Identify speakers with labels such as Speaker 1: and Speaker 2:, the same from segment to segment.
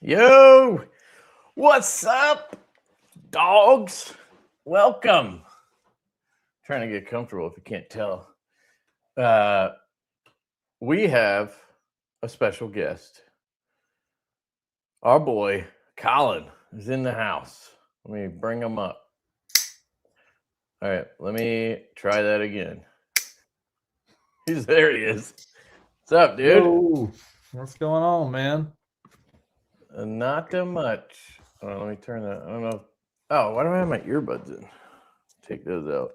Speaker 1: Yo, what's up, dogs? Welcome. Trying to get comfortable if you can't tell. We have a special guest. Our boy, Colin, is in the house. Let me bring him up. All right, let me try that again. There he is. What's up, dude?
Speaker 2: Yo, what's going on, man?
Speaker 1: Not too much. Let me turn that. I don't know. Oh, why do I have my earbuds in? Take those out.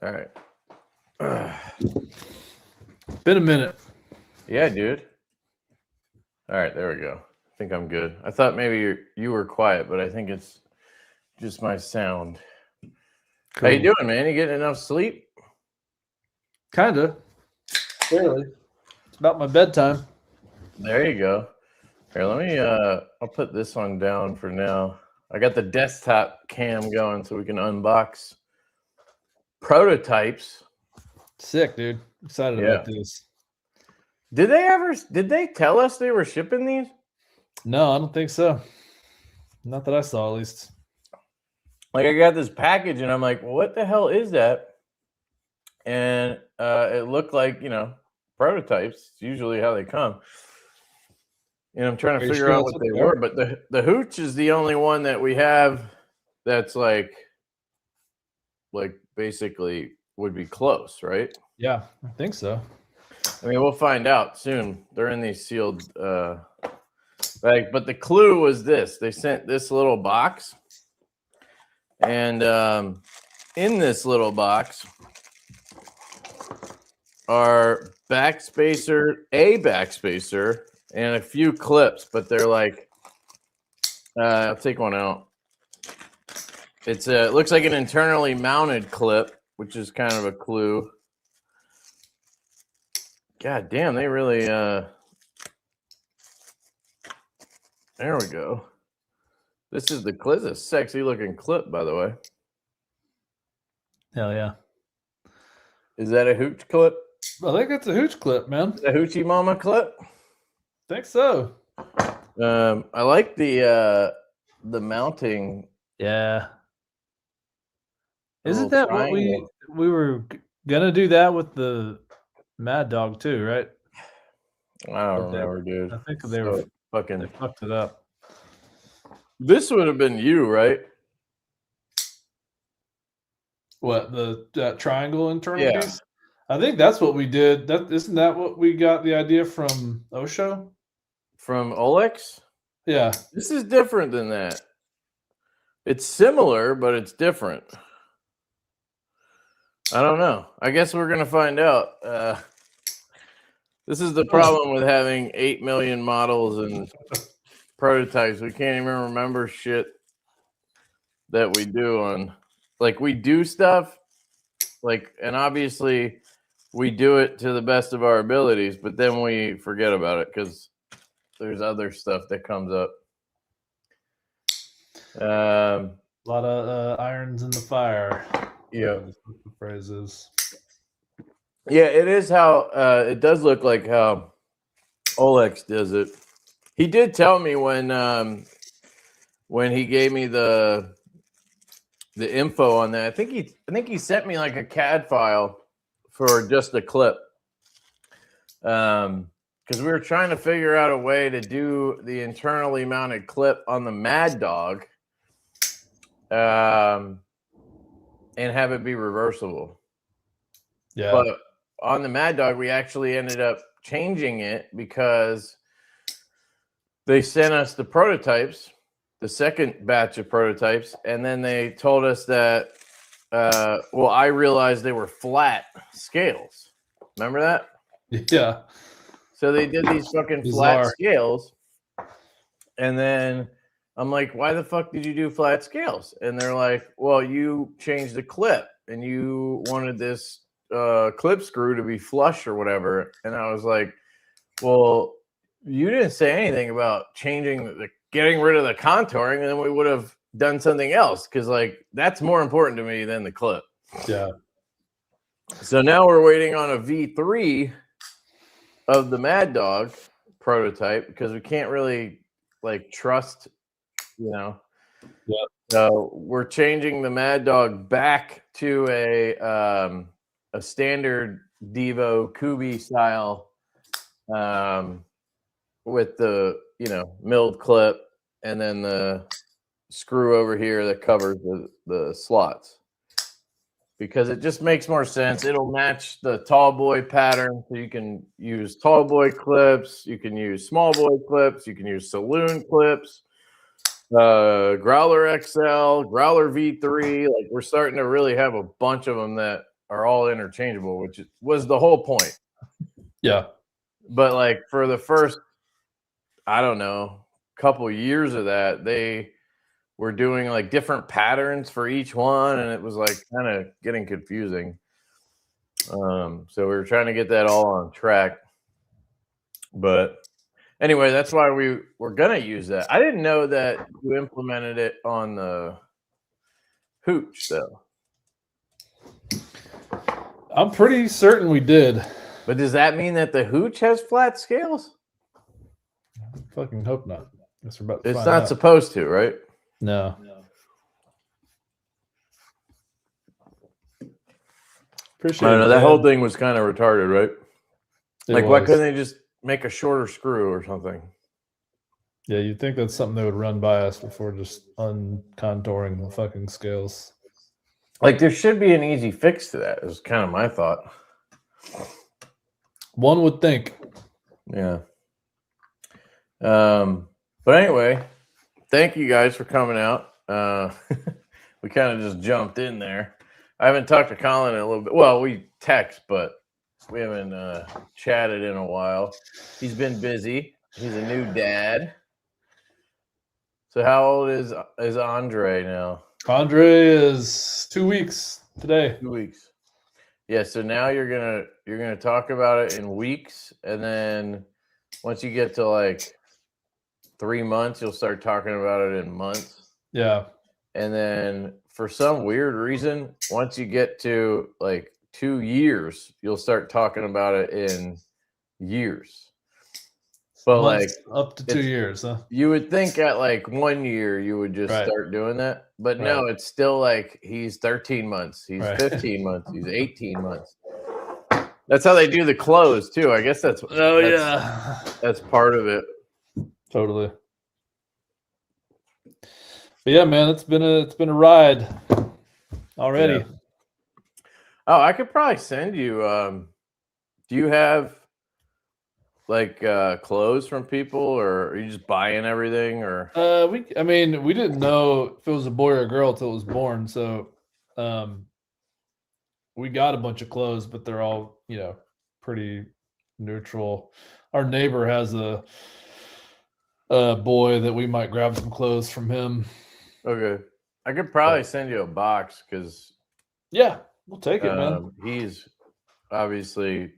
Speaker 1: All right.
Speaker 2: Been a minute.
Speaker 1: Yeah, dude. All right, there we go. I think I'm good. I thought maybe you were quiet, but I think it's just my sound. Cool. How you doing, man? You getting enough sleep?
Speaker 2: Kinda. Barely. It's about my bedtime.
Speaker 1: There you go. Here, let me I'll put this one down for now. I got the desktop cam going so we can unbox prototypes.
Speaker 2: Sick, dude. Excited about this.
Speaker 1: Did they tell us they were shipping these?
Speaker 2: No, I don't think so. Not that I saw, at least.
Speaker 1: Like, I got this package and I'm like, well, what the hell is that? And it looked like, prototypes. It's usually how they come. And I'm trying to figure out what they were. But the Hooch is the only one that we have that's like basically would be close, right?
Speaker 2: Yeah, I think so.
Speaker 1: I mean, we'll find out soon. They're in these sealed but the clue was this. They sent this little box. And in this little box are a backspacer, and a few clips, but they're like, I'll take one out. It looks like an internally mounted clip, which is kind of a clue. God damn, they really, there we go. This is the clip. This is a sexy looking clip, by the way.
Speaker 2: Hell yeah.
Speaker 1: Is that a Hooch clip?
Speaker 2: I think it's a Hooch clip, man.
Speaker 1: A Hoochie Mama clip?
Speaker 2: I think so.
Speaker 1: I like the mounting.
Speaker 2: Yeah. Isn't that triangle. What we were gonna do that with the Mad Dog too, right?
Speaker 1: I don't remember, dude.
Speaker 2: I think they fucked it up.
Speaker 1: This would have been you, right?
Speaker 2: What, the triangle internal piece? I think that's what we did. Isn't that what we got the idea from Osho?
Speaker 1: From Olex?
Speaker 2: Yeah.
Speaker 1: This is different than that. It's similar, but it's different. I don't know. I guess we're gonna find out. This is the problem with having 8 million models and prototypes. We can't even remember shit that we do on, like, we do stuff, like, and obviously we do it to the best of our abilities, but then we forget about it because there's other stuff that comes up.
Speaker 2: A lot of irons in the fire.
Speaker 1: Yeah.
Speaker 2: That's what the phrase is.
Speaker 1: Yeah, it is how it does look like how Olex does it. He did tell me when he gave me the info on that. I think he sent me like a CAD file for just a clip. Because we were trying to figure out a way to do the internally mounted clip on the Mad Dog, and have it be reversible.
Speaker 2: Yeah.
Speaker 1: But on the Mad Dog, we actually ended up changing it because they sent us the prototypes, the second batch of prototypes, and then they told us that, I realized they were flat scales. Remember that?
Speaker 2: Yeah.
Speaker 1: So they did these fucking flat scales, and then I'm like, why the fuck did you do flat scales? And they're like, well, you changed the clip, and you wanted this clip screw to be flush or whatever. And I was like, well, you didn't say anything about changing getting rid of the contouring, and then we would have done something else, because like that's more important to me than the clip.
Speaker 2: Yeah.
Speaker 1: So now we're waiting on a V3 of the Mad Dog prototype because we can't really like trust, you know.
Speaker 2: Yeah.
Speaker 1: So we're changing the Mad Dog back to a standard Divo Kubi style with the milled clip and then the screw over here that covers the slots. Because it just makes more sense. It'll match the tall boy pattern. So you can use tall boy clips. You can use small boy clips. You can use saloon clips. Growler XL, Growler V3. Like we're starting to really have a bunch of them that are all interchangeable, which was the whole point.
Speaker 2: Yeah.
Speaker 1: But like for the first, I don't know, couple years of that, they were doing like different patterns for each one, and it was like kind of getting confusing. So we were trying to get that all on track. But anyway, that's why we were gonna use that. I didn't know that you implemented it on the Hooch though.
Speaker 2: I'm pretty certain we did.
Speaker 1: But does that mean that the Hooch has flat scales?
Speaker 2: I fucking hope not. Guess we're about to
Speaker 1: it's
Speaker 2: find
Speaker 1: not
Speaker 2: out.
Speaker 1: Supposed to, right?
Speaker 2: No. Appreciate
Speaker 1: I don't know.
Speaker 2: it,
Speaker 1: That
Speaker 2: man.
Speaker 1: whole thing was kind of retarded, right?
Speaker 2: It
Speaker 1: why
Speaker 2: was.
Speaker 1: couldn't they just make a shorter screw or something?
Speaker 2: Yeah, you'd think that's something they would run by us before just uncontouring the fucking scales.
Speaker 1: Like there should be an easy fix to that. Is kind of my thought.
Speaker 2: One would think.
Speaker 1: Yeah. But anyway, thank you guys for coming out. We kind of just jumped in there. I haven't talked to Colin in a little bit. Well, we text, but we haven't chatted in a while. He's been busy. He's a new dad. So how old is Andre now?
Speaker 2: Andre is 2 weeks today.
Speaker 1: 2 weeks. Yeah, so now you're gonna talk about it in weeks, and then once you get to like 3 months, you'll start talking about it in months.
Speaker 2: Yeah.
Speaker 1: And then for some weird reason, once you get to like 2 years, you'll start talking about it in years. But
Speaker 2: months
Speaker 1: like
Speaker 2: up to 2 years, huh?
Speaker 1: You would think at like 1 year you would just start doing that. But no, it's still like he's 13 months, he's 15 months, he's 18 months. That's how they do the clothes too. I guess that's that's part of it.
Speaker 2: Totally. But yeah, man, it's been a ride already.
Speaker 1: Yeah. Oh, I could probably send you. Do you have like clothes from people, or are you just buying everything? Or
Speaker 2: we didn't know if it was a boy or a girl until it was born. So, we got a bunch of clothes, but they're all pretty neutral. Our neighbor has a boy that we might grab some clothes from him.
Speaker 1: Okay, I could probably send you a box because
Speaker 2: we'll take it, man.
Speaker 1: He's obviously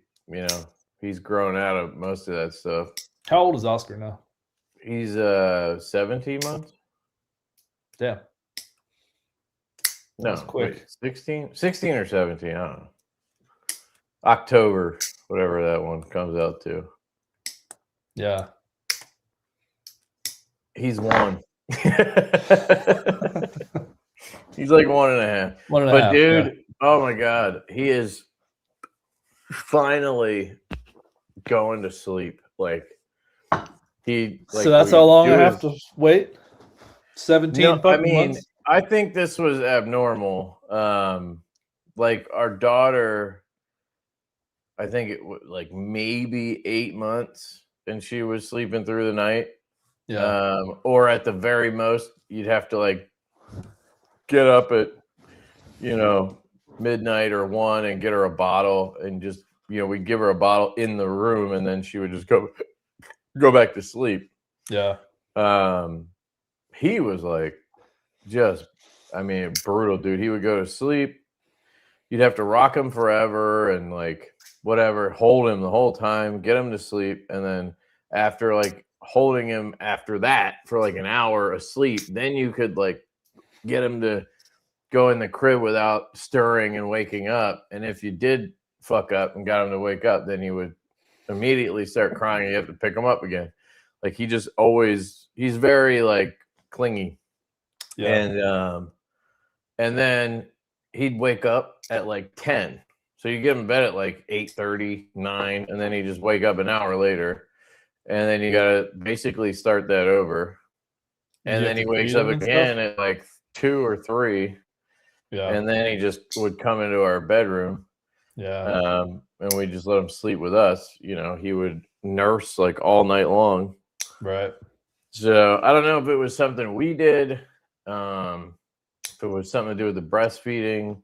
Speaker 1: he's grown out of most of that stuff.
Speaker 2: How old is Oscar now?
Speaker 1: He's 17 months.
Speaker 2: Yeah.
Speaker 1: No,
Speaker 2: quick.
Speaker 1: Wait, 16 or 17. I don't know. October, whatever that one comes out to.
Speaker 2: Yeah.
Speaker 1: He's 1. He's like 1.5. But dude, oh my God, he is finally going to sleep. Like
Speaker 2: so that's how long I have to wait? 17 months?
Speaker 1: I think this was abnormal. Like our daughter, I think it was like maybe 8 months, and she was sleeping through the night.
Speaker 2: Yeah.
Speaker 1: Or at the very most, you'd have to like get up at midnight or 1 and get her a bottle, and just we'd give her a bottle in the room, and then she would just go back to sleep.
Speaker 2: Yeah.
Speaker 1: He was like brutal, dude. He would go to sleep. You'd have to rock him forever and like whatever, hold him the whole time, get him to sleep, and then after like holding him after that for like an hour asleep, then you could like get him to go in the crib without stirring and waking up. And if you did fuck up and got him to wake up, then he would immediately start crying and you have to pick him up again. Like he's very like clingy.
Speaker 2: Yeah.
Speaker 1: And then he'd wake up at like 10. So you get him in bed at like 8:30, 9, and then he just wake up an hour later. And then you gotta basically start that over. And then he wakes up again at like 2 or 3.
Speaker 2: Yeah.
Speaker 1: And then he just would come into our bedroom.
Speaker 2: Yeah.
Speaker 1: And we just let him sleep with us. You know, he would nurse like all night long.
Speaker 2: Right.
Speaker 1: So I don't know if it was something we did. If it was something to do with the breastfeeding.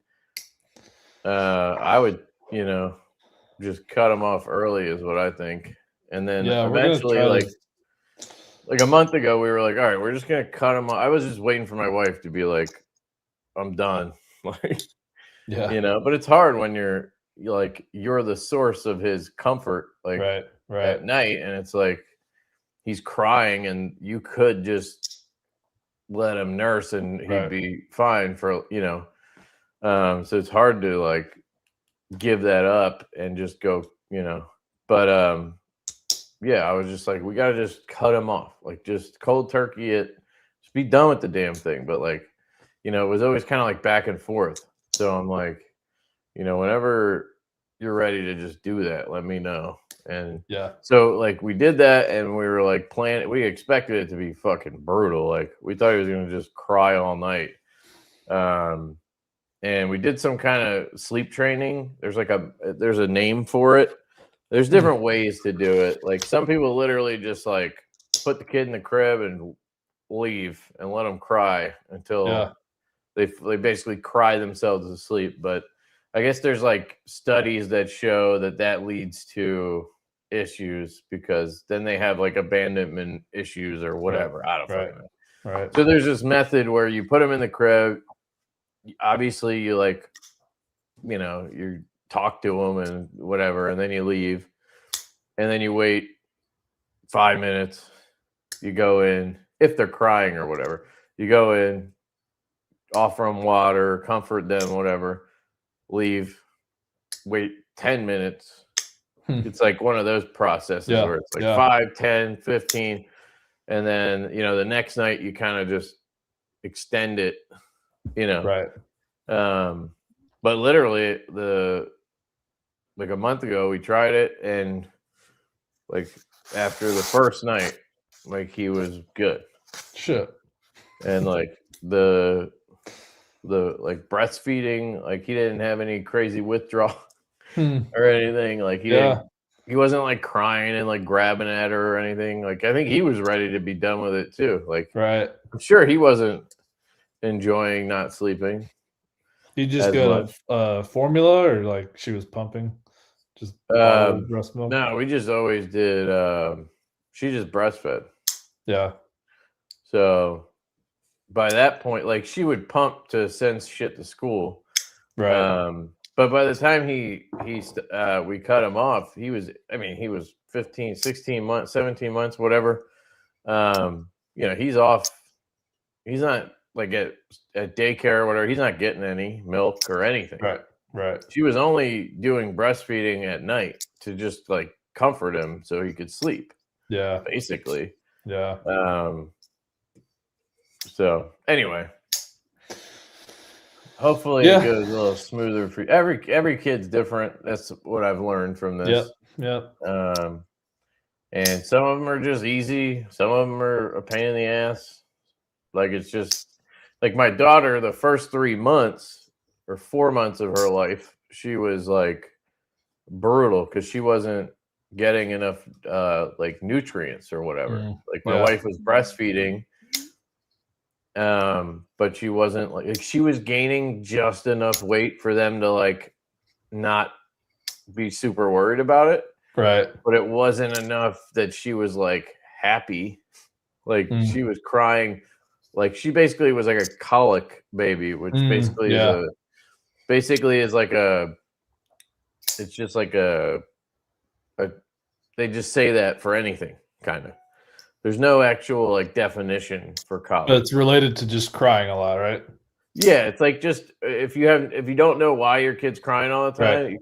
Speaker 1: I would, you know, just cut him off early is what I think. And then eventually, like a month ago, we were like, all right, we're just going to cut him off. I was just waiting for my wife to be like, I'm done. Like,
Speaker 2: yeah,
Speaker 1: you know, but it's hard when you're the source of his comfort, like
Speaker 2: right.
Speaker 1: at night. And it's like, he's crying and you could just let him nurse and he'd be fine for, you know. So it's hard to like give that up and just go, you know. But yeah, I was just like, we gotta just cut him off, like just cold turkey it, just be done with the damn thing. But like, you know, it was always kind of like back and forth. So I'm like, you know, whenever you're ready to just do that, let me know. And so like we did that and we were like planning, we expected it to be fucking brutal. Like we thought he was gonna just cry all night. And we did some kind of sleep training. There's a name for it. There's different ways to do it. Like some people literally just like put the kid in the crib and leave and let them cry until they basically cry themselves to sleep. But I guess there's like studies that show that leads to issues because then they have like abandonment issues or whatever. I don't fucking know.
Speaker 2: Right.
Speaker 1: So there's this method where you put them in the crib. Obviously, you like, you know, you talk to them and whatever, and then you leave, and then you wait 5 minutes. You go in if they're crying or whatever. You go in, offer them water, comfort them, whatever. Leave. Wait 10 minutes. It's like one of those processes where it's like 5, 10, 15, and then you know the next night you kind of just extend it. You know,
Speaker 2: right.
Speaker 1: But literally like a month ago we tried it and like after the first night, like he was good.
Speaker 2: Shit.
Speaker 1: And like the like breastfeeding, like he didn't have any crazy withdrawal or anything. Like he wasn't like crying and like grabbing at her or anything. Like I think he was ready to be done with it too. Like I'm sure he wasn't enjoying not sleeping.
Speaker 2: You just got a formula or like she was pumping? Just breast milk?
Speaker 1: No, we just always did she just breastfed.
Speaker 2: Yeah.
Speaker 1: So by that point, like she would pump to send shit to school.
Speaker 2: Right.
Speaker 1: But by the time we cut him off, he was 15, 16 months, 17 months, whatever. You know, he's off. He's not like at daycare or whatever. He's not getting any milk or anything.
Speaker 2: Right.
Speaker 1: She was only doing breastfeeding at night to just like comfort him so he could sleep.
Speaker 2: Yeah.
Speaker 1: Basically.
Speaker 2: Yeah.
Speaker 1: So anyway, hopefully it goes a little smoother for you. Every kid's different. That's what I've learned from this.
Speaker 2: Yep.
Speaker 1: And some of them are just easy. Some of them are a pain in the ass. Like it's just like my daughter, the first 3 months or 4 months of her life, she was like brutal because she wasn't getting enough like nutrients or whatever. Like my wife was breastfeeding, but she wasn't like she was gaining just enough weight for them to like not be super worried about it.
Speaker 2: Right.
Speaker 1: But it wasn't enough that she was like happy. Like she was crying. Like she basically was like a colic baby, which basically is like it's just like a they just say that for anything kind of. There's no actual like definition for colic.
Speaker 2: But it's related to just crying a lot, right?
Speaker 1: Yeah, it's like just if you don't know why your kid's crying all the time,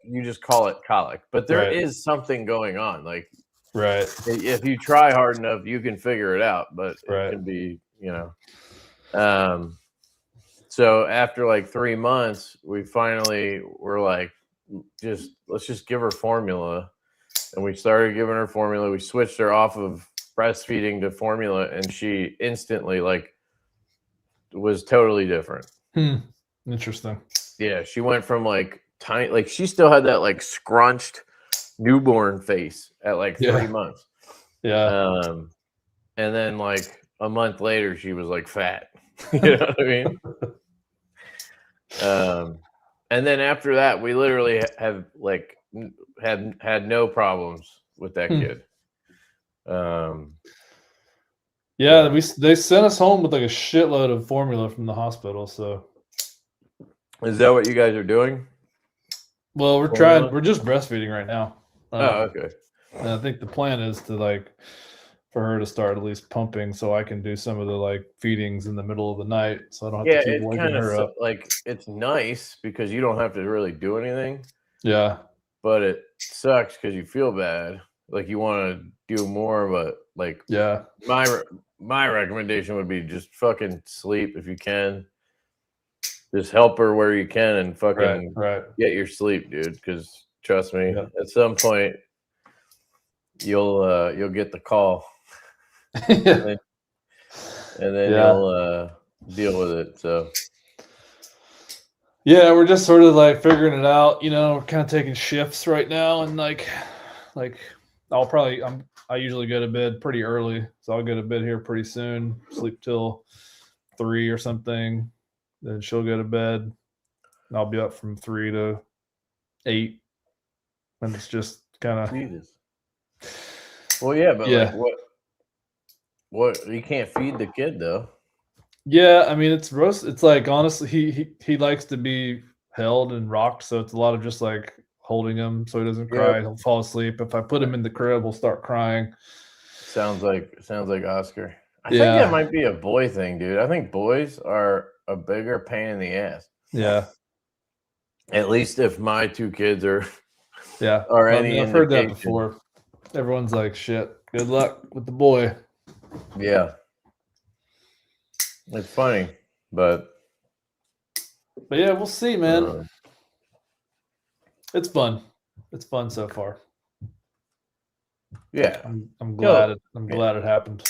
Speaker 1: you just call it colic. But there is something going on. Like if you try hard enough, you can figure it out. But it can be, So after like 3 months, we finally were like, let's just give her formula. And we started giving her formula. We switched her off of breastfeeding to formula, and she instantly was totally different.
Speaker 2: Interesting.
Speaker 1: Yeah, she went from like tiny, like she still had that like scrunched newborn face at like 3 months.
Speaker 2: Yeah.
Speaker 1: And then like a month later, she was like fat. You know what I mean? And then after that, we literally have like had no problems with that kid.
Speaker 2: They sent us home with like a shitload of formula from the hospital. So,
Speaker 1: is that what you guys are doing?
Speaker 2: Well, we're just breastfeeding right now.
Speaker 1: Okay.
Speaker 2: And I think the plan is to for her to start at least pumping, so I can do some of the feedings in the middle of the night, so I don't have to keep waking her up.
Speaker 1: Like it's nice because you don't have to really do anything.
Speaker 2: Yeah,
Speaker 1: but it sucks because you feel bad. Like you want to do more, but my recommendation would be just fucking sleep if you can. Just help her where you can and fucking get your sleep, dude. Because trust me, at some point you'll get the call, and then you'll deal with it. So
Speaker 2: we're just sort of figuring it out. We're kind of taking shifts right now, and I usually go to bed pretty early, so I'll go to bed here pretty soon. Sleep till 3 or something. Then she'll go to bed, and I'll be up from 3 to 8, and it's just kind of.
Speaker 1: Jesus. Well, yeah, but what you can't feed the kid though.
Speaker 2: Yeah, I mean it's roast. It's honestly, he likes to be held and rocked, so it's a lot of just holding him so he doesn't cry. He'll fall asleep. If I put him in the crib, he'll start crying.
Speaker 1: Sounds like Oscar. I think that might be a boy thing, dude. I think boys are a bigger pain in the ass.
Speaker 2: Yeah.
Speaker 1: At least if my 2 kids are.
Speaker 2: Yeah. I've heard that before. Everyone's like, shit, good luck with the boy.
Speaker 1: Yeah. It's funny, but
Speaker 2: yeah, we'll see, man. It's fun. It's fun so far.
Speaker 1: Yeah.
Speaker 2: I'm glad it happened.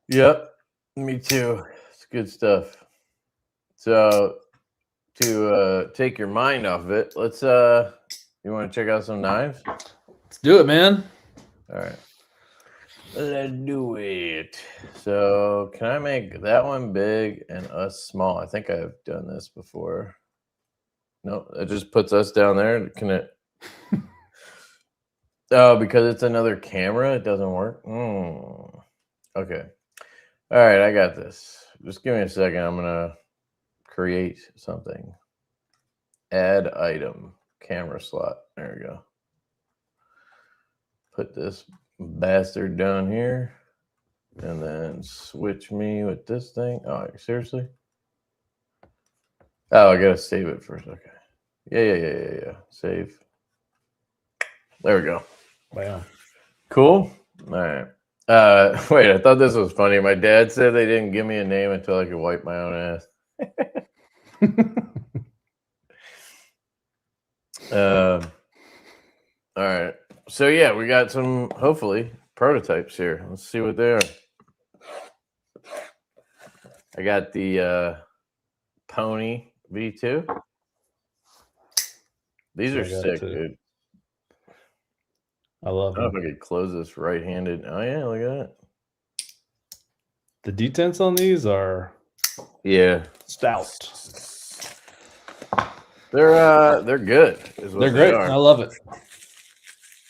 Speaker 1: Yep. Me too. It's good stuff. So to take your mind off of it, let's you want to check out some knives?
Speaker 2: Let's do it, man.
Speaker 1: All right. Let's do it. So can I make that one big and us small? I think I've done this before. No, it just puts us down there. Can it? Oh, because it's another camera, it doesn't work. Okay. All right, I got this. Just give me a second. I'm gonna create something. Add item, camera slot. There we go. Put this bastard down here, and then switch me with this thing. Oh, seriously? Oh, I gotta save it first. Okay. Yeah. Save. There we go.
Speaker 2: Wow.
Speaker 1: Cool. All right. Wait, I thought this was funny. My dad said they didn't give me a name until I could wipe my own ass. All right. So yeah, we got some hopefully prototypes here. Let's see what they are. I got the Pony V2. These are sick, dude.
Speaker 2: I love them.
Speaker 1: I don't know if I could close this right-handed. Oh yeah, look at that.
Speaker 2: The detents on these are stout.
Speaker 1: They're good.
Speaker 2: They're great. I love it.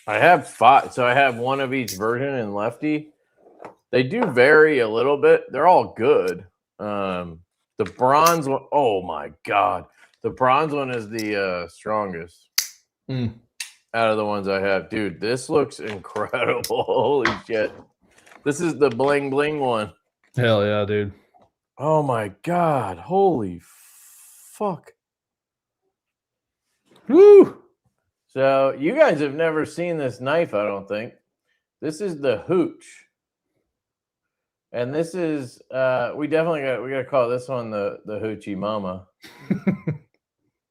Speaker 1: I have 5, so I have one of each version in Lefty. They do vary a little bit. They're all good. The bronze one, oh my god, the bronze one is the strongest out of the ones I have. Dude, this looks incredible. Holy shit. This is the bling bling one.
Speaker 2: Hell yeah, dude.
Speaker 1: Oh my god! Holy fuck!
Speaker 2: Woo!
Speaker 1: So you guys have never seen this knife, I don't think. This is the Hooch, and this is we gotta call this one the Hoochie Mama,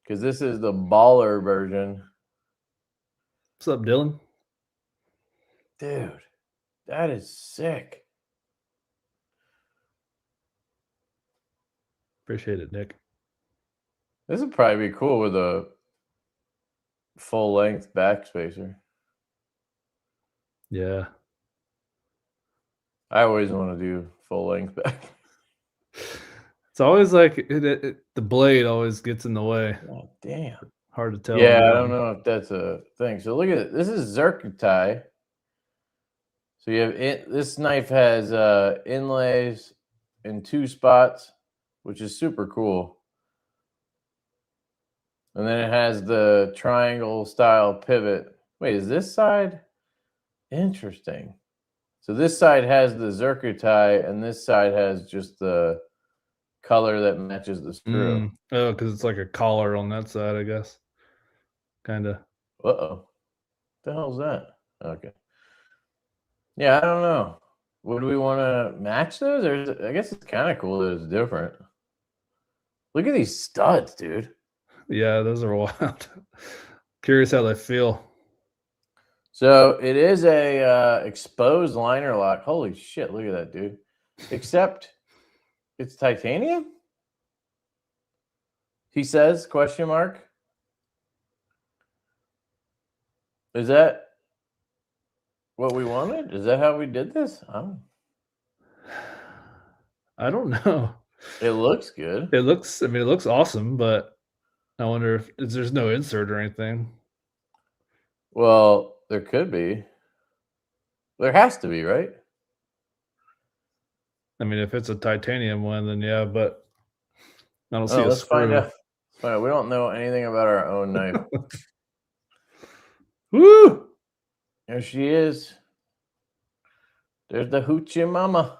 Speaker 1: because this is the baller version.
Speaker 2: What's up, Dylan?
Speaker 1: Dude, that is sick.
Speaker 2: Appreciate it, Nick.
Speaker 1: This would probably be cool with a full length backspacer.
Speaker 2: Yeah.
Speaker 1: I always want to do full length back.
Speaker 2: It's always like the blade always gets in the way.
Speaker 1: Oh, damn.
Speaker 2: Hard to tell.
Speaker 1: Yeah, I don't know if that's a thing. So look at it. This is zircotai. So you have this knife has inlays in 2 spots, which is super cool. And then it has the triangle style pivot. Wait, is this side? Interesting. So this side has the zircotai, and this side has just the color that matches the screw.
Speaker 2: Oh, because it's like a collar on that side, I guess. Kind of.
Speaker 1: Uh-oh. What the hell's that? Okay. Yeah, I don't know. Would we want to match those? Or I guess it's kind of cool that it's different. Look at these studs, dude.
Speaker 2: Yeah, those are wild. Curious how they feel.
Speaker 1: So it is a exposed liner lock. Holy shit, look at that, dude. Except it's titanium? He says, question mark. Is that what we wanted? Is that how we did this?
Speaker 2: I don't know.
Speaker 1: It looks good.
Speaker 2: It looks awesome, but I wonder if there's no insert or anything.
Speaker 1: Well, there could be. There has to be, right?
Speaker 2: I mean, if it's a titanium one, then yeah, but I don't see a
Speaker 1: let's
Speaker 2: screw.
Speaker 1: find out. We don't know anything about our own knife.
Speaker 2: Woo!
Speaker 1: There she is. There's the Hoochie Mama,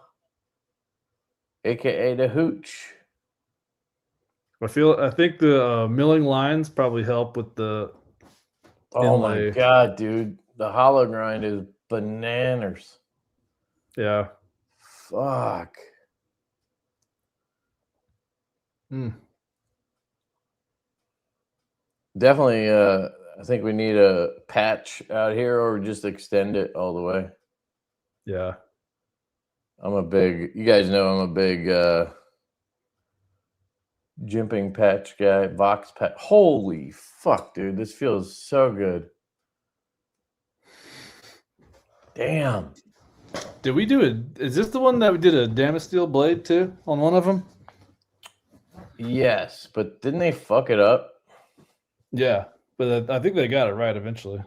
Speaker 1: aka the Hooch.
Speaker 2: I think the milling lines probably help with the.
Speaker 1: Oh
Speaker 2: inlay.
Speaker 1: my god, dude! The hollow grind is bananas.
Speaker 2: Yeah.
Speaker 1: Fuck. Definitely. I think we need a patch out here, or just extend it all the way.
Speaker 2: Yeah.
Speaker 1: You guys know I'm a big jimping patch guy, Vox patch. Holy fuck, dude. This feels so good. Damn.
Speaker 2: Did we do is this the one that we did a Damasteel blade too on one of them?
Speaker 1: Yes, but didn't they fuck it up?
Speaker 2: Yeah, but I think they got it right eventually.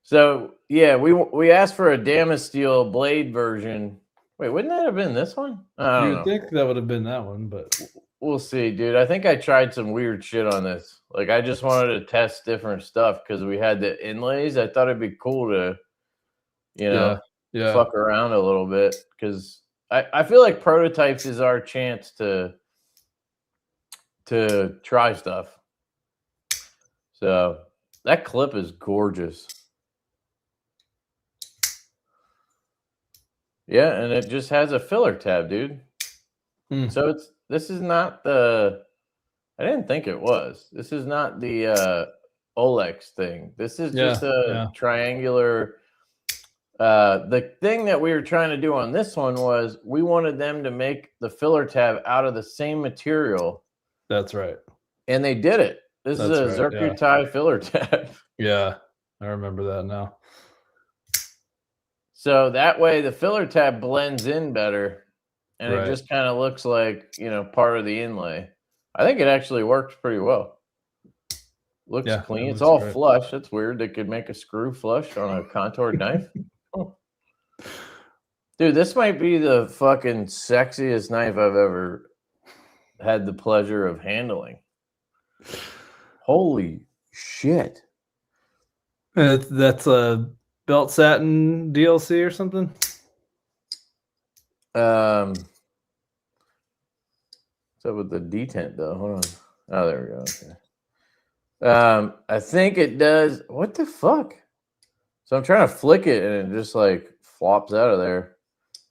Speaker 1: So, yeah, we asked for a Damasteel blade version. Wait, wouldn't that have been this one? I don't know.
Speaker 2: You would think that would have been that one, but
Speaker 1: we'll see, dude. I think I tried some weird shit on this. Like, I just wanted to test different stuff because we had the inlays. I thought it'd be cool to, fuck around a little bit, because I feel like prototypes is our chance to try stuff. So that clip is gorgeous. Yeah, and it just has a filler tab, dude. So this is not the. I didn't think it was. This is not the Olex thing. This is just a triangular. The thing that we were trying to do on this one was we wanted them to make the filler tab out of the same material.
Speaker 2: That's right.
Speaker 1: And they did it. This is a zircotai filler tab.
Speaker 2: Yeah, I remember that now.
Speaker 1: So that way the filler tab blends in better, and it just kind of looks like, part of the inlay. I think it actually works pretty well. Looks clean. It's all flush. That's weird. They could make a screw flush on a contoured knife. Oh. Dude, this might be the fucking sexiest knife I've ever had the pleasure of handling. Holy shit.
Speaker 2: That's a belt satin DLC or something?
Speaker 1: What's up with the detent though? Hold on. Oh, there we go. Okay. I think it does. What the fuck? So I'm trying to flick it and it just like flops out of there.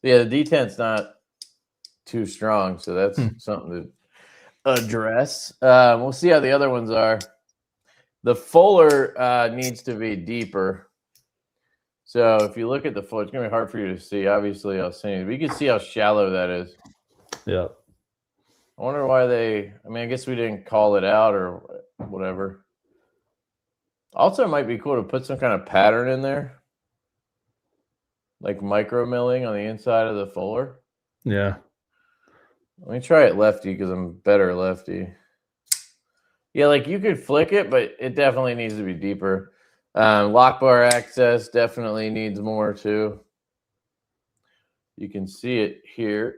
Speaker 1: Yeah, the detent's not too strong, so that's something to address. We'll see how the other ones are. The fuller needs to be deeper. So if you look at the fuller, it's gonna be hard for you to see. Obviously, I'll send you. But you can see how shallow that is.
Speaker 2: Yeah.
Speaker 1: I wonder why they. I mean, I guess we didn't call it out or whatever. Also, it might be cool to put some kind of pattern in there, like micro milling on the inside of the fuller.
Speaker 2: Yeah.
Speaker 1: Let me try it lefty because I'm better lefty. Yeah, like you could flick it, but it definitely needs to be deeper. Lock bar access definitely needs more too. You can see it here.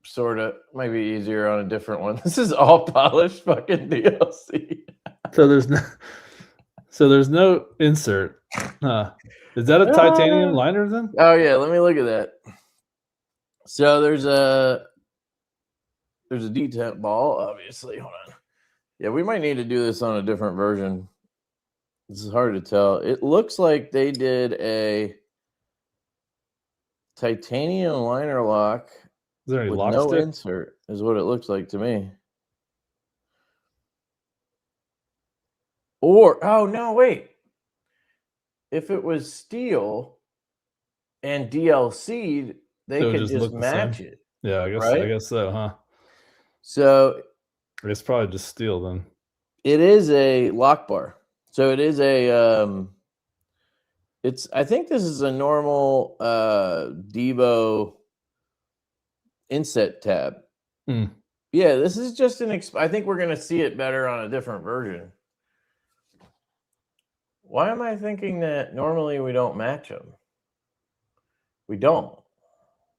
Speaker 1: Sort of. Might be easier on a different one. This is all polished fucking DLC.
Speaker 2: So there's no insert. Is that a titanium liner then?
Speaker 1: Oh yeah, let me look at that. So there's a detent ball, obviously. Hold on. Yeah, we might need to do this on a different version. This is hard to tell. It looks like they did a titanium liner lock
Speaker 2: Is there any
Speaker 1: with
Speaker 2: lock
Speaker 1: no
Speaker 2: stick?
Speaker 1: insert, is what it looks like to me. Or, oh no, wait. If it was steel and DLC'd, they could just match it.
Speaker 2: Yeah, I guess so, huh?
Speaker 1: So
Speaker 2: it's probably just steel then.
Speaker 1: It is a lock bar. So it is a I think this is a normal Divo inset tab. Yeah, this is just I think we're gonna see it better on a different version. Why am I thinking that normally we don't match them? We don't.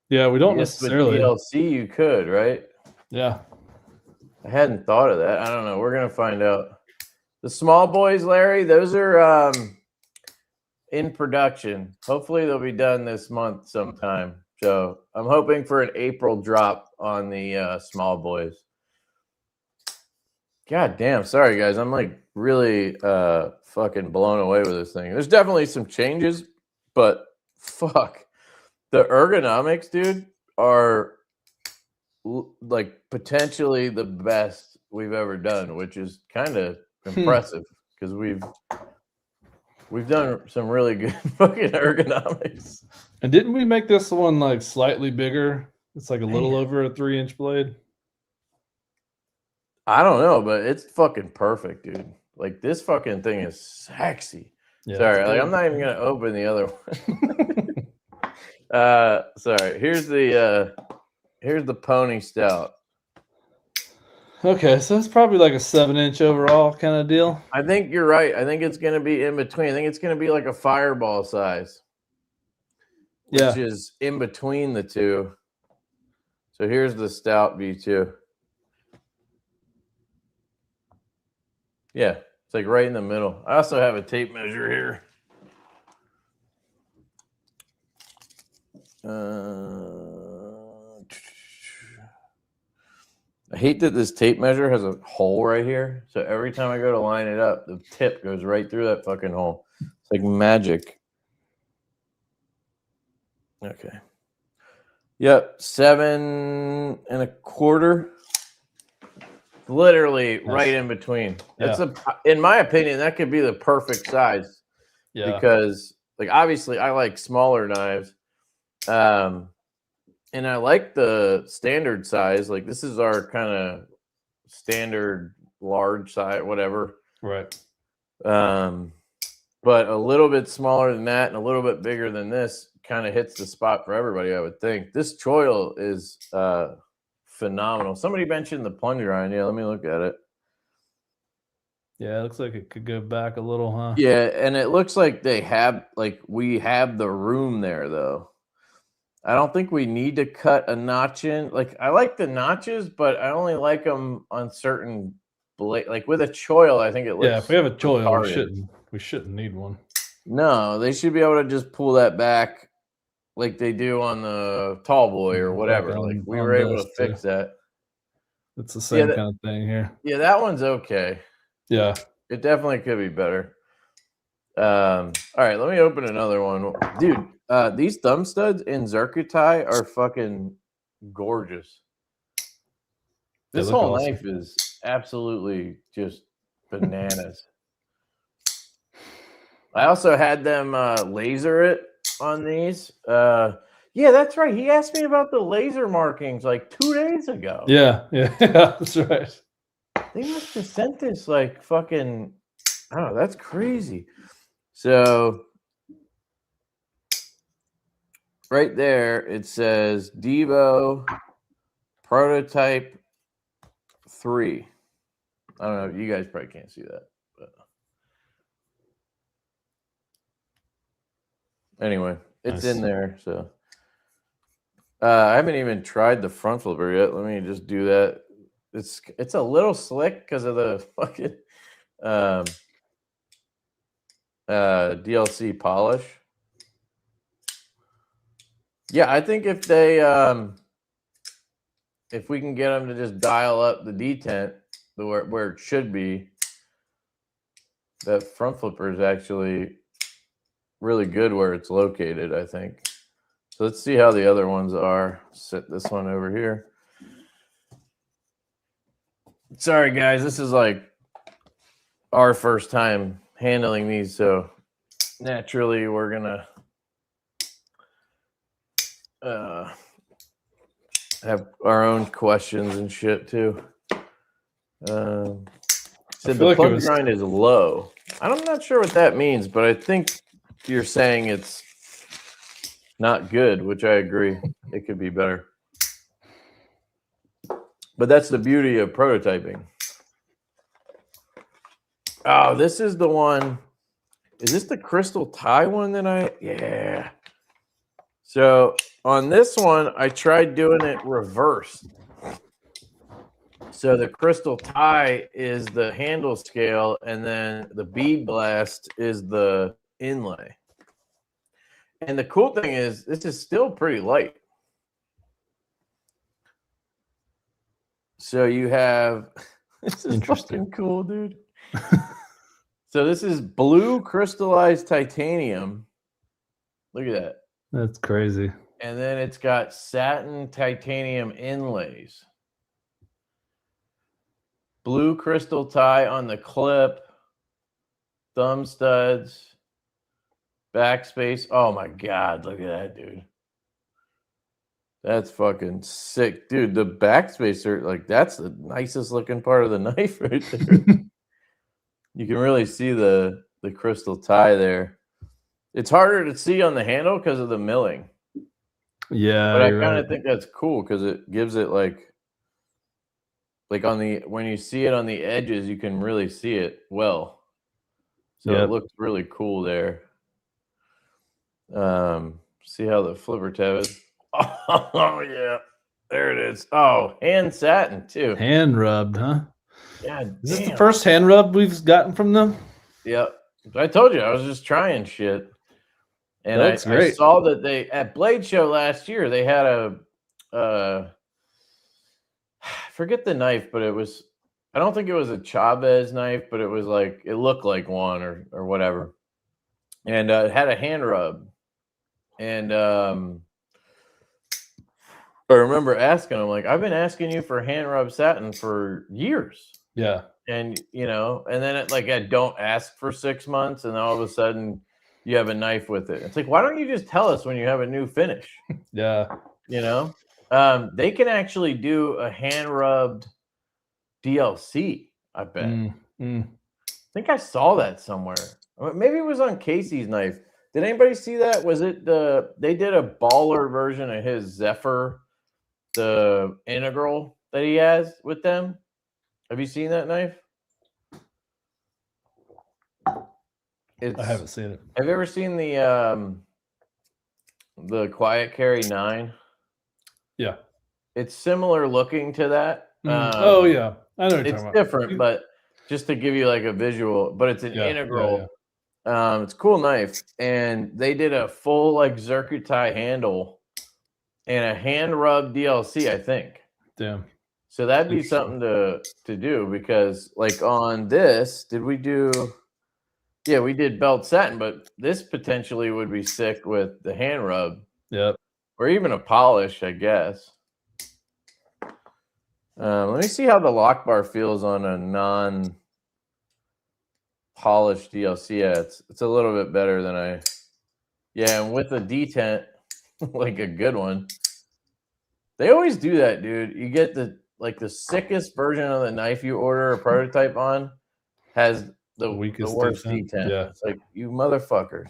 Speaker 2: Yeah, we don't necessarily.
Speaker 1: With DLC, you could, right?
Speaker 2: Yeah.
Speaker 1: I hadn't thought of that. I don't know. We're gonna find out. The small boys, Larry, those are in production. Hopefully, they'll be done this month sometime. So I'm hoping for an April drop on the small boys. God damn. Sorry, guys. I'm like really fucking blown away with this thing. There's definitely some changes, but fuck. The ergonomics, dude, are like potentially the best we've ever done, which is kind of impressive because we've done some really good fucking ergonomics.
Speaker 2: And didn't we make this one like slightly bigger? It's like a little over a 3-inch blade.
Speaker 1: I don't know, but it's fucking perfect, dude. Like this fucking thing is sexy. Yeah, sorry, like I'm not even gonna open the other one. Sorry. Here's the pony stout.
Speaker 2: Okay, so it's probably like a 7-inch overall kind of deal.
Speaker 1: I think you're right. I think it's gonna be in between. I think it's gonna be like a fireball size. Which is in between the two. So here's the stout view too. Yeah, it's like right in the middle. I also have a tape measure here. I hate that this tape measure has a hole right here. So every time I go to line it up, the tip goes right through that fucking hole. It's like magic. Okay. Yep, 7 1/4. Literally right in between. That's in my opinion, that could be the perfect size. Yeah. Because like obviously I like smaller knives. And I like the standard size. Like this is our kind of standard large size, whatever.
Speaker 2: Right.
Speaker 1: But a little bit smaller than that and a little bit bigger than this kind of hits the spot for everybody, I would think. This choil is phenomenal. Somebody mentioned the plunger iron. Yeah, let me look at it.
Speaker 2: Yeah, it looks like it could go back a little, huh?
Speaker 1: Yeah, and it looks like we have the room there though. I don't think we need to cut a notch in. Like I like the notches, but I only like them on certain blade. Like with a choil, I think it looks.
Speaker 2: Yeah, if we have a choil, we shouldn't need one.
Speaker 1: No, they should be able to just pull that back, like they do on the tall boy or whatever. Like we were able to fix that.
Speaker 2: It's the same kind of thing here.
Speaker 1: Yeah, that one's okay.
Speaker 2: Yeah.
Speaker 1: It definitely could be better. All right, let me open another one. Dude, these thumb studs in Zircuitai are fucking gorgeous. This whole awesome. Knife is absolutely just bananas. I also had them laser it on these. Yeah, that's right. He asked me about the laser markings like 2 days ago.
Speaker 2: Yeah, that's right.
Speaker 1: They must have sent this like fucking, oh, that's crazy. So right there, it says Divo prototype 3. I don't know. You guys probably can't see that. But anyway, it's in there. So I haven't even tried the front flipper yet. Let me just do that. It's a little slick because of the fucking DLC polish. Yeah, I think if they if we can get them to just dial up the detent where it should be, that front flipper is actually really good where it's located, I think. So let's see how the other ones are. Set this one over here. Sorry, guys. This is like our first time handling these, so naturally we're gonna have our own questions and shit too. So the plug grind is low. I'm not sure what that means, but I think you're saying it's not good, which I agree. It could be better. But that's the beauty of prototyping. Oh, this is the one. Is this the crystal tie one that yeah. So on this one, I tried doing it reversed. So the crystal tie is the handle scale, and then the bead blast is the inlay. And the cool thing is, this is still pretty light. So you have, this is fucking cool, dude. So this is blue crystallized titanium. Look at that.
Speaker 2: That's crazy.
Speaker 1: And then it's got satin titanium inlays. Blue crystal tie on the clip. Thumb studs. Backspace. Oh my God, look at that, dude. That's fucking sick. Dude, the backspace are like, that's the nicest looking part of the knife right there. You can really see the crystal tie there. It's harder to see on the handle because of the milling.
Speaker 2: Yeah,
Speaker 1: but I kind of think that's cool because it gives it like on the, when you see it on the edges, you can really see it well. So it looks really cool there. See how the flipper tab is. Oh yeah, there it is. Oh, hand satin too.
Speaker 2: Hand rubbed, huh?
Speaker 1: Yeah.
Speaker 2: Is this the first hand rub we've gotten from them?
Speaker 1: Yep. I told you I was just trying shit. And I saw that they at Blade Show last year they had a forget the knife, but it was, I don't think it was a Chavez knife, but it was like, it looked like one or whatever. And it had a hand rub. And I remember asking him, like, I've been asking you for hand rub satin for years.
Speaker 2: Yeah.
Speaker 1: And, you know, and then it, like, I don't ask for 6 months, and all of a sudden you have a knife with it. It's like, why don't you just tell us when you have a new finish?
Speaker 2: Yeah.
Speaker 1: You know, they can actually do a hand rubbed DLC, I bet. I think I saw that somewhere. Maybe it was on Casey's knife. Did anybody see that? Was it they did a baller version of his Zephyr, the integral that he has with them? Have you seen that knife?
Speaker 2: I haven't seen it.
Speaker 1: Have you ever seen the Quiet Carry 9?
Speaker 2: Yeah.
Speaker 1: It's similar looking to that.
Speaker 2: Oh yeah. I know what you're
Speaker 1: it's different, but just to give you like a visual, but it's an integral. It's a cool knife, and they did a full like Zircuitai handle and a hand rub DLC, I think.
Speaker 2: Damn.
Speaker 1: So that'd be something to do, because like on this, did we do? Yeah, we did belt satin, but this potentially would be sick with the hand rub.
Speaker 2: Yep.
Speaker 1: Or even a polish, I guess. Let me see how the lock bar feels on a non-polished DLC. Yeah, it's a little bit better than I. Yeah, and with a detent, like a good one. They always do that, dude. You get the sickest version of the knife you order a prototype on has the worst detent.
Speaker 2: Yeah.
Speaker 1: It's like, you motherfuckers.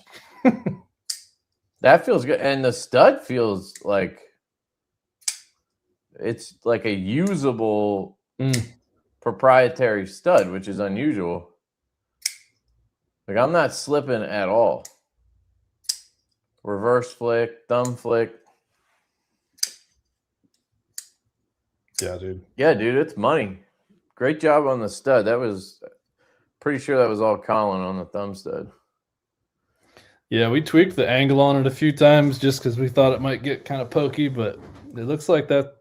Speaker 1: That feels good. And the stud feels like it's like a usable proprietary stud, which is unusual. Like, I'm not slipping at all. Reverse flick, thumb flick.
Speaker 2: Yeah, dude.
Speaker 1: Yeah, dude, it's money. Great job on the stud. That was pretty sure that was all Colin on the thumb stud.
Speaker 2: Yeah, we tweaked the angle on it a few times just because we thought it might get kind of pokey, but it looks like that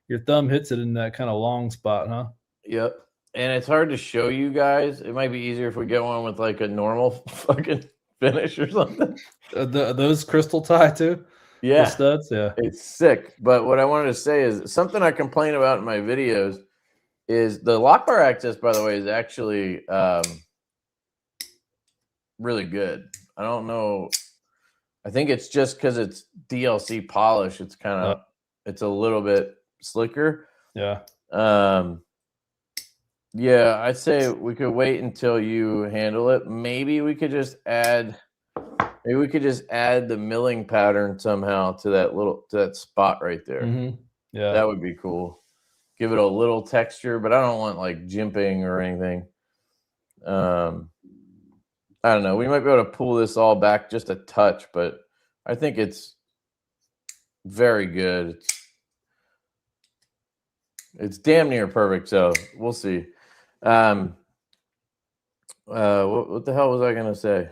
Speaker 2: your thumb hits it in that kind of long spot, huh?
Speaker 1: Yep. And it's hard to show you guys. It might be easier if we get one with like a normal fucking finish or something.
Speaker 2: Those crystal tie too?
Speaker 1: Yeah.
Speaker 2: The studs? Yeah.
Speaker 1: It's sick. But what I wanted to say is something I complain about in my videos is the lock bar access, by the way, is actually really good. I don't know. I think it's just because it's DLC polish. It's kind of, it's a little bit slicker.
Speaker 2: Yeah.
Speaker 1: Yeah, I'd say we could wait until you handle it. Maybe we could just add the milling pattern somehow to that spot right there.
Speaker 2: Mm-hmm. Yeah.
Speaker 1: That would be cool. Give it a little texture, but I don't want like jimping or anything. I don't know. We might be able to pull this all back just a touch, but I think it's very good. It's damn near perfect, so we'll see. What the hell was I gonna say?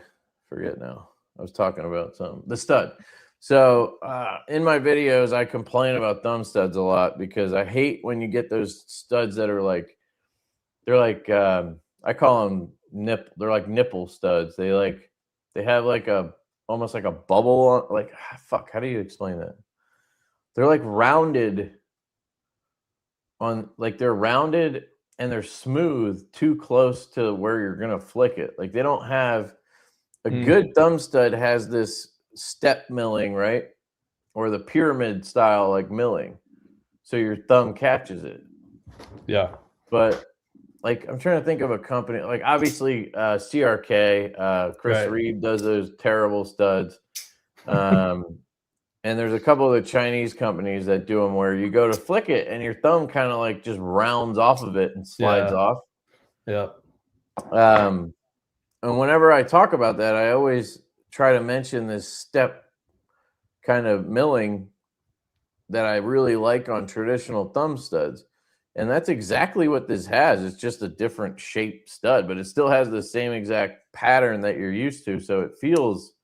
Speaker 1: Forget now. I was talking about something. The stud. So in my videos, I complain about thumb studs a lot because I hate when you get those studs that are like, they're like I call them they're like nipple studs. They have like almost like a bubble on, like, fuck, how do you explain that? They're like rounded on, like they're rounded and they're smooth too close to where you're gonna flick it. Like they don't have a good thumb stud has this step milling, right? Or the pyramid style like milling. So your thumb catches it.
Speaker 2: Yeah.
Speaker 1: But like, I'm trying to think of a company, like obviously CRK, Chris Reed does those terrible studs. And there's a couple of the Chinese companies that do them where you go to flick it and your thumb kind of like just rounds off of it and slides off.
Speaker 2: Yeah.
Speaker 1: And whenever I talk about that, I always try to mention this step kind of milling that I really like on traditional thumb studs. And that's exactly what this has. It's just a different shaped stud, but it still has the same exact pattern that you're used to. So it feels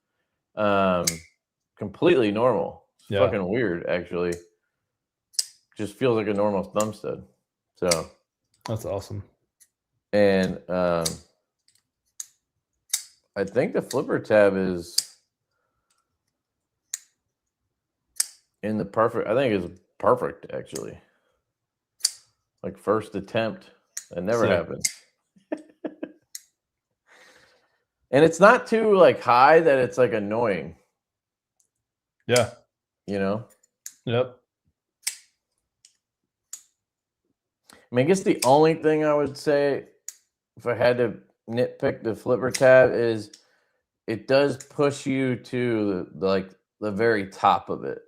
Speaker 1: completely normal. It's fucking weird, actually. Just feels like a normal thumb stud. So
Speaker 2: that's awesome.
Speaker 1: And I think the flipper tab is in the perfect. I think it's perfect, actually. Like first attempt. That never happened. And it's not too like high that it's like annoying.
Speaker 2: Yeah.
Speaker 1: You know?
Speaker 2: Yep.
Speaker 1: I mean, I guess the only thing I would say if I had to nitpick the flipper tab is it does push you to the very top of it.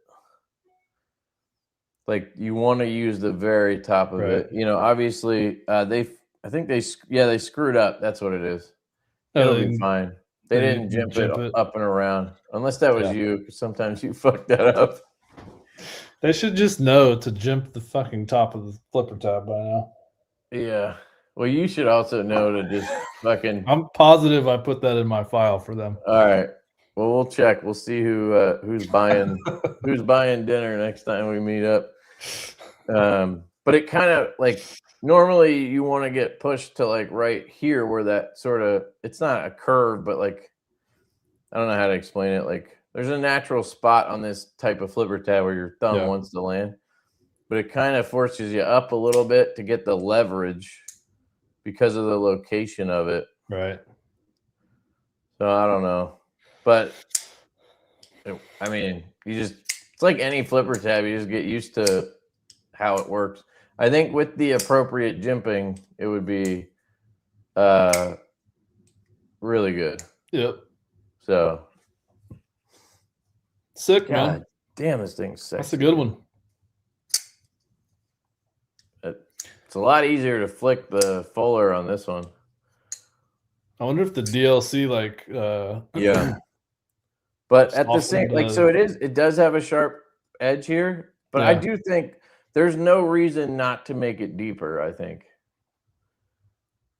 Speaker 1: Like you want to use the very top of it. You know, obviously I think they screwed up. That's what it is. It'll be fine. They didn't jump it up and around. Unless that was you, because sometimes you fuck that up.
Speaker 2: They should just know to jump the fucking top of the flipper tab by now.
Speaker 1: Yeah. Well, you should also know to just fucking.
Speaker 2: I'm positive I put that in my file for them.
Speaker 1: All right. Well, we'll check. We'll see who's buying dinner next time we meet up. but it kind of like normally you want to get pushed to like right here where that sort of, it's not a curve, but like, I don't know how to explain it. Like there's a natural spot on this type of flipper tab where your thumb wants to land, but it kind of forces you up a little bit to get the leverage because of the location of it.
Speaker 2: Right.
Speaker 1: So I don't know, but I mean, it's like any flipper tab. You just get used to how it works. I think with the appropriate jimping, it would be really good.
Speaker 2: Yep.
Speaker 1: So
Speaker 2: sick,
Speaker 1: God,
Speaker 2: man.
Speaker 1: Damn, this thing's sexy.
Speaker 2: That's a good one.
Speaker 1: It's a lot easier to flick the fuller on this one.
Speaker 2: I wonder if the DLC
Speaker 1: yeah. But at the same, so it does have a sharp edge here, but I do think there's no reason not to make it deeper, I think.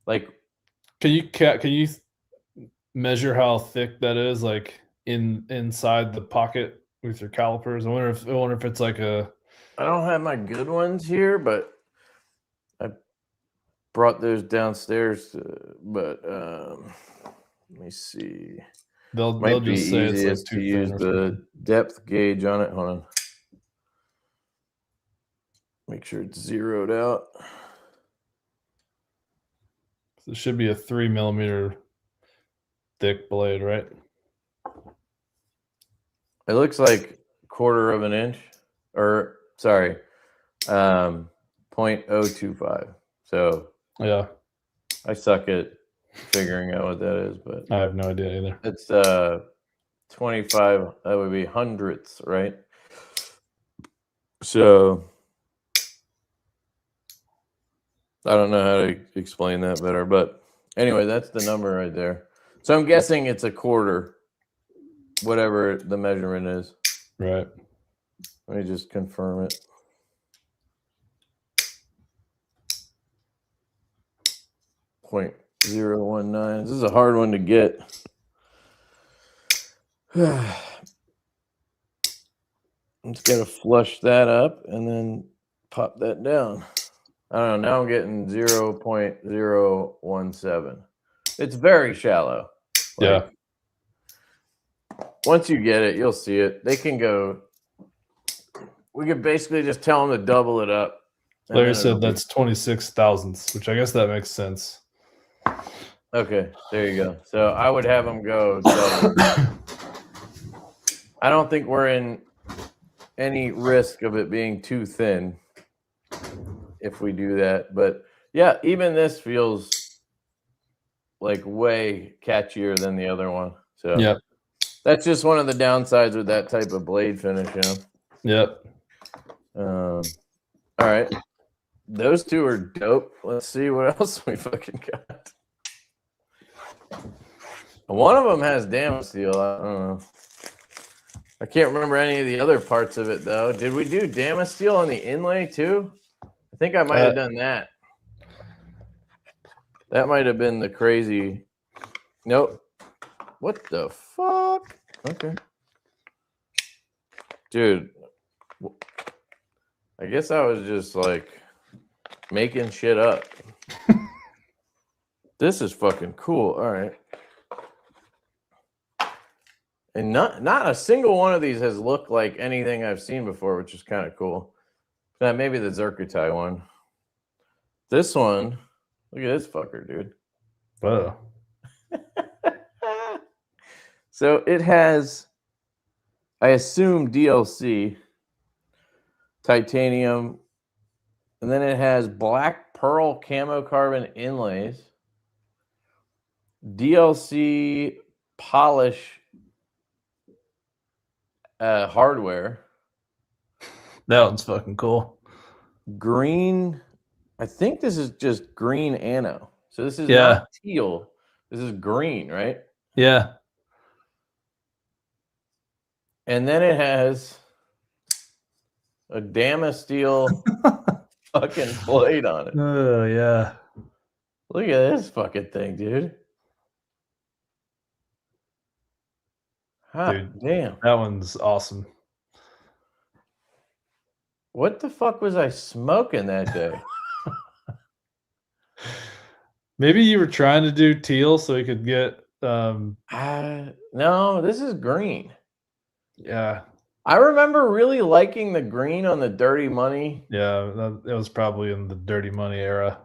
Speaker 1: Like,
Speaker 2: can you measure how thick that is, like inside the pocket with your calipers? I wonder if it's like a.
Speaker 1: I don't have my good ones here, but I brought those downstairs. But let me see.
Speaker 2: They'll just say it's like
Speaker 1: to use the depth gauge on it. Hold on. Make sure it's zeroed out.
Speaker 2: It should be a 3 millimeter thick blade, right?
Speaker 1: It looks like 1/4 of an inch, or sorry, 0.025. So
Speaker 2: yeah,
Speaker 1: I suck at figuring out what that is, but
Speaker 2: I have no idea either.
Speaker 1: It's 25. That would be hundredths, right? So I don't know how to explain that better, but anyway, that's the number right there. So I'm guessing it's a 1/4, whatever the measurement is.
Speaker 2: Right.
Speaker 1: Let me just confirm it. .019. This is a hard one to get. I'm just gonna flush that up and then pop that down. I don't know. Now I'm getting 0.017. It's very shallow.
Speaker 2: Yeah.
Speaker 1: Once you get it, you'll see it. They can go. We could basically just tell them to double it up.
Speaker 2: Larry said that's 26 thousandths, which I guess that makes sense.
Speaker 1: Okay, there you go. So I would have them go double. I don't think we're in any risk of it being too thin if we do that. But yeah, even this feels like way catchier than the other one. So
Speaker 2: yeah,
Speaker 1: that's just one of the downsides with that type of blade finish, you know?
Speaker 2: Yep.
Speaker 1: All right. Those two are dope. Let's see what else we fucking got. One of them has Damasteel. I don't know. I can't remember any of the other parts of it, though. Did we do Damasteel on the inlay, too? I think I might have done that. That might have been the crazy... Nope. What the fuck? Okay. Dude. I guess I was just, like, making shit up. This is fucking cool. All right. And not a single one of these has looked like anything I've seen before, which is kind of cool. Maybe the Zerkutai one. This one, look at this fucker, dude.
Speaker 2: Wow.
Speaker 1: So it has, I assume, DLC, titanium, and then it has black pearl camo carbon inlays, DLC polish hardware.
Speaker 2: That one's fucking cool.
Speaker 1: Green, I think this is just green ano. So this is not teal. This is green, right?
Speaker 2: Yeah.
Speaker 1: And then it has a Damasteel fucking blade on it.
Speaker 2: Oh, yeah.
Speaker 1: Look at this fucking thing, dude. Hot
Speaker 2: dude,
Speaker 1: damn.
Speaker 2: That one's awesome.
Speaker 1: What the fuck was I smoking that day?
Speaker 2: Maybe you were trying to do teal so you could get.
Speaker 1: No, this is green.
Speaker 2: Yeah.
Speaker 1: I remember really liking the green on the Dirty Money.
Speaker 2: Yeah, that was probably in the Dirty Money era.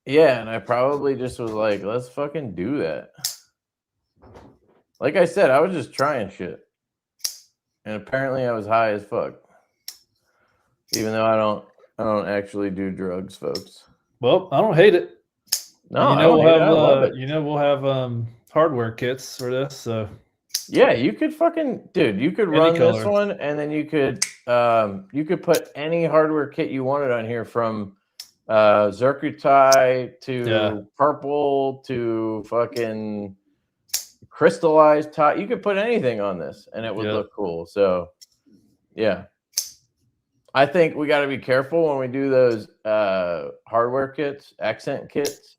Speaker 1: Yeah, and I probably just was like, let's fucking do that. Like I said, I was just trying shit. And apparently I was high as fuck. Even though I don't actually do drugs, folks.
Speaker 2: Well, I don't hate it.
Speaker 1: No, I don't hate it. I love it.
Speaker 2: We'll have hardware kits for this, so
Speaker 1: yeah, you could fucking you could run this one, and then you could put any hardware kit you wanted on here, from Zircuti to purple to fucking crystallized tie. You could put anything on this and it would look cool. So yeah, I think we got to be careful when we do those hardware kits, accent kits,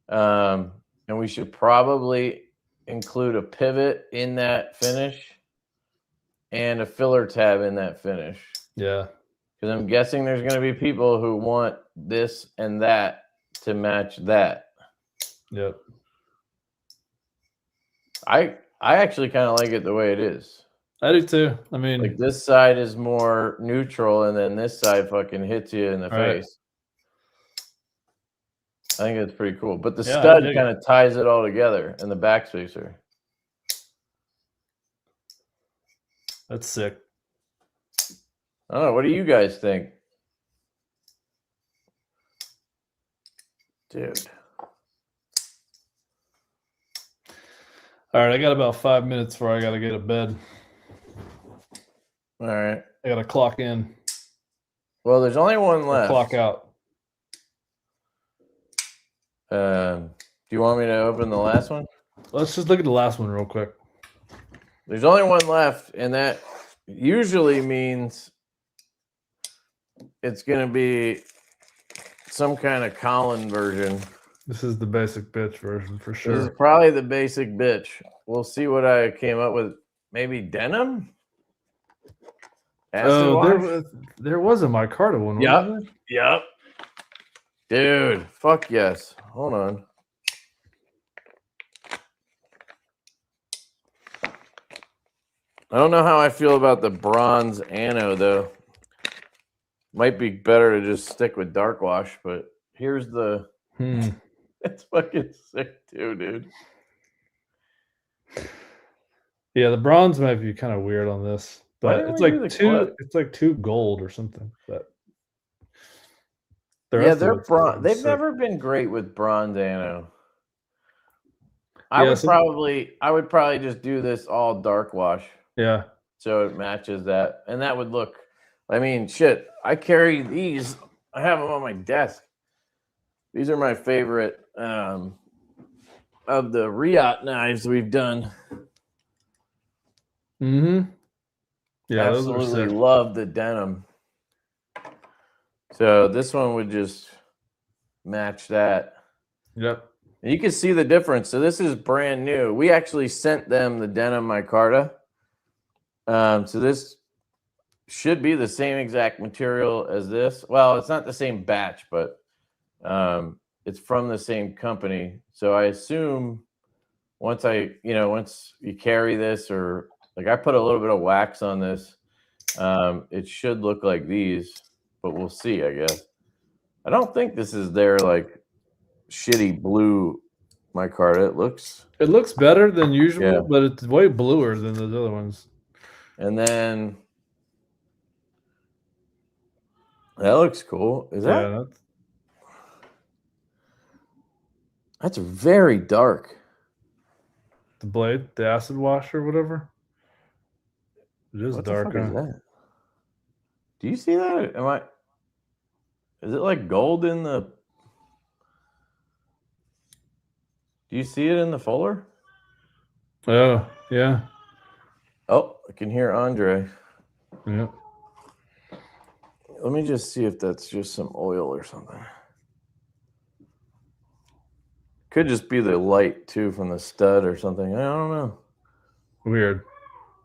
Speaker 1: and we should probably include a pivot in that finish and a filler tab in that finish.
Speaker 2: Yeah,
Speaker 1: because I'm guessing there's going to be people who want this and that to match that.
Speaker 2: Yep.
Speaker 1: I actually kind of like it the way it is.
Speaker 2: I do too. I mean,
Speaker 1: like, this side is more neutral, and then this side fucking hits you in the face. I think it's pretty cool. But the stud kind of ties it all together, and the back spacer.
Speaker 2: That's sick.
Speaker 1: I don't know. What do you guys think? Dude.
Speaker 2: All right, I got about 5 minutes before I got to get to bed.
Speaker 1: All right.
Speaker 2: I got to clock in.
Speaker 1: Well, there's only one left.
Speaker 2: Clock out.
Speaker 1: Do you want me to open the last one?
Speaker 2: Let's just look at the last one real quick.
Speaker 1: There's only one left, and that usually means it's going to be some kind of Colin version.
Speaker 2: This is the basic bitch version for sure.
Speaker 1: This is probably the basic bitch. We'll see what I came up with. Maybe denim?
Speaker 2: There was a micarta one.
Speaker 1: Yep. Yep. Dude, fuck yes. Hold on. I don't know how I feel about the bronze anno, though. Might be better to just stick with dark wash, but here's the... It's fucking sick too, dude.
Speaker 2: Yeah, the bronze might be kind of weird on this, but it's like two gold or something. But
Speaker 1: they're bronze. They've never been great with bronze anno. I would probably just do this all dark wash.
Speaker 2: Yeah.
Speaker 1: So it matches that, and that would look. I mean, shit. I carry these. I have them on my desk. These are my favorite of the Riot knives we've done.
Speaker 2: Mm-hmm. Yeah,
Speaker 1: absolutely love the denim. So this one would just match that.
Speaker 2: Yep.
Speaker 1: And you can see the difference. So this is brand new. We actually sent them the denim micarta. So this should be the same exact material as this. Well, it's not the same batch, but it's from the same company. So I assume once you carry this, or like I put a little bit of wax on this, it should look like these, but we'll see, I guess. I don't think this is their like shitty blue micarta. It looks
Speaker 2: better than usual, but it's way bluer than those other ones.
Speaker 1: And then that looks cool. Is that? That's very dark.
Speaker 2: The blade, the acid wash or whatever. It is dark.
Speaker 1: What the fuck is that? Do you see that? Is it like gold in the? Do you see it in the fuller?
Speaker 2: Oh, yeah.
Speaker 1: Oh, I can hear Andre.
Speaker 2: Yeah.
Speaker 1: Let me just see if that's just some oil or something. Could just be the light too from the stud or something. I don't know.
Speaker 2: Weird.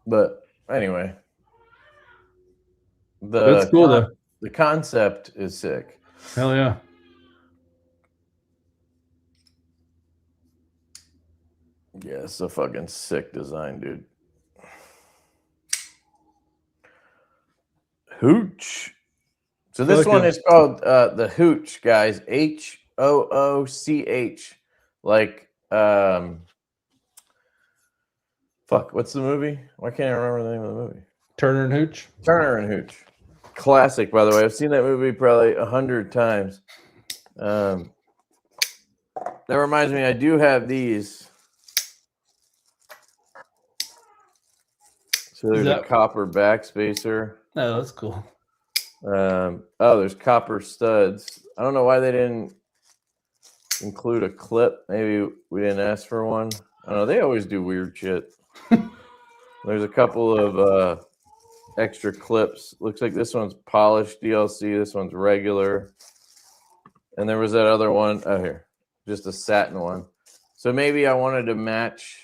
Speaker 1: But anyway.
Speaker 2: That's cool though.
Speaker 1: The concept is sick.
Speaker 2: Hell yeah.
Speaker 1: Yeah, it's a fucking sick design, dude. Hooch. So this one is called the Hooch, guys. Hooch. Like, fuck, what's the movie? Why can't I remember the name of the movie?
Speaker 2: Turner and Hooch.
Speaker 1: Turner and Hooch. Classic, by the way. I've seen that movie probably 100 times. That reminds me, I do have these. So there's a copper backspacer.
Speaker 2: Oh, that's cool.
Speaker 1: There's copper studs. I don't know why they didn't include a clip. Maybe we didn't ask for one. I don't know. They always do weird shit. There's a couple of extra clips. Looks like this one's polished DLC. This one's regular. And there was that other one. Oh, here. Just a satin one. So maybe I wanted to match.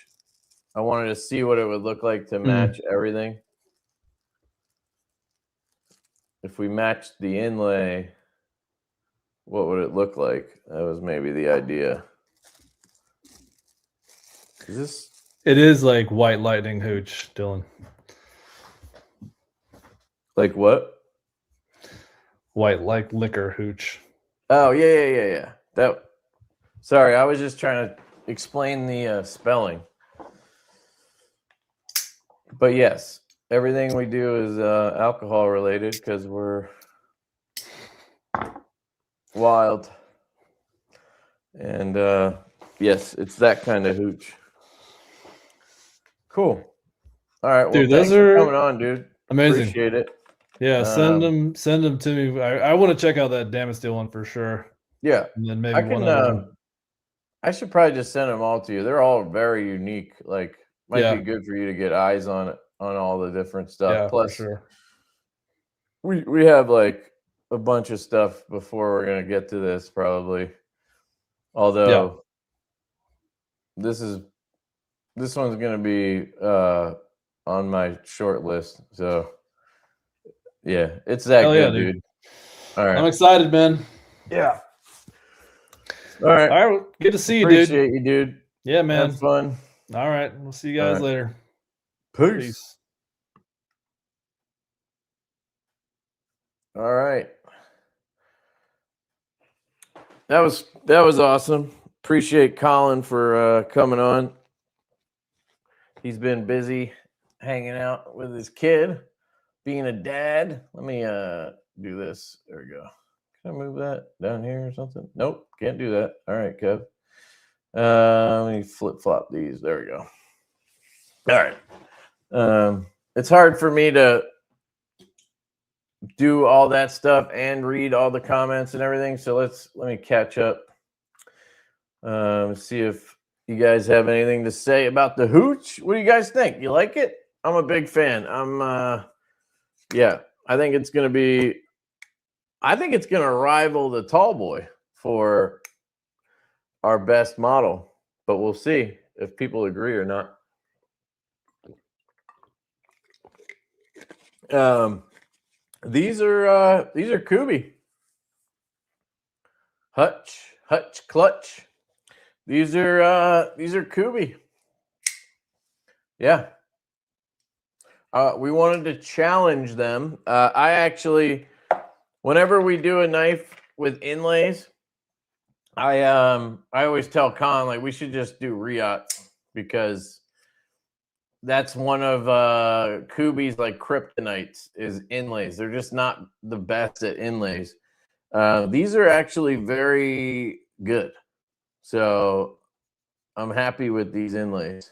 Speaker 1: I wanted to see what it would look like to match everything. If we matched the inlay, what would it look like? That was maybe the idea. Is this?
Speaker 2: It is like White Lightning Hooch, Dylan.
Speaker 1: Like what?
Speaker 2: White like liquor Hooch.
Speaker 1: Oh, yeah. That. Sorry, I was just trying to explain the spelling. But yes, everything we do is alcohol related because we're wild. And yes, it's that kind of hooch. Cool. All right, well,
Speaker 2: dude,
Speaker 1: thanks
Speaker 2: those are
Speaker 1: for coming on, dude.
Speaker 2: Amazing.
Speaker 1: Appreciate it.
Speaker 2: Yeah, send them to me. I want to check out that Damasteel one for sure.
Speaker 1: Yeah,
Speaker 2: and then maybe one other one.
Speaker 1: I should probably just send them all to you. They're all very unique. Like, might be good for you to get eyes on all the different stuff.
Speaker 2: Yeah,
Speaker 1: plus,
Speaker 2: for sure.
Speaker 1: We have like a bunch of stuff before we're gonna get to this probably. Although this one's gonna be on my short list. So yeah, it's that good, dude. All right,
Speaker 2: I'm excited, man.
Speaker 1: Yeah. All right.
Speaker 2: Good to see you,
Speaker 1: Appreciate you, dude.
Speaker 2: Yeah, man.
Speaker 1: Have fun.
Speaker 2: All right. We'll see you guys later.
Speaker 1: Peace. All right. That was awesome. Appreciate Colin for coming on. He's been busy hanging out with his kid, being a dad. Let me do this. There we go. Can I move that down here or something? Nope, can't do that. All right, Kev. Let me flip-flop these. There we go. All right. It's hard for me to do all that stuff and read all the comments and everything. So let me catch up. See if you guys have anything to say about the Hooch. What do you guys think? You like it? I'm a big fan. Yeah, I think it's going to rival the Tall Boy for our best model, but we'll see if people agree or not. These are Kubi. Hutch, clutch. These are Kubi. Yeah. We wanted to challenge them. I actually, whenever we do a knife with inlays, I always tell Con, like, we should just do Riot because that's one of Kubi's like kryptonites is inlays. They're just not the best at inlays. These are actually very good. So I'm happy with these inlays.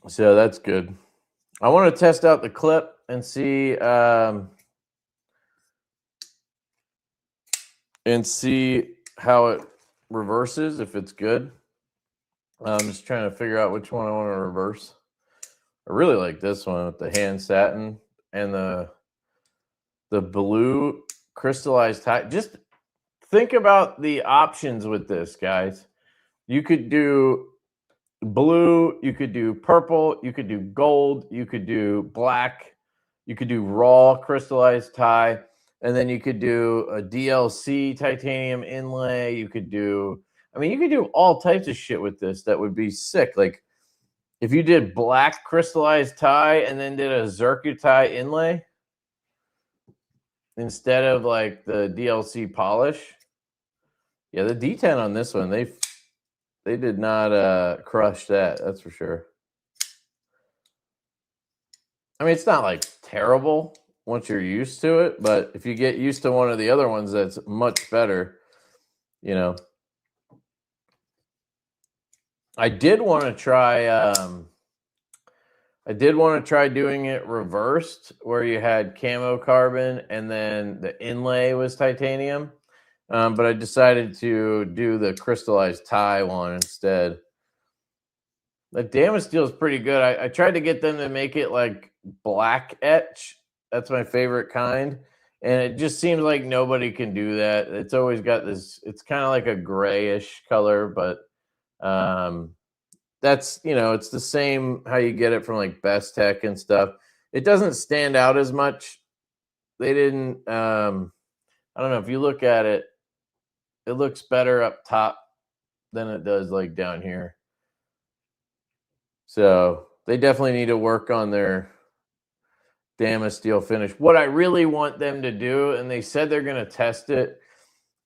Speaker 1: So that's good. I want to test out the clip and see how it reverses, if it's good. I'm just trying to figure out which one I want to reverse. I really like this one with the hand satin and the blue crystallized tie. Just think about the options with this, guys. You could do blue, you could do purple, you could do gold, you could do black. You could do raw crystallized tie, and then you could do a DLC titanium inlay. You could do, I mean, you could do all types of shit with this that would be sick. Like if you did black crystallized tie and then did a zircutie inlay instead of like the DLC polish. Yeah, the D10 on this one, they did not crush that. That's for sure. I mean, it's not like terrible once you're used to it, but if you get used to one of the other ones that's much better, you know. I did want to try doing it reversed, where you had camo carbon and then the inlay was titanium. But I decided to do the crystallized tie one instead. The Damasteel is pretty good. I tried to get them to make it like black etch. That's my favorite kind. And it just seems like nobody can do that. It's always got this, it's kind of like a grayish color, but that's, you know, it's the same how you get it from like Best Tech and stuff. It doesn't stand out as much. They didn't, I don't know, if you look at it, it looks better up top than it does like down here. So they definitely need to work on their Damasteel finish. What I really want them to do, and they said they're going to test it,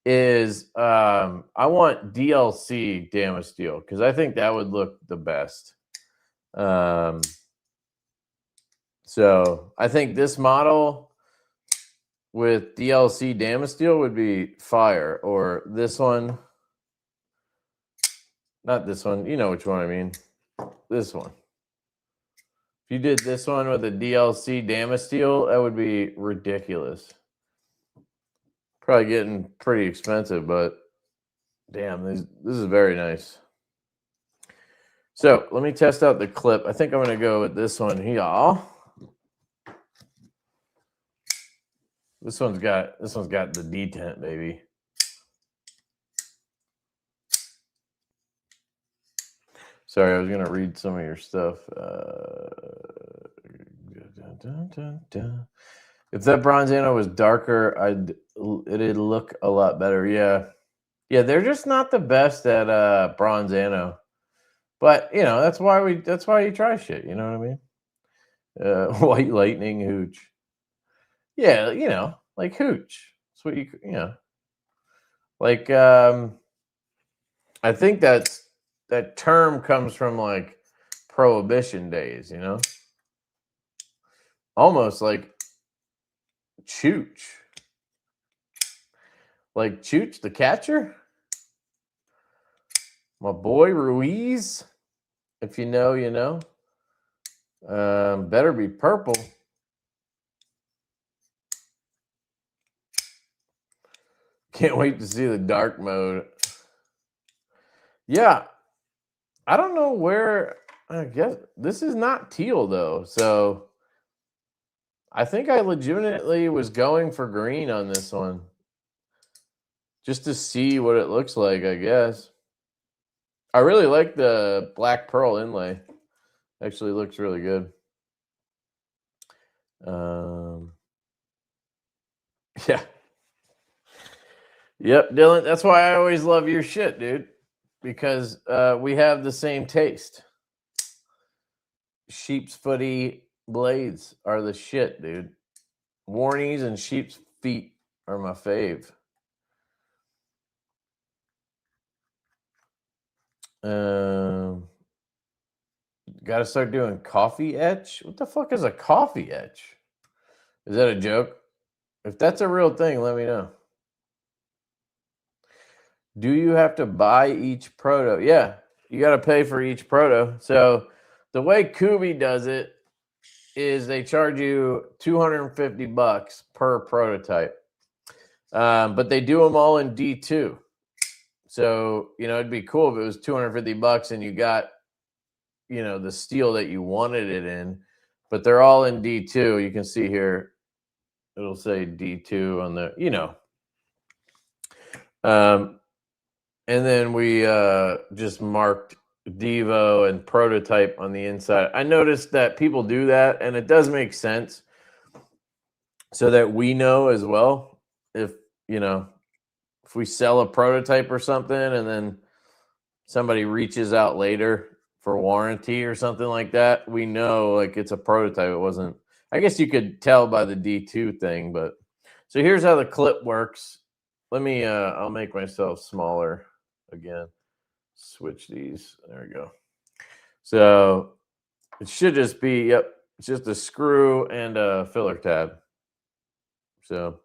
Speaker 1: is I want DLC Damasteel because I think that would look the best. So I think this model with DLC Damasteel would be fire, or this one. Not this one. You know which one I mean. This one. If you did this one with a DLC Damasteel, that would be ridiculous. Probably getting pretty expensive, but damn, this is very nice. So let me test out the clip. I think I'm going to go with this one here. This one's got the detent, baby. Sorry, I was going to read some of your stuff. If that Bronzano was darker, it'd look a lot better. Yeah. Yeah, they're just not the best at Bronzano. But, you know, that's why you try shit, you know what I mean? White Lightning Hooch. Yeah, you know, like Hooch. That's what you know. Like I think that term comes from like Prohibition days, you know? Almost like Chooch. Like Chooch the catcher? My boy Ruiz. If you know, you know. Better be purple. Can't wait to see the dark mode. Yeah. I don't know where. I guess this is not teal though. So I think I legitimately was going for green on this one. Just to see what it looks like, I guess. I really like the black pearl inlay. Actually looks really good. Yeah. Yep, Dylan. That's why I always love your shit, dude. Because we have the same taste. Sheep's footy blades are the shit, dude. Warnies and sheep's feet are my fave. Got to start doing coffee etch. What the fuck is a coffee etch? Is that a joke? If that's a real thing, let me know. Do you have to buy each proto? Yeah, you got to pay for each proto. So the way Caudabe does it is they charge you $250 per prototype. But they do them all in D2. So, you know, it'd be cool if it was $250 and you got, you know, the steel that you wanted it in, but they're all in D2. You can see here, it'll say D2 on the, you know. And then we just marked Divo and prototype on the inside. I noticed that people do that, and it does make sense. so that we know as well if, you know, if we sell a prototype or something and then somebody reaches out later for warranty or something like that, we know like it's a prototype. It wasn't, I guess you could tell by the D2 thing, but so here's how the clip works. Let me, I'll make myself smaller again. Switch these. There we go. So it should just be, yep, it's just a screw and a filler tab. So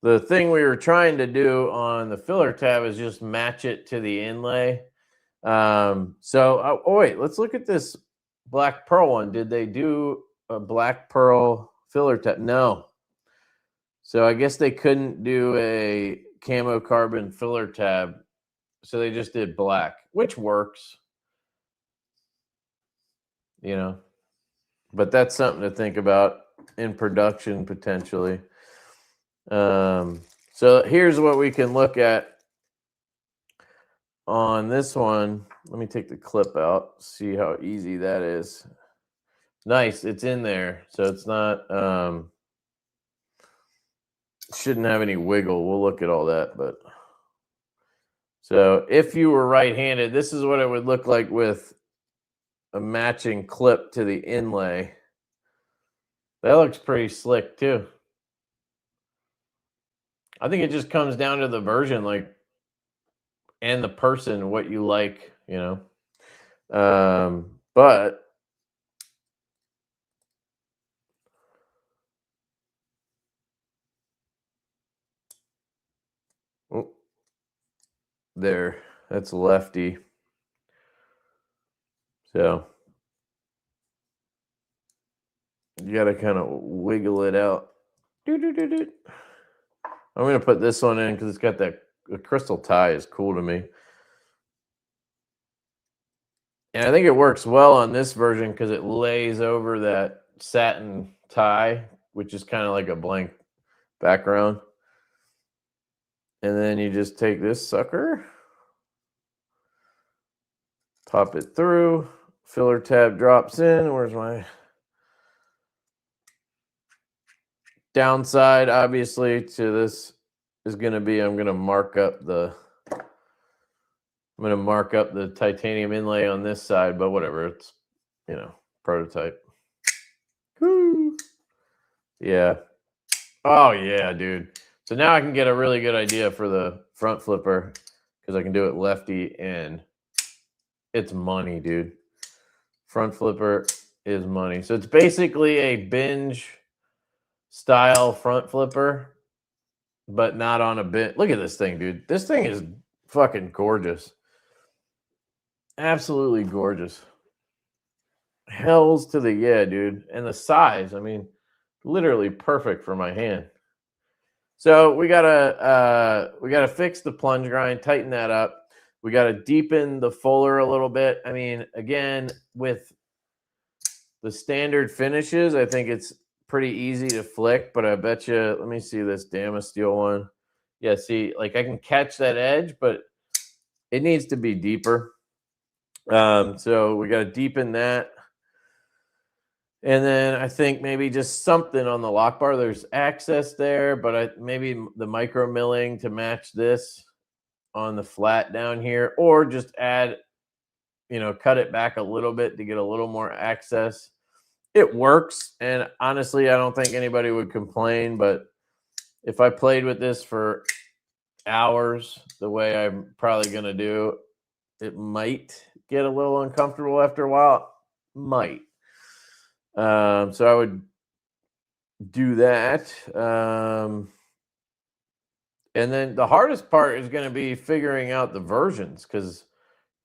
Speaker 1: the thing we were trying to do on the filler tab is just match it to the inlay. So wait, let's look at this black pearl one. Did they do a black pearl filler tab? No. So I guess they couldn't do a camo carbon filler tab. So they just did black, which works, you know, but that's something to think about in production potentially. So here's what we can look at on this one. Let me take the clip out, see how easy that is. Nice, it's in there. So it's not, shouldn't have any wiggle. We'll look at all that, but so if you were right-handed, this is what it would look like with a matching clip to the inlay. That looks pretty slick too. I think it just comes down to the version, like, and the person, what you like, you know. But oh, there, that's Lefty. So you got to kind of wiggle it out. I'm going to put this one in because it's got that, the crystal tie is cool to me. And I think it works well on this version because it lays over that satin tie, which is kind of like a blank background. And then you just take this sucker, pop it through, filler tab drops in. Where's my downside? Obviously, to this is going to be, I'm going to mark up the titanium inlay on this side, but whatever, it's, you know, prototype. Woo. Yeah. Oh yeah, dude. So now I can get a really good idea for the front flipper because I can do it lefty and it's money, dude. Front flipper is money. So it's basically a binge style front flipper, but not on a bit. Look at this thing, dude. This thing is fucking gorgeous. Absolutely gorgeous. Hells to the yeah, dude. And the size, I mean, literally perfect for my hand. So we gotta fix the plunge grind, tighten that up. We gotta deepen the fuller a little bit. I mean, again, with the standard finishes, I think it's pretty easy to flick, but I bet you, let me see this Damasteel one. Yeah, see, like I can catch that edge, but it needs to be deeper. So we gotta deepen that. And then I think maybe just something on the lock bar. There's access there, but maybe the micro milling to match this on the flat down here, or just add, you know, cut it back a little bit to get a little more access. It works. And honestly, I don't think anybody would complain, but if I played with this for hours, the way I'm probably going to do, it might get a little uncomfortable after a while. Might. So I would do that. And then the hardest part is going to be figuring out the versions because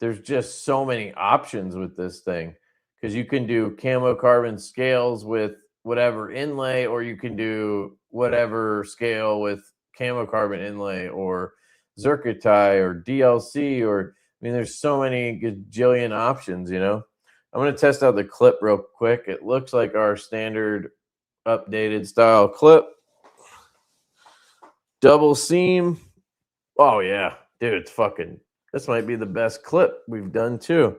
Speaker 1: there's just so many options with this thing. Because you can do camo carbon scales with whatever inlay, or you can do whatever scale with camo carbon inlay, or Zircuti, or DLC, or I mean, there's so many gajillion options, you know. I'm going to test out the clip real quick. It looks like our standard updated style clip. Double seam. Oh, yeah. Dude, it's fucking, this might be the best clip we've done too.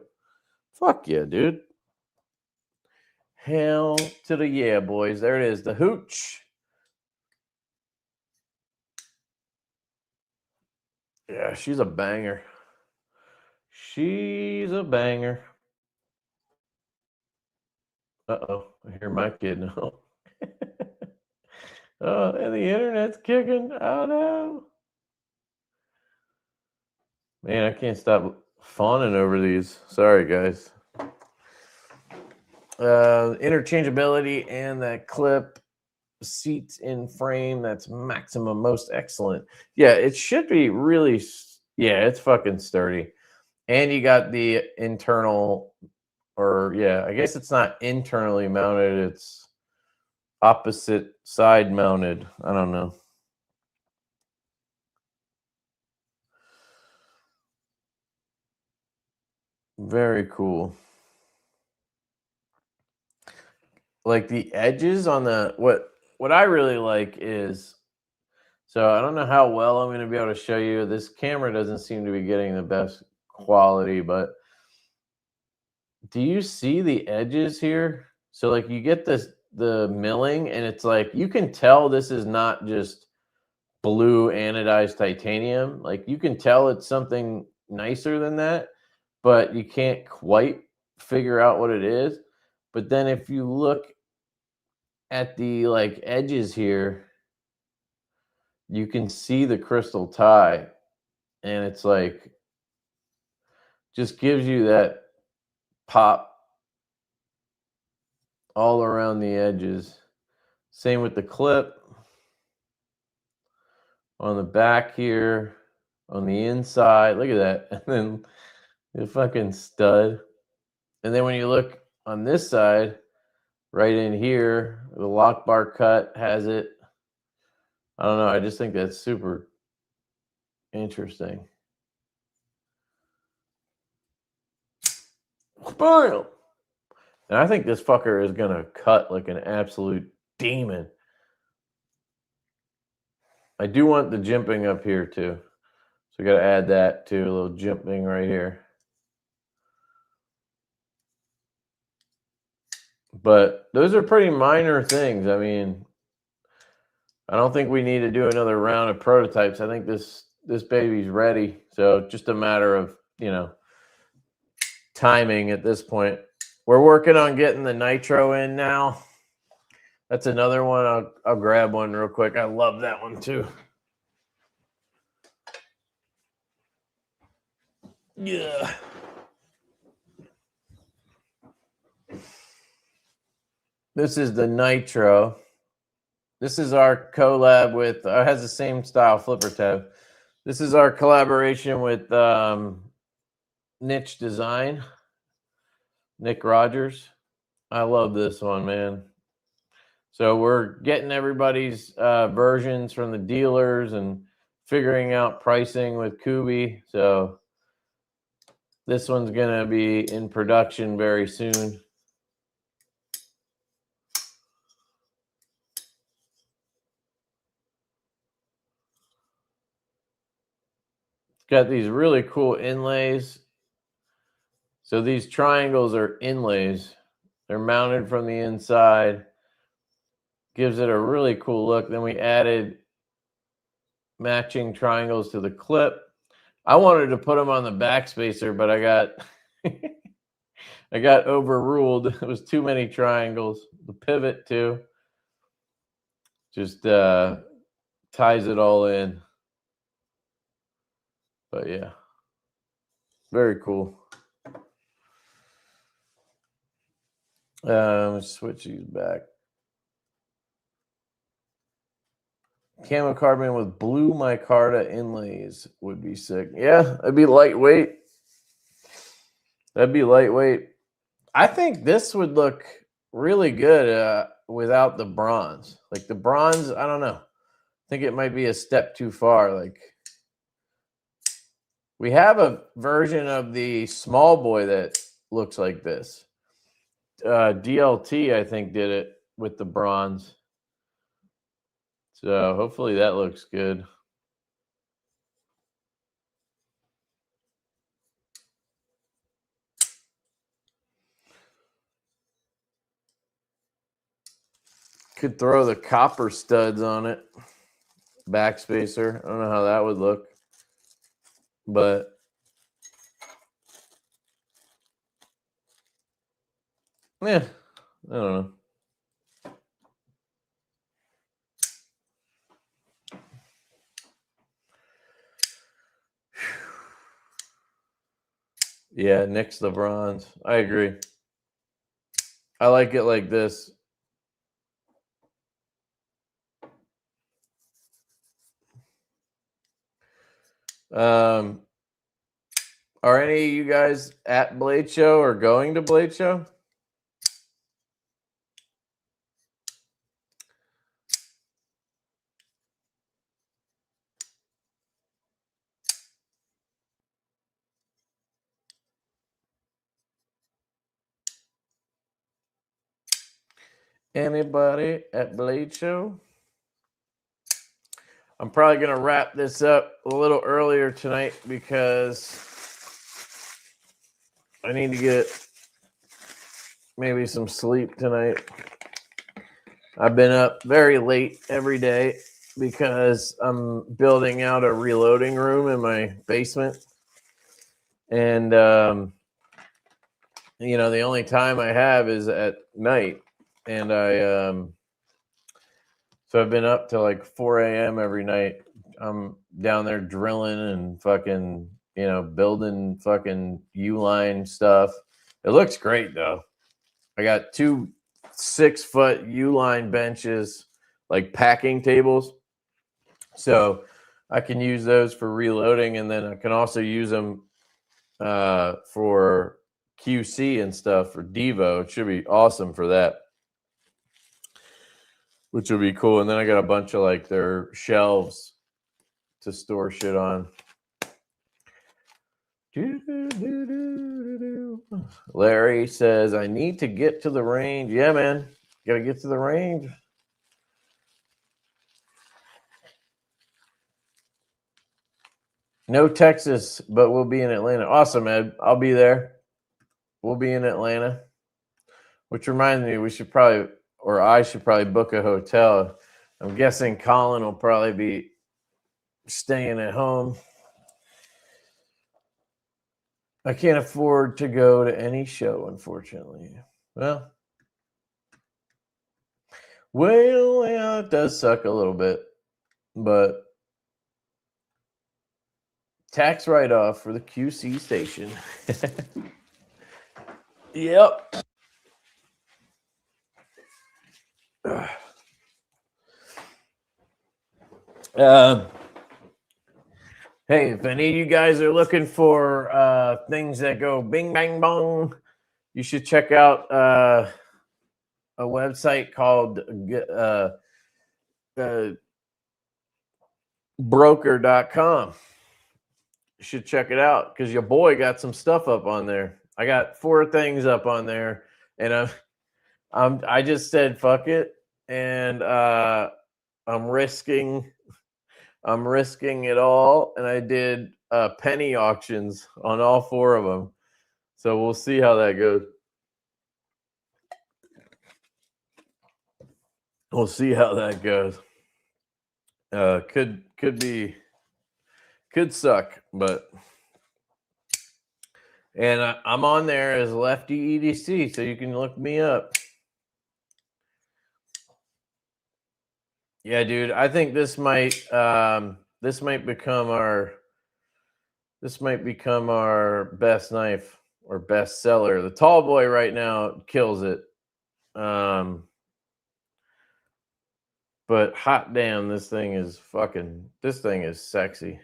Speaker 1: Fuck yeah, dude. Hell to the yeah, boys. There it is. The Hooch Yeah, she's a banger. She's a banger. Uh-oh, I hear my kid now. Oh, and the internet's kicking. Oh, no. Man, I can't stop fawning over these. Sorry, guys. Interchangeability and that clip. Seats in frame. That's maximum most excellent. Yeah, it should be really. Yeah, it's fucking sturdy. And you got the internal, or yeah, I guess it's not internally mounted. It's opposite side mounted. I don't know. Very cool. Like the edges on the what I really like is, so I don't know how well I'm going to be able to show you. This camera doesn't seem to be getting the best quality, but do you see the edges here? So like you get the milling, and it's like you can tell this is not just blue anodized titanium. Like you can tell it's something nicer than that, but you can't quite figure out what it is. But then if you look at the like edges here, you can see the crystal tie, and it's like just gives you that pop all around the edges. Same with the clip on the back here, on the inside. Look at that. And then the fucking stud. And then when you look on this side, right in here, the lock bar cut has it. I don't know. I just think that's super interesting. Bam! And I think this fucker is going to cut like an absolute demon. I do want the jimping up here too. So we got to add that too, a little jimping right here. But those are pretty minor things. I mean, I don't think we need to do another round of prototypes. I think this baby's ready. So just a matter of, timing at this point. We're working on getting the nitro in now. That's another one. I'll grab one real quick. I love that one too. Yeah. This is the nitro. This is our collab with, has the same style flipper tab. This is our collaboration with Niche Design, Nick Rogers. I love this one, man. So we're getting everybody's versions from the dealers and figuring out pricing with Kubi. So this one's going to be in production very soon. Got these really cool inlays. So these triangles are inlays. They're mounted from the inside. Gives it a really cool look. Then we added matching triangles to the clip. I wanted to put them on the backspacer, but I got overruled. It was too many triangles. The pivot too. Just ties it all in. But yeah, very cool. Let's switch these back. Camo carbon with blue micarta inlays would be sick. Yeah, that'd be lightweight. I think this would look really good without the bronze. Like the bronze, I don't know. I think it might be a step too far. Like we have a version of the small boy that looks like this. DLT, I think, did it with the bronze. So hopefully that looks good. Could throw the copper studs on it. Backspacer. I don't know how that would look. But yeah, I don't know. Yeah, nix the bronze. I agree. I like it like this. Are any of you guys at Blade Show or going to Blade Show? Anybody at Blade Show? I'm probably going to wrap this up a little earlier tonight because I need to get maybe some sleep tonight. I've been up very late every day because I'm building out a reloading room in my basement. And, you know, the only time I have is at night. And so I've been up till like 4 a.m. every night. I'm down there drilling and fucking, you know, building fucking U-line stuff. It looks great though. I got 2 6-foot U-line benches, like packing tables. So I can use those for reloading, and then I can also use them for QC and stuff for Divo. It should be awesome for that, which will be cool. And then I got a bunch of like their shelves to store shit on. Larry says, I need to get to the range. Yeah, man. Gotta get to the range. No Texas, but we'll be in Atlanta. Awesome, Ed. I'll be there. We'll be in Atlanta. Which reminds me, we should probably, or I should probably book a hotel. I'm guessing Colin will probably be staying at home. I can't afford to go to any show, unfortunately. Well, yeah, it does suck a little bit, but tax write-off for the QC station. Yep. Hey, if any of you guys are looking for things that go bing, bang, bong, you should check out a website called broker.com. You should check it out because your boy got some stuff up on there. I got 4 things up on there, and I just said fuck it, and I'm risking it all, and I did penny auctions on all 4 of them. So we'll see how that goes. We'll see how that goes. Could suck, but and I'm on there as Lefty EDC, so you can look me up. Yeah, dude, I think this might become our best knife or best seller. The tall boy right now kills it. But hot damn, this thing is sexy.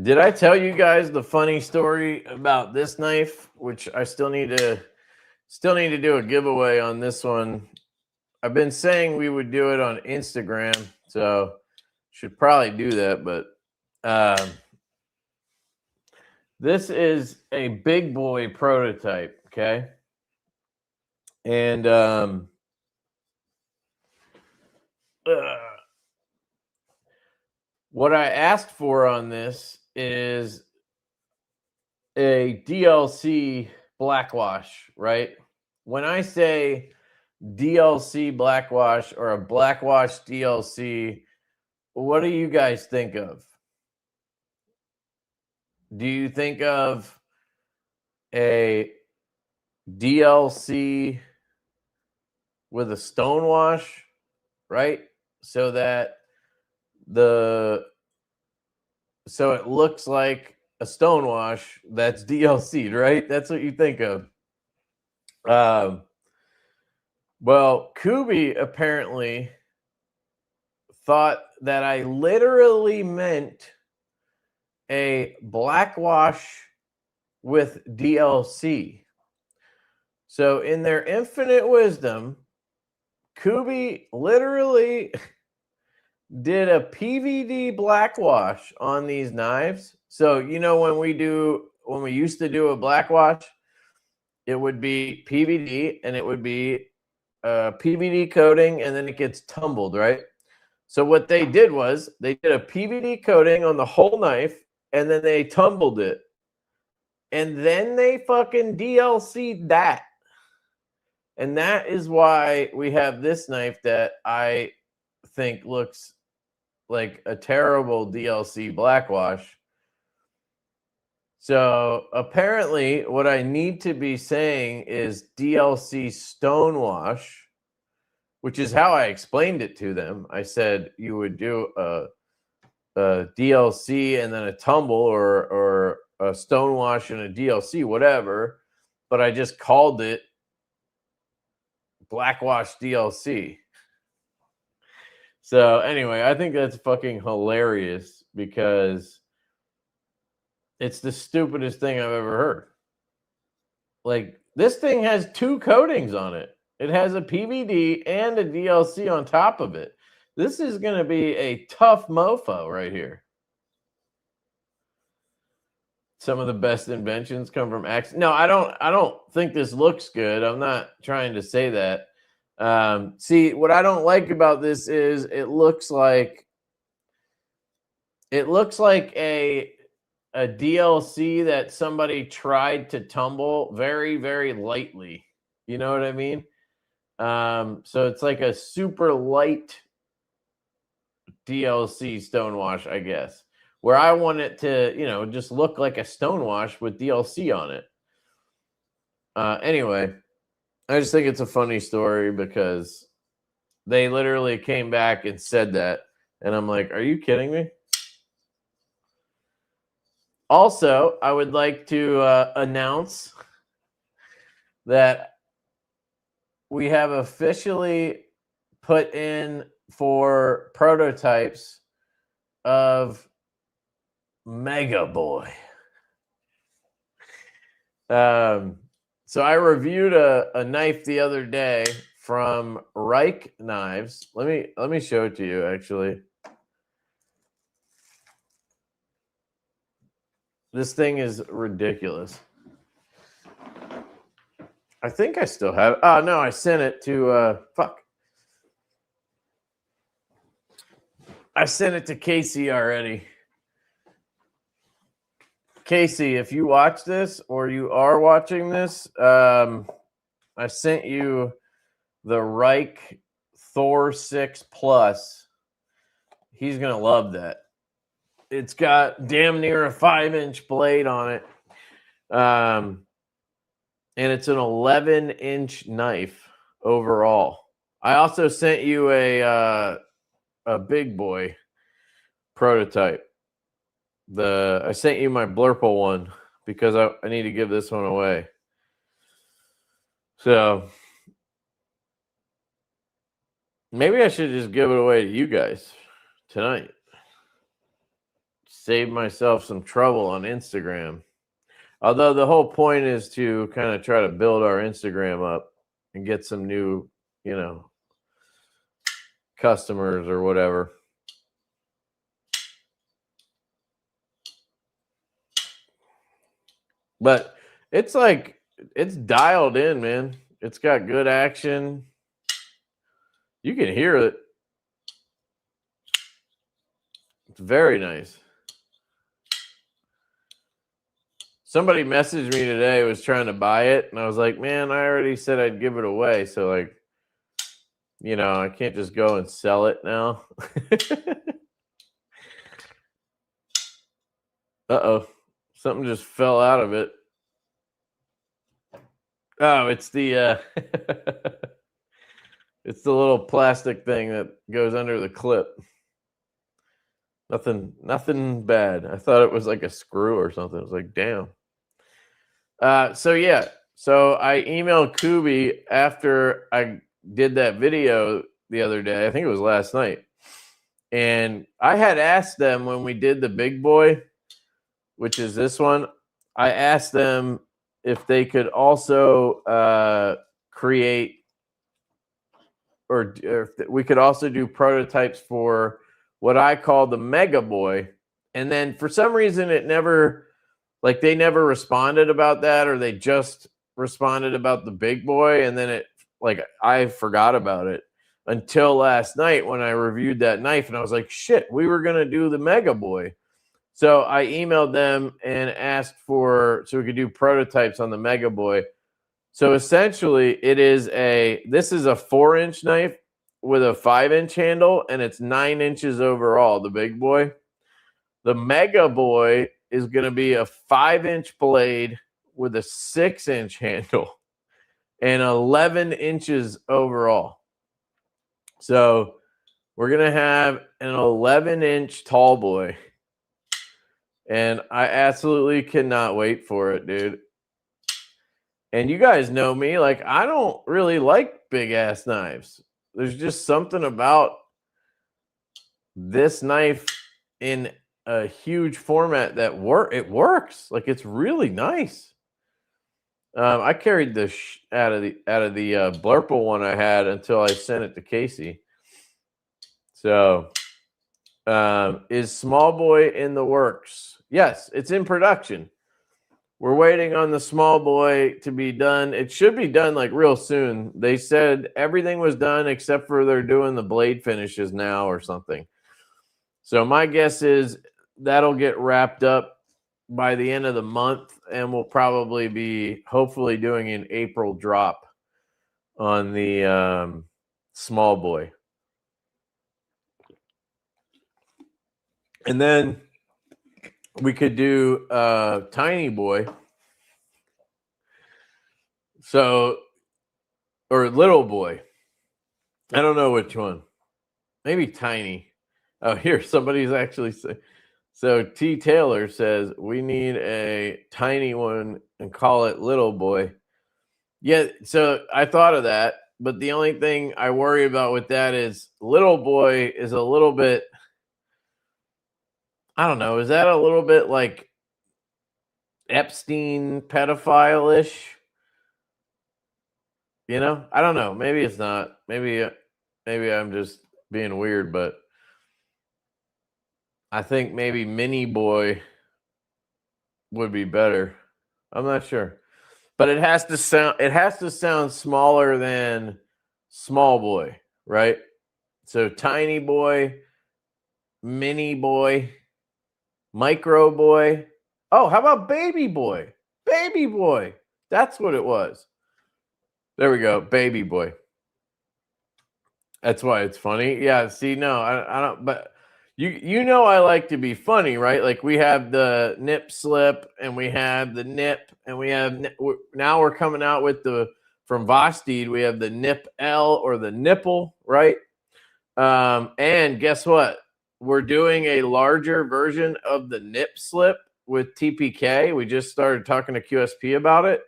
Speaker 1: Did I tell you guys the funny story about this knife, which I still need to do a giveaway on this one? I've been saying we would do it on Instagram, so should probably do that, but this is a big boy prototype, okay? And what I asked for on this is a DLC blackwash, right? When I say DLC blackwash or a blackwash DLC, what do you guys think of? Do you think of a DLC with a stonewash, right? So that so it looks like a stonewash that's DLC'd, right? That's what you think of. Well, Kubi apparently thought that I literally meant a blackwash with DLC. So in their infinite wisdom, Kubi literally did a PVD blackwash on these knives. So you know when we used to do a blackwash, it would be PVD and it would be PVD coating and then it gets tumbled, right? So what they did was they did a PVD coating on the whole knife and then they tumbled it. And then they fucking DLC'd that. And that is why we have this knife that I think looks like a terrible DLC blackwash. So apparently what I need to be saying is DLC stonewash, which is how I explained it to them. I said you would do a DLC and then a tumble or a stonewash and a DLC, whatever. But I just called it blackwash DLC. So anyway, I think that's fucking hilarious because it's the stupidest thing I've ever heard. Like, this thing has 2 coatings on it. It has a PVD and a DLC on top of it. This is going to be a tough mofo right here. Some of the best inventions come from accident. No, I don't think this looks good. I'm not trying to say that. See, what I don't like about this is it looks like a DLC that somebody tried to tumble very, very lightly. You know what I mean? So it's like a super light DLC stonewash, I guess, where I want it to, just look like a stonewash with DLC on it. Anyway, I just think it's a funny story because they literally came back and said that. And I'm like, are you kidding me? Also, I would like to announce that we have officially put in for prototypes of Mega Boy. So I reviewed a knife the other day from Reich Knives. Let me show it to you actually. This thing is ridiculous. I think I still have it. Oh, no, I sent it to, I sent it to Casey already. Casey, if you watch this or you are watching this, I sent you the Reich Thor 6 Plus. He's going to love that. It's got damn near a 5-inch blade on it. And it's an 11-inch knife overall. I also sent you a big boy prototype. I sent you my Blurple one because I need to give this one away. So maybe I should just give it away to you guys tonight. Save myself some trouble on Instagram. Although the whole point is to kind of try to build our Instagram up and get some new, customers or whatever. But it's dialed in, man. It's got good action. You can hear it. It's very nice. Somebody messaged me today, was trying to buy it, and I was like, man, I already said I'd give it away. So, I can't just go and sell it now. Uh-oh. Something just fell out of it. Oh, it's the it's the little plastic thing that goes under the clip. Nothing bad. I thought it was like a screw or something. It was like, damn. So yeah. So I emailed Kubi after I did that video the other day. I think it was last night. And I had asked them when we did the big boy, which is this one, I asked them if they could also create or if we could also do prototypes for what I call the Mega Boy. And then for some reason it never, like they never responded about that, or they just responded about the big boy. And then it, like, I forgot about it until last night when I reviewed that knife and I was like, shit, we were going to do the Mega Boy. So I emailed them and asked so we could do prototypes on the Mega Boy. So essentially this is a 4-inch knife with a 5-inch handle, and it's 9 inches overall, the big boy. The Mega Boy is going to be a 5-inch blade with a 6-inch handle and 11 inches overall. So we're going to have an 11-inch tall boy. And I absolutely cannot wait for it, dude. And you guys know me, like, I don't really like big ass knives. There's just something about this knife in a huge format that it works. Like, it's really nice. I carried the out of the Blurple one I had until I sent it to Casey. So, is Small Boy in the works? Yes, it's in production. We're waiting on the Small Boy to be done. It should be done like real soon. They said everything was done except for they're doing the blade finishes now or something. So my guess is that'll get wrapped up by the end of the month, and we'll probably be hopefully doing an April drop on the Small Boy. And then we could do Tiny Boy. So, or Little Boy. I don't know which one. Maybe Tiny. Oh, here, somebody's actually saying. So T. Taylor says, we need a tiny one and call it Little Boy. Yeah, so I thought of that. But the only thing I worry about with that is Little Boy is a little bit, I don't know, is that a little bit like Epstein pedophile-ish? You know, I don't know. Maybe it's not. Maybe I'm just being weird, but I think maybe Mini Boy would be better. I'm not sure. But it has to sound smaller than Small Boy, right? So Tiny Boy, Mini Boy, Micro Boy. Oh, how about Baby Boy? Baby Boy. That's what it was. There we go. Baby Boy. That's why it's funny. Yeah, see, no, I don't, but you know I like to be funny, right? Like we have the nip slip and we have the nip and we have, now we're coming out with from Vosteed, we have the nip L or the nipple, right? And guess what? We're doing a larger version of the nip slip with TPK. We just started talking to QSP about it.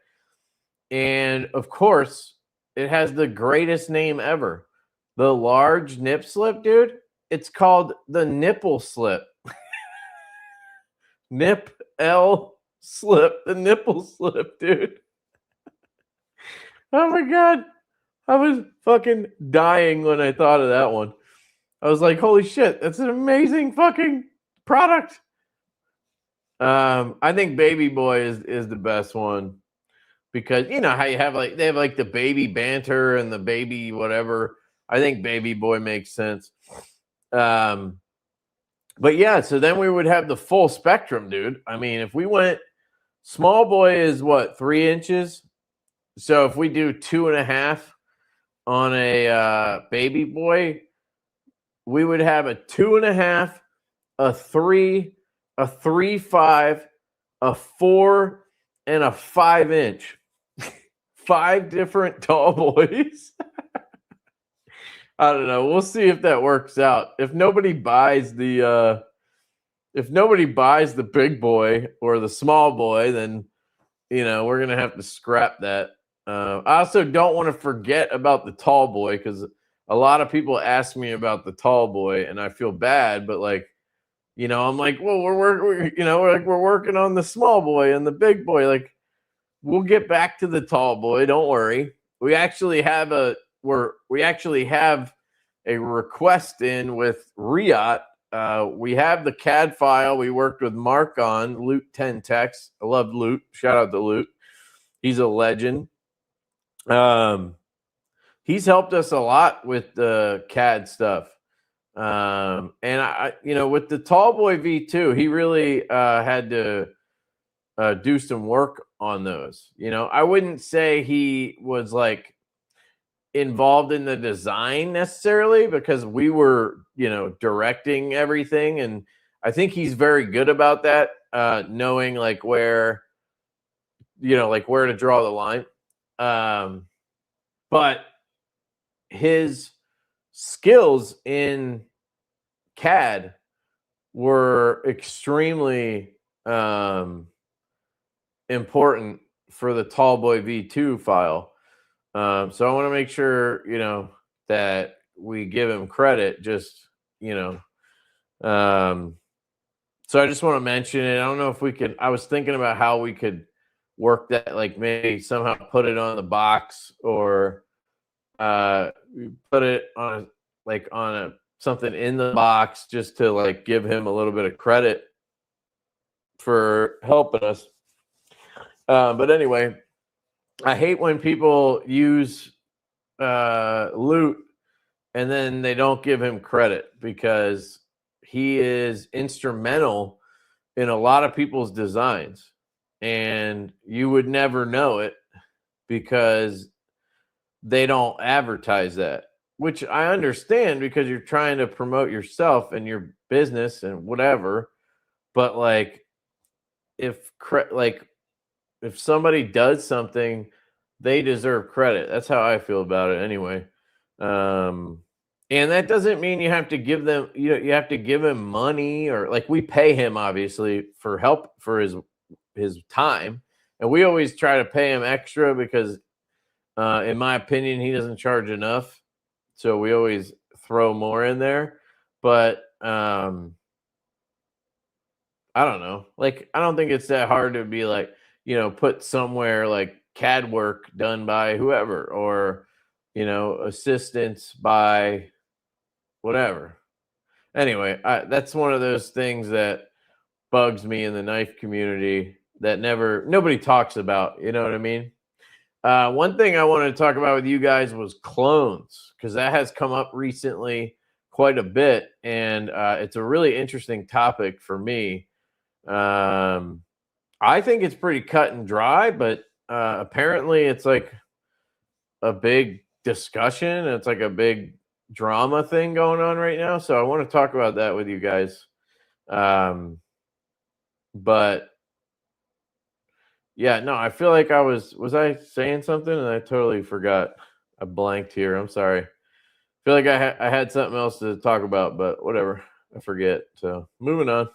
Speaker 1: And of course, it has the greatest name ever. The large nip slip, dude. It's called the nipple slip. Nip L slip, the nipple slip, dude. Oh my God. I was fucking dying when I thought of that one. I was like, holy shit, that's an amazing fucking product. I think Baby Boy is the best one. Because you know how you have they have like the baby banter and the baby whatever. I think Baby Boy makes sense. But yeah, so then we would have the full spectrum, dude. I mean, if we went, Small Boy is what, 3 inches? So if we do 2.5 on a Baby Boy, we would have a 2.5, a 3, a 3.5, a 4, and a 5-inch. 5 different tall boys. I don't know. We'll see if that works out. If nobody buys the big boy or the small boy, then we're gonna have to scrap that. I also don't want to forget about the tall boy because a lot of people ask me about the tall boy, and I feel bad, but like, I'm like, well, we're working on the small boy and the big boy. Like, we'll get back to the tall boy. Don't worry. We actually have a request in with Riot. We have the CAD file we worked with Mark on, Loot 10 Text. I love Loot. Shout out to Loot. He's a legend. He's helped us a lot with the CAD stuff. And I with the Tallboy V2, he really had to do some work on those. I wouldn't say he was like involved in the design necessarily because we were, directing everything. And I think he's very good about that, knowing like where to draw the line. But his skills in CAD were extremely important for the Tallboy V2 file. So I want to make sure, that we give him credit. Just, so I just want to mention it. I don't know if we could. I was thinking about how we could work that, like maybe somehow put it on the box or put it on something in the box just to like give him a little bit of credit for helping us. But anyway, I hate when people use Loot and then they don't give him credit because he is instrumental in a lot of people's designs, and you would never know it because they don't advertise that, which I understand because you're trying to promote yourself and your business and whatever. But like, if somebody does something, they deserve credit. That's how I feel about it anyway. And that doesn't mean you have to give them, you have to give him money, or like we pay him obviously for help for his time. And we always try to pay him extra because in my opinion, he doesn't charge enough. So we always throw more in there. But I don't know. Like, I don't think it's that hard to be like, put somewhere like CAD work done by whoever, or, assistance by whatever. Anyway, that's one of those things that bugs me in the knife community that nobody talks about. You know what I mean? One thing I wanted to talk about with you guys was clones, because that has come up recently quite a bit, and it's a really interesting topic for me. I think it's pretty cut and dry, but apparently it's like a big discussion. It's like a big drama thing going on right now. So I want to talk about that with you guys. But yeah, no, I feel like was I saying something and I totally forgot. I blanked here. I'm sorry. I feel like I had something else to talk about, but whatever. I forget. So moving on.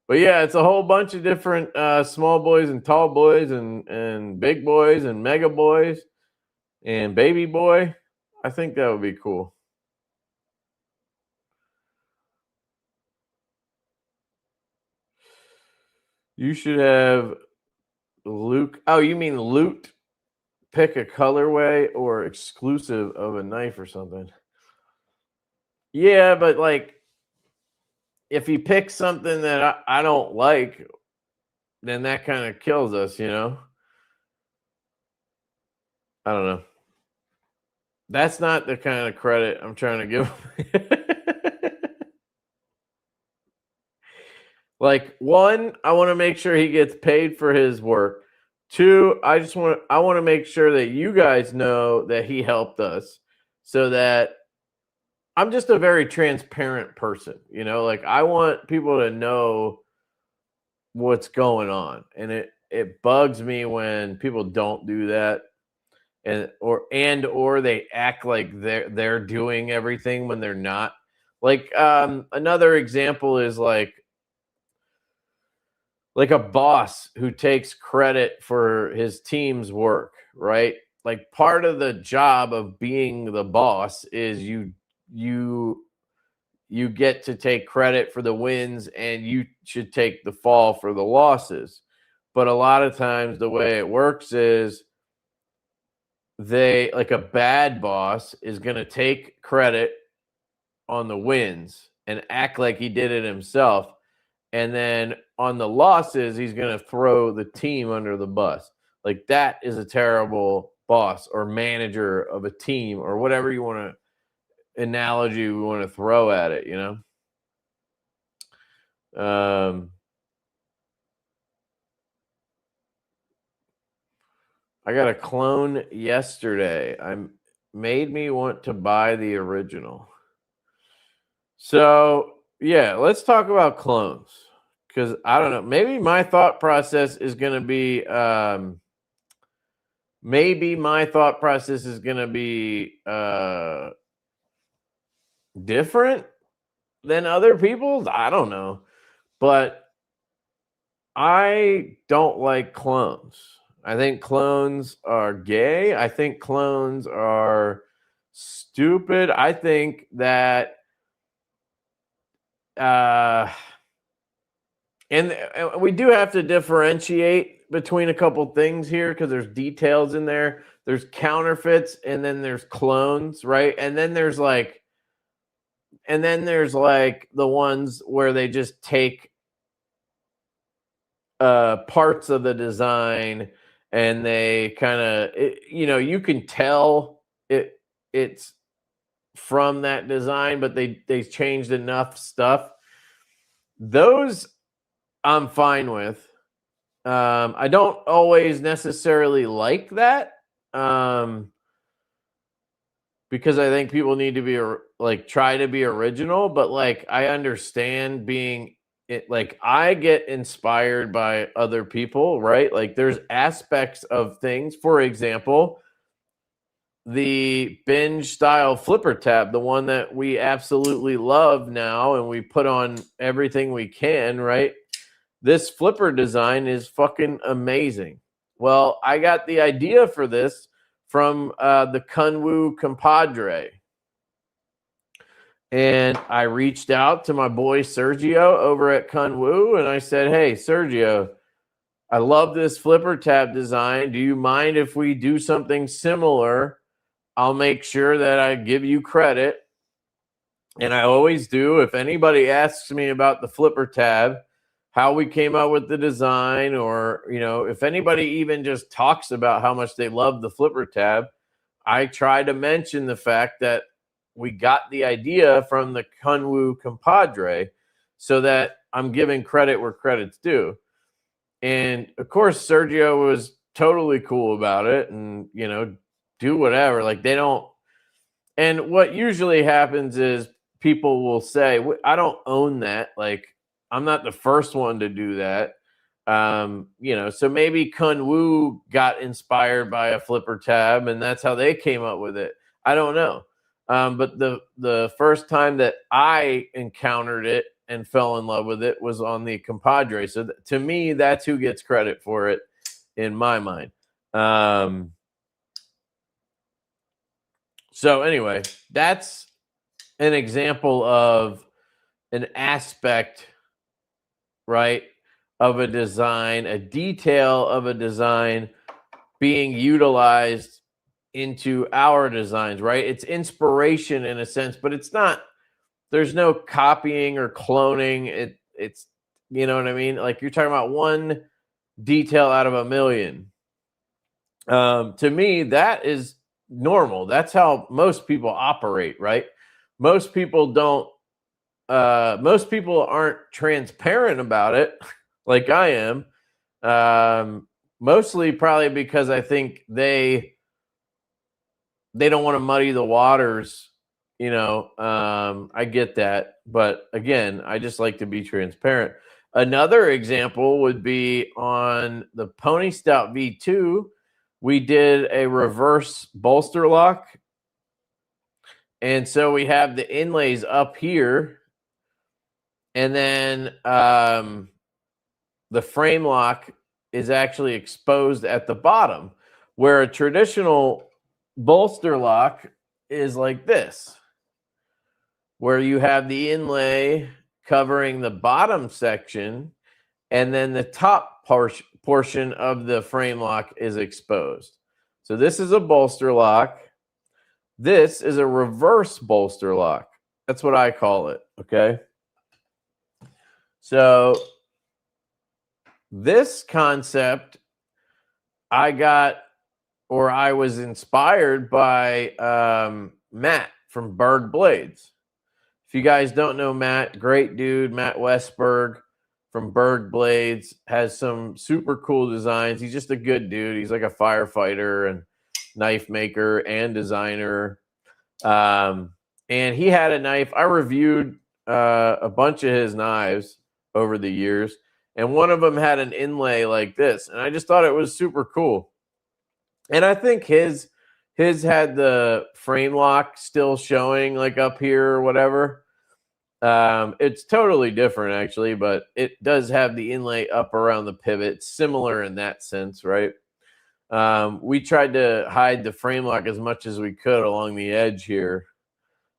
Speaker 1: But yeah, it's a whole bunch of different small boys and tall boys and big boys and mega boys and baby boy. I think that would be cool. You should have Luke. Oh, you mean Loot? Pick a colorway or exclusive of a knife or something. Yeah, but like, if he picks something that I don't like, then that kind of kills us, I don't know. That's not the kind of credit I'm trying to give him. Like, one, I want to make sure he gets paid for his work. Two, I want to make sure that you guys know that he helped us, so that I'm just a very transparent person, you know, like I want people to know what's going on. And it bugs me when people don't do that and or they act like they're doing everything when they're not. Like another example is like a boss who takes credit for his team's work, right? Like part of the job of being the boss is you get to take credit for the wins and you should take the fall for the losses. But a lot of times the way it works is they like a bad boss is going to take credit on the wins and act like he did it himself. And then on the losses, he's going to throw the team under the bus. Like that is a terrible boss or manager of a team or whatever you want to analogy we want to throw at it, you know? I got a clone yesterday. Made me want to buy the original. So yeah, let's talk about clones. Because I don't know, maybe my thought process is going to be different than other people's. I don't know, but I don't like clones. I think clones are gay. I think clones are stupid. I think that and we do have to differentiate between a couple things here because there's details in there. There's counterfeits and then there's clones, right? And then there's like the ones where they just take parts of the design and they kind of, you know, you can tell it's from that design, but they changed enough stuff. Those I'm fine with. I don't always necessarily like that because I think people need to be like try to be original, but like I understand being it. Like I get inspired by other people, right? Like there's aspects of things. For example, the binge style flipper tab, the one that we absolutely love now and we put on everything we can, right? This flipper design is fucking amazing. Well, I got the idea for this from the Kunwu compadre. And I reached out to my boy Sergio over at Kunwu and I said, hey, Sergio, I love this flipper tab design. Do you mind if we do something similar? I'll make sure that I give you credit. And I always do. If anybody asks me about the flipper tab, how we came up with the design, or, you know, if anybody even just talks about how much they love the flipper tab, I try to mention the fact that we got the idea from the Kunwu compadre so that I'm giving credit where credit's due. And of course, Sergio was totally cool about it and, you know, do whatever. Like they don't. And what usually happens is people will say, I don't own that. Like, I'm not the first one to do that. You know, so maybe Kunwu got inspired by a flipper tab and that's how they came up with it. I don't know. But the first time that I encountered it and fell in love with it was on the compadre. So to me, that's who gets credit for it in my mind. So anyway, that's an example of an aspect, right, of a design, a detail of a design being utilized into our designs, right? It's inspiration in a sense, but it's not, there's no copying or cloning. It's, you know what I mean? Like you're talking about one detail out of a million. To me, that is normal. That's how most people operate, right? Most people aren't transparent about it like I am. Mostly probably because I think they don't want to muddy the waters You know, I get that. But again, I just like to be transparent. Another example would be on the Pony Stout V2. We did a reverse bolster lock. And so we have the inlays up here. And then the frame lock is actually exposed at the bottom, where a traditional bolster lock is like this, where you have the inlay covering the bottom section, and then the top portion of the frame lock is exposed. So this is a bolster lock. This is a reverse bolster lock. That's what I call it, okay? So this concept I got, or I was inspired by Matt from Berg Blades. If you guys don't know Matt, great dude, Matt Westberg from Berg Blades, has some super cool designs. He's just a good dude. He's like a firefighter and knife maker and designer. And he had a knife. I reviewed a bunch of his knives over the years, and one of them had an inlay like this, and I just thought it was super cool. And I think his had the frame lock still showing like up here or whatever. It's totally different actually, but it does have the inlay up around the pivot, similar in that sense, right? We tried to hide the frame lock as much as we could along the edge here.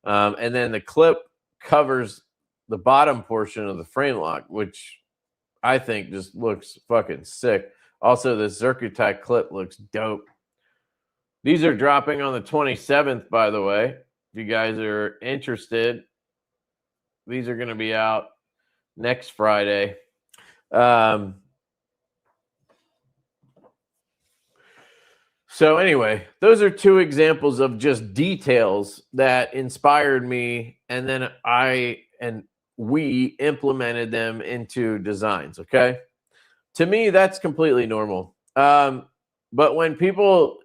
Speaker 1: And then the clip covers the bottom portion of the frame lock, which I think just looks fucking sick. Also, the Zircuti clip looks dope. These are dropping on the 27th, by the way. If you guys are interested, these are going to be out next Friday. So anyway, those are two examples of just details that inspired me, and then we implemented them into designs, okay? To me, that's completely normal. But when people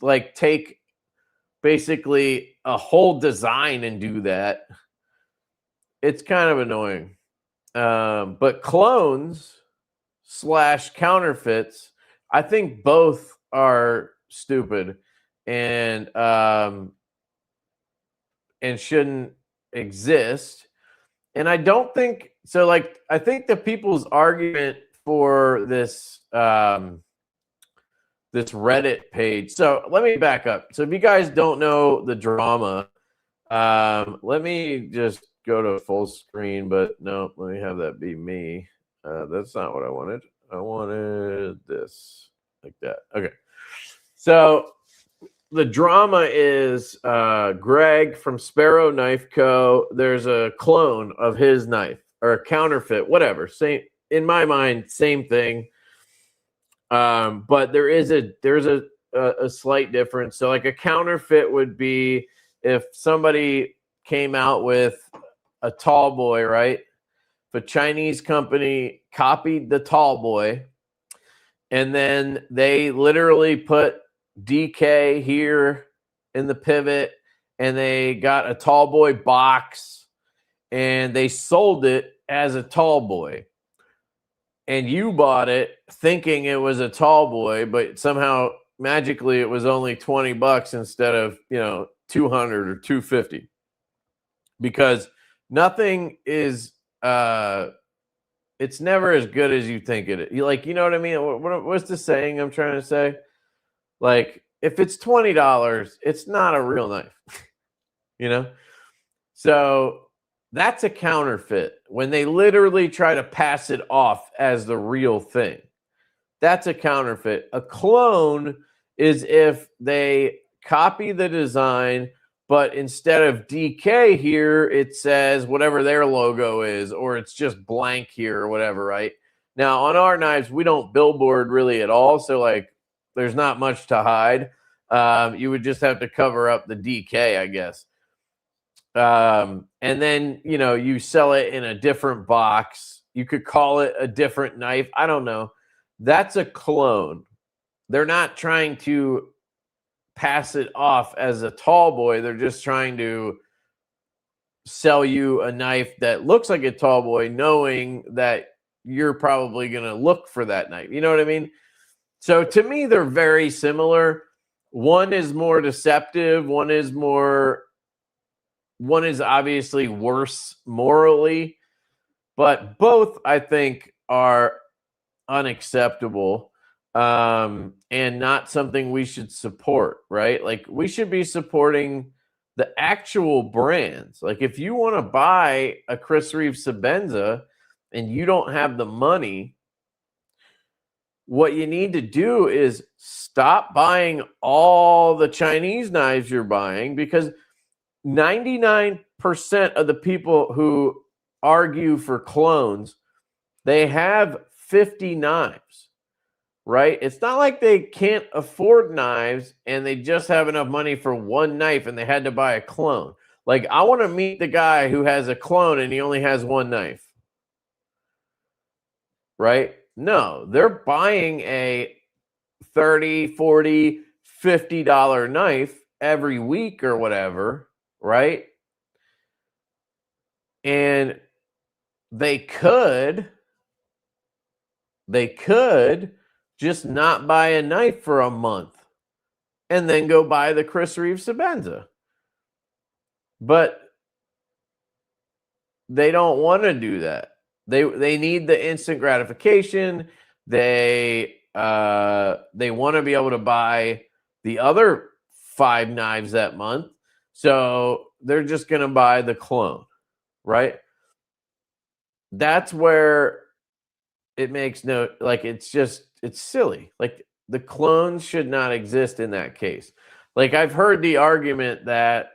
Speaker 1: like take basically a whole design and do that, it's kind of annoying. But clones / counterfeits, I think both are stupid and shouldn't exist. And I don't think so. Like, I think the people's argument for this this Reddit page. So let me back up. So if you guys don't know the drama, let me just go to full screen. But no, let me have that be me. That's not what I wanted. I wanted this like that. Okay. So the drama is Greg from Sparrow Knife Co. There's a clone of his knife or a counterfeit, whatever. Same in my mind, same thing. But there's a slight difference. So like a counterfeit would be if somebody came out with a tall boy, right? If a Chinese company copied the tall boy, and then they literally put DK here in the pivot, and they got a tall boy box, and they sold it as a tall boy. And you bought it thinking it was a tall boy, but somehow magically it was only $20 instead of, $200 or $250. Because nothing is it's never as good as you think it is. You know what I mean? What's the saying I'm trying to say? Like, if it's $20, it's not a real knife. So that's a counterfeit. When they literally try to pass it off as the real thing, that's a counterfeit. A clone is if they copy the design, but instead of DK here, it says whatever their logo is, or it's just blank here or whatever, right? Now, on our knives, we don't billboard really at all, so like there's not much to hide. You would just have to cover up the DK, I guess. And then, you sell it in a different box. You could call it a different knife. I don't know. That's a clone. They're not trying to pass it off as a tall boy. They're just trying to sell you a knife that looks like a tall boy, knowing that you're probably going to look for that knife. You know what I mean? So to me, they're very similar. One is more deceptive. One is obviously worse morally, but both I think are unacceptable, and not something we should support, right? Like, we should be supporting the actual brands. Like, if you want to buy a Chris Reeve Sebenza and you don't have the money, what you need to do is stop buying all the Chinese knives you're buying, because 99% of the people who argue for clones, they have 50 knives, right? It's not like they can't afford knives and they just have enough money for one knife and they had to buy a clone. Like, I want to meet the guy who has a clone and he only has one knife, right? No, they're buying a $30, $40, $50 knife every week or whatever, right? And they could just not buy a knife for a month and then go buy the Chris Reeve Sebenza. But they don't want to do that. They need the instant gratification. They want to be able to buy the other 5 knives that month. So they're just going to buy the clone, right? That's where it makes no, like, it's silly. Like, the clones should not exist in that case. Like, I've heard the argument that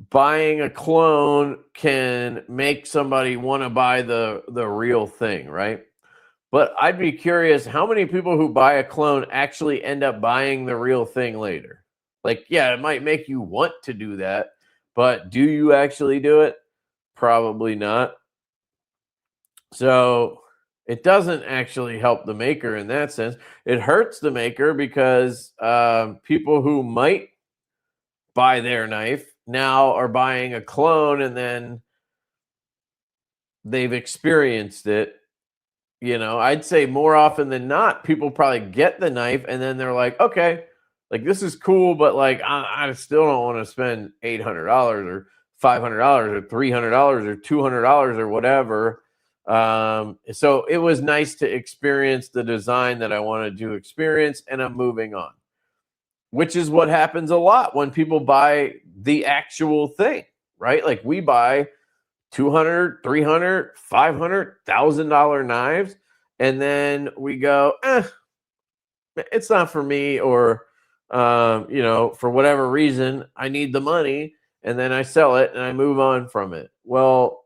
Speaker 1: buying a clone can make somebody want to buy the real thing, right? But I'd be curious how many people who buy a clone actually end up buying the real thing later. Like, yeah, it might make you want to do that, but do you actually do it? Probably not. So it doesn't actually help the maker in that sense. It hurts the maker because people who might buy their knife now are buying a clone, and then they've experienced it. You know, I'd say more often than not, people probably get the knife and then they're like, okay, like, this is cool, but like, I still don't want to spend $800 or $500 or $300 or $200 or whatever. So it was nice to experience the design that I wanted to experience, and I'm moving on, which is what happens a lot when people buy the actual thing, right? Like, we buy $200, $300, $500, $1,000 knives, and then we go, it's not for me, or for whatever reason, I need the money, and then I sell it and I move on from it. Well,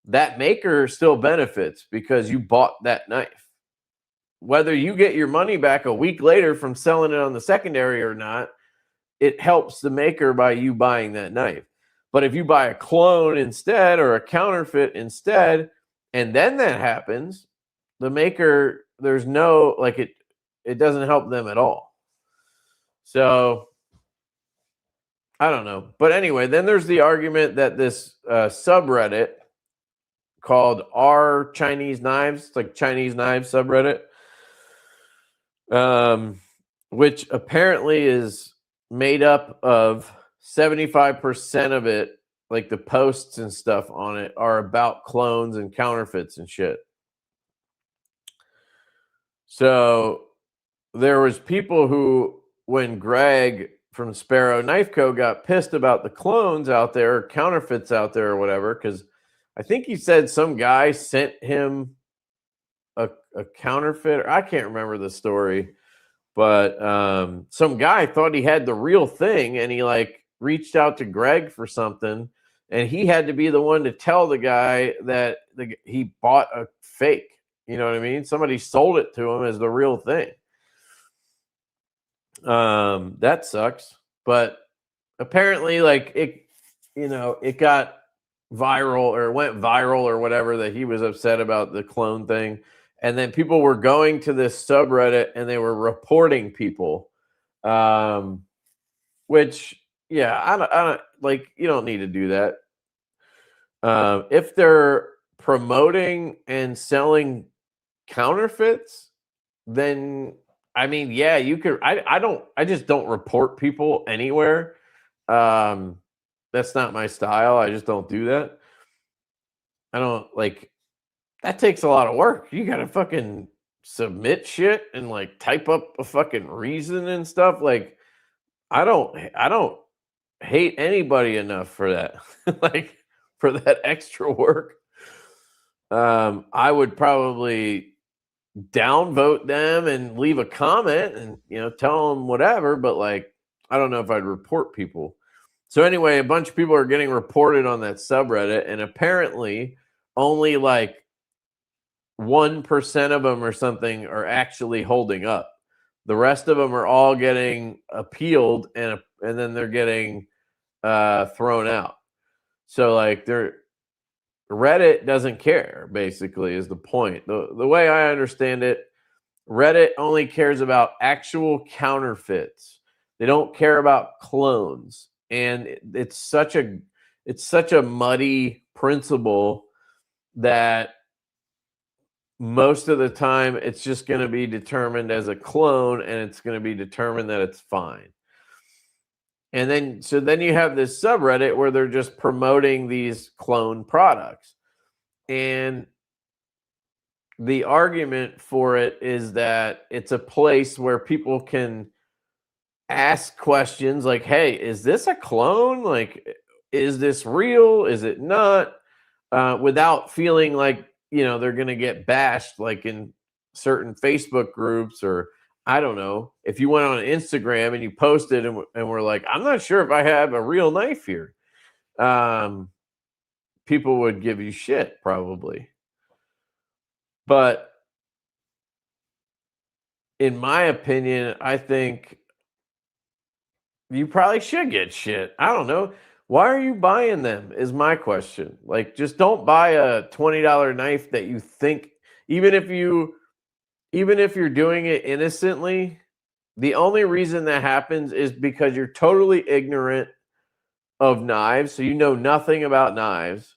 Speaker 1: that maker still benefits because you bought that knife. Whether you get your money back a week later from selling it on the secondary or not, it helps the maker by you buying that knife. But if you buy a clone instead or a counterfeit instead, and then that happens, the maker, there's no, like, it doesn't help them at all. So I don't know. But anyway, then there's the argument that this subreddit called R Chinese Knives, it's like Chinese Knives subreddit, which apparently is made up of 75% of it, like the posts and stuff on it, are about clones and counterfeits and shit. So there was people who, when Greg from Sparrow Knife Co. got pissed about the clones out there, counterfeits out there or whatever, because I think he said some guy sent him a counterfeit. I can't remember the story, but some guy thought he had the real thing, and he like reached out to Greg for something, and he had to be the one to tell the guy that he bought a fake. You know what I mean? Somebody sold it to him as the real thing. That sucks. But apparently, like, it got viral, or went viral or whatever, that he was upset about the clone thing. And then people were going to this subreddit and they were reporting people, which, Yeah, I don't like, you don't need to do that. If they're promoting and selling counterfeits, then I mean, yeah, you could. I just don't report people anywhere. That's not my style. I just don't do that. I don't like that takes a lot of work. You gotta fucking submit shit and like type up a fucking reason and stuff. Like I don't hate anybody enough for that. Like for that extra work. I would probably downvote them and leave a comment and tell them whatever, but like I don't know if I'd report people. So anyway, a bunch of people are getting reported on that subreddit, and apparently only like 1% of them or something are actually holding up. The rest of them are all getting appealed, and then they're getting thrown out. So like Reddit doesn't care, basically, is the point. The way I understand it, Reddit only cares about actual counterfeits. They don't care about clones. And it's such a muddy principle that most of the time it's just going to be determined as a clone, and it's going to be determined that it's fine. And then you have this subreddit where they're just promoting these clone products. And the argument for it is that it's a place where people can ask questions like, hey, is this a clone? Like, is this real? Is it not? Without feeling like, they're going to get bashed like in certain Facebook groups, or I don't know. If you went on Instagram and you posted and were like, I'm not sure if I have a real knife here. People would give you shit probably. But in my opinion, I think you probably should get shit. I don't know. Why are you buying them is my question. Like, just don't buy a $20 knife that you think, even if you're doing it innocently, the only reason that happens is because you're totally ignorant of knives. So you know nothing about knives.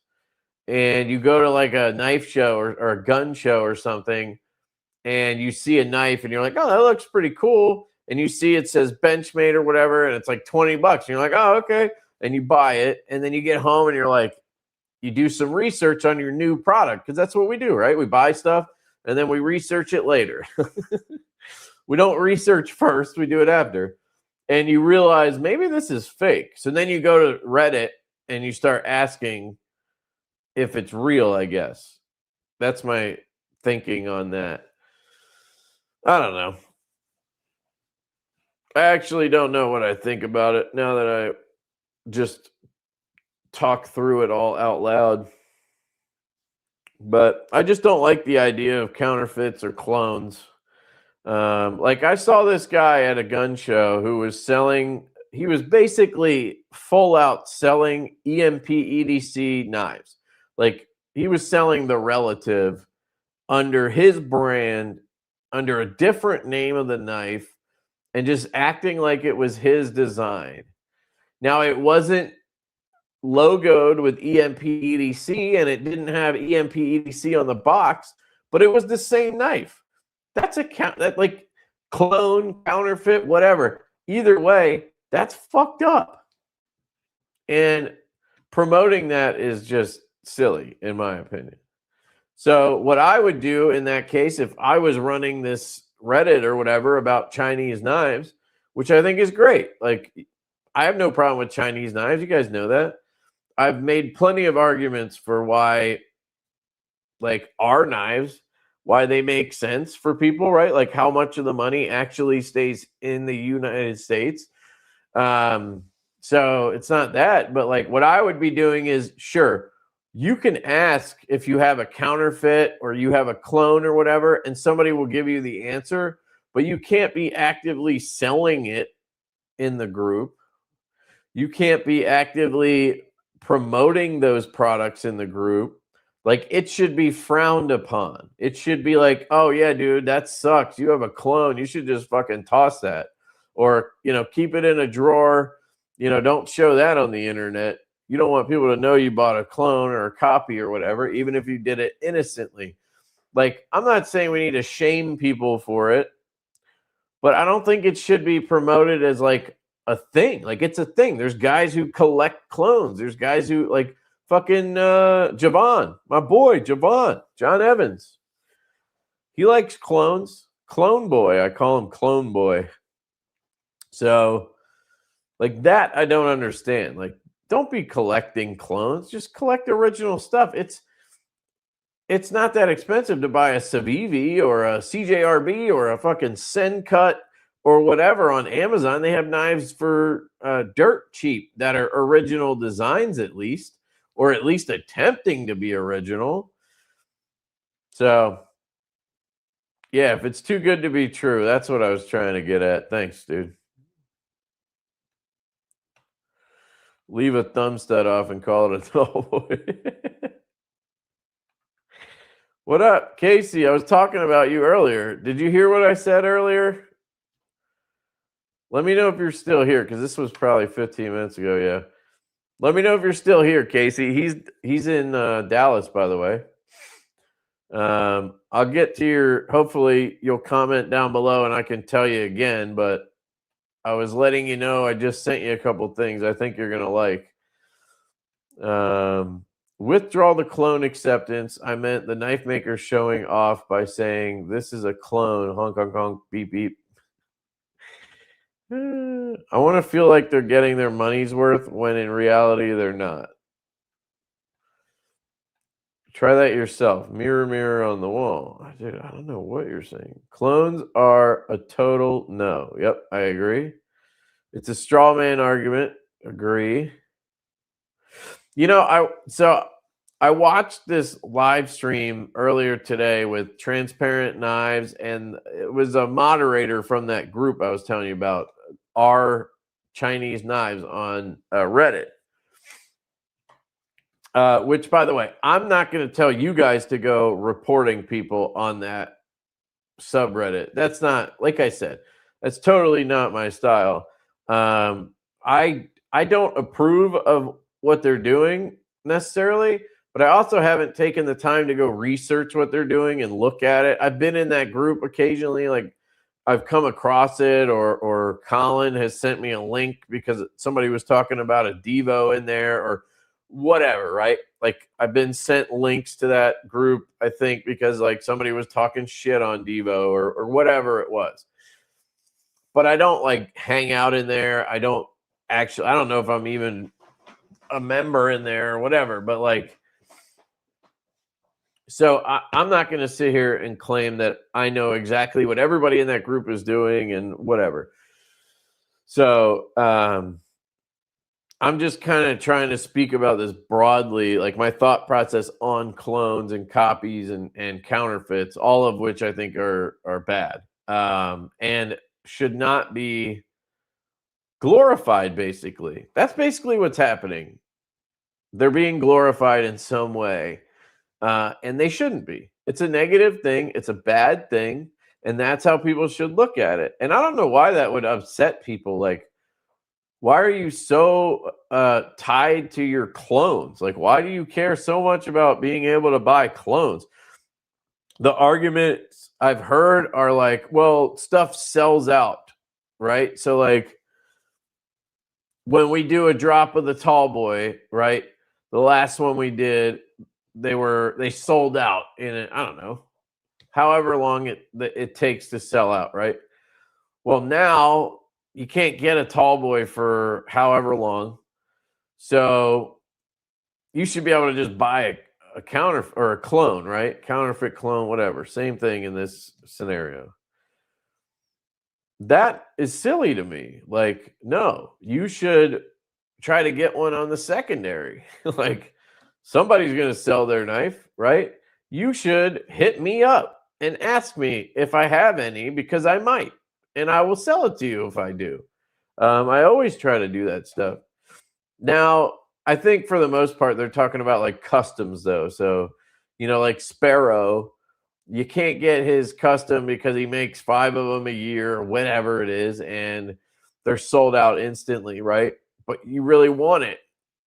Speaker 1: And you go to like a knife show or a gun show or something, and you see a knife and you're like, oh, that looks pretty cool. And you see it says Benchmade or whatever, and it's like $20. And you're like, oh, okay. And you buy it. And then you get home and you're like, you do some research on your new product, because that's what we do, right? We buy stuff and then we research it later. We don't research first, we do it after. And you realize maybe this is fake. So then you go to Reddit and you start asking if it's real, I guess. That's my thinking on that. I don't know. I actually don't know what I think about it now that I just talk through it all out loud. But I just don't like the idea of counterfeits or clones. Like I saw this guy at a gun show who was he was basically full out selling EMP EDC knives. Like he was selling the Relative under his brand, under a different name of the knife, and just acting like it was his design. Now, it wasn't logoed with EMP EDC, and it didn't have EMP EDC on the box, but it was the same knife. That's that like clone, counterfeit, whatever. Either way, that's fucked up. And promoting that is just silly, in my opinion. So what I would do in that case, if I was running this Reddit or whatever about Chinese knives, which I think is great. Like, I have no problem with Chinese knives. You guys know that. I've made plenty of arguments for why, like, our knives, why they make sense for people, right? Like how much of the money actually stays in the United States. So it's not that, but like what I would be doing is, sure, you can ask if you have a counterfeit or you have a clone or whatever, and somebody will give you the answer, but you can't be actively selling it in the group. You can't be actively promoting those products in the group. Like, it should be frowned upon. It should be like, oh yeah, dude, that sucks. You have a clone. You should just fucking toss that, or, keep it in a drawer don't show that on the internet. You don't want people to know you bought a clone or a copy or whatever, even if you did it innocently. Like, I'm not saying we need to shame people for it, but I don't think it should be promoted as like a thing. Like, it's a thing. There's guys who collect clones. There's guys who like fucking Javon, my boy, Javon, John Evans. He likes clones. Clone boy. I call him Clone Boy. So, like, that I don't understand. Like, don't be collecting clones. Just collect original stuff. It's not that expensive to buy a Civivi or a CJRB or a fucking Send Cut or whatever on Amazon. They have knives for dirt cheap that are original designs, at least, or at least attempting to be original. So, yeah, if it's too good to be true, that's what I was trying to get at. Thanks, dude. Leave a thumb stud off and call it a tall boy. What up, Casey? I was talking about you earlier. Did you hear what I said earlier? Let me know if you're still here, because this was probably 15 minutes ago. Yeah. Let me know if you're still here, Casey. He's in Dallas, by the way. I'll get to your. Hopefully, you'll comment down below, and I can tell you again. But I was letting you know I just sent you a couple things I think you're gonna like. Withdraw the clone acceptance. I meant the knife maker showing off by saying this is a clone. Honk, honk, honk, beep, beep. I want to feel like they're getting their money's worth when in reality they're not. Try that yourself. Mirror, mirror on the wall. Dude, I don't know what you're saying. Clones are a total no. Yep, I agree. It's a straw man argument. Agree. I watched this live stream earlier today with Transparent Knives, and it was a moderator from that group I was telling you about, our Chinese Knives on Reddit. Which, by the way, I'm not going to tell you guys to go reporting people on that subreddit. That's not, like I said, that's totally not my style. I don't approve of what they're doing necessarily, but I also haven't taken the time to go research what they're doing and look at it. I've been in that group occasionally, like I've come across it, or Colin has sent me a link because somebody was talking about a Divo in there or whatever, right? Like, I've been sent links to that group, I think, because like somebody was talking shit on Divo or whatever it was. But I don't like hang out in there. I don't know if I'm even a member in there or whatever, but like, so I'm not going to sit here and claim that I know exactly what everybody in that group is doing and whatever. So I'm just kind of trying to speak about this broadly, like my thought process on clones and copies and counterfeits, all of which I think are bad and should not be glorified. Basically, that's basically what's happening. They're being glorified in some way, and they shouldn't be. It's a negative thing. It's a bad thing, and that's how people should look at it. And I don't know why that would upset people. Like, why are you so tied to your clones? Like, why do you care so much about being able to buy clones? The arguments I've heard are like, well, stuff sells out, right? So like, when we do a drop of the tall boy, right? The last one we did, they sold out in I don't know, however long it takes to sell out, right? Well, now you can't get a tall boy for however long, so you should be able to just buy a counter or a clone, right? Counterfeit clone, whatever. Same thing in this scenario. That is silly to me. Like, no, you should try to get one on the secondary. Like, somebody's going to sell their knife, right? You should hit me up and ask me if I have any, because I might, and I will sell it to you if I do. I always try to do that stuff. Now, I think for the most part, they're talking about like customs though. So, like Sparrow, you can't get his custom because he makes 5 of them a year or whatever it is, and they're sold out instantly, right? but you really want it.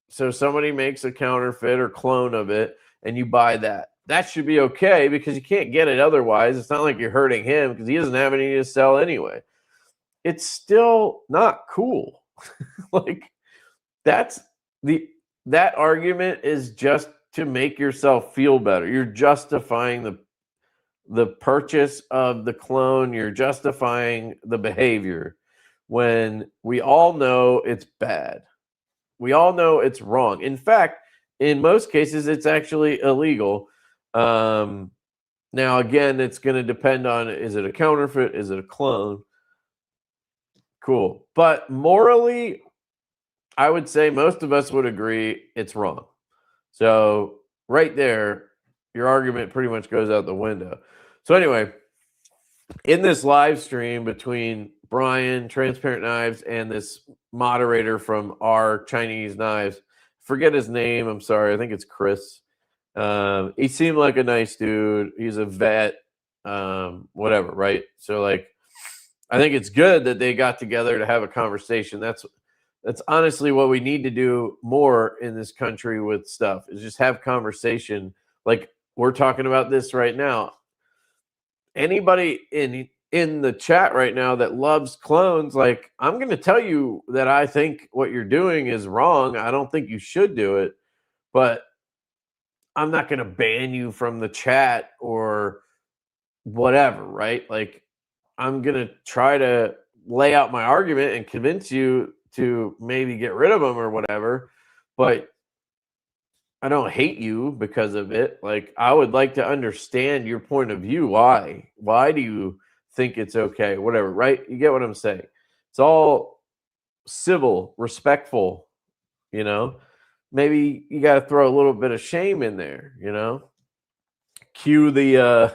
Speaker 1: So somebody makes a counterfeit or clone of it and you buy that. That should be okay because you can't get it otherwise. It's not like you're hurting him because he doesn't have any to sell anyway. It's still not cool. Like that argument is just to make yourself feel better. You're justifying the purchase of the clone. You're justifying the behavior when we all know it's bad. We all know it's wrong. In fact, in most cases, it's actually illegal. Now, again, it's going to depend on, is it a counterfeit? Is it a clone? Cool. But morally, I would say most of us would agree it's wrong. So right there, your argument pretty much goes out the window. So anyway, in this live stream between Brian, Transparent Knives, and this moderator from our Chinese Knives, forget his name. I'm sorry. I think it's Chris. He seemed like a nice dude. He's a vet, whatever, right? So like, I think it's good that they got together to have a conversation. That's honestly what we need to do more in this country with stuff, is just have conversation. Like we're talking about this right now. Anybody in the chat right now that loves clones, like, I'm going to tell you that I think what you're doing is wrong. I don't think you should do it, but I'm not going to ban you from the chat or whatever, right? Like, I'm going to try to lay out my argument and convince you to maybe get rid of them or whatever, but I don't hate you because of it. Like, I would like to understand your point of view. Why do you think it's okay? Whatever, right? You get what I'm saying? It's all civil, respectful, you know? Maybe you got to throw a little bit of shame in there, you know? Cue the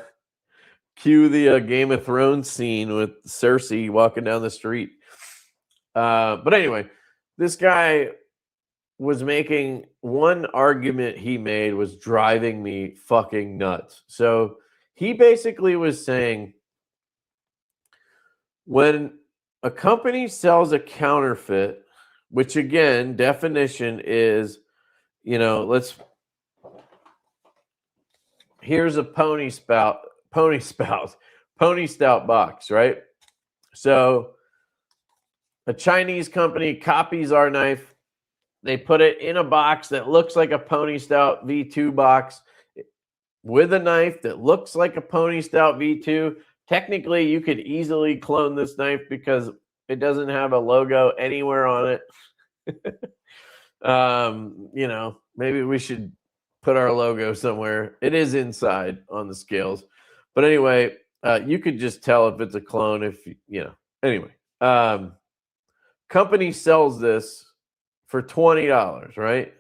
Speaker 1: Game of Thrones scene with Cersei walking down the street. But anyway, this guy was making one argument he made was driving me fucking nuts. So he basically was saying, when a company sells a counterfeit, which again, definition is, you know, here's a pony stout box, right? So a Chinese company copies our knife. They put it in a box that looks like a Pony Stout V2 box with a knife that looks like a Pony Stout V2. Technically, you could easily clone this knife because it doesn't have a logo anywhere on it. You know, maybe we should put our logo somewhere. It is inside on the scales. But anyway, you could just tell if it's a clone if, you know. Anyway, company sells this for $20, right?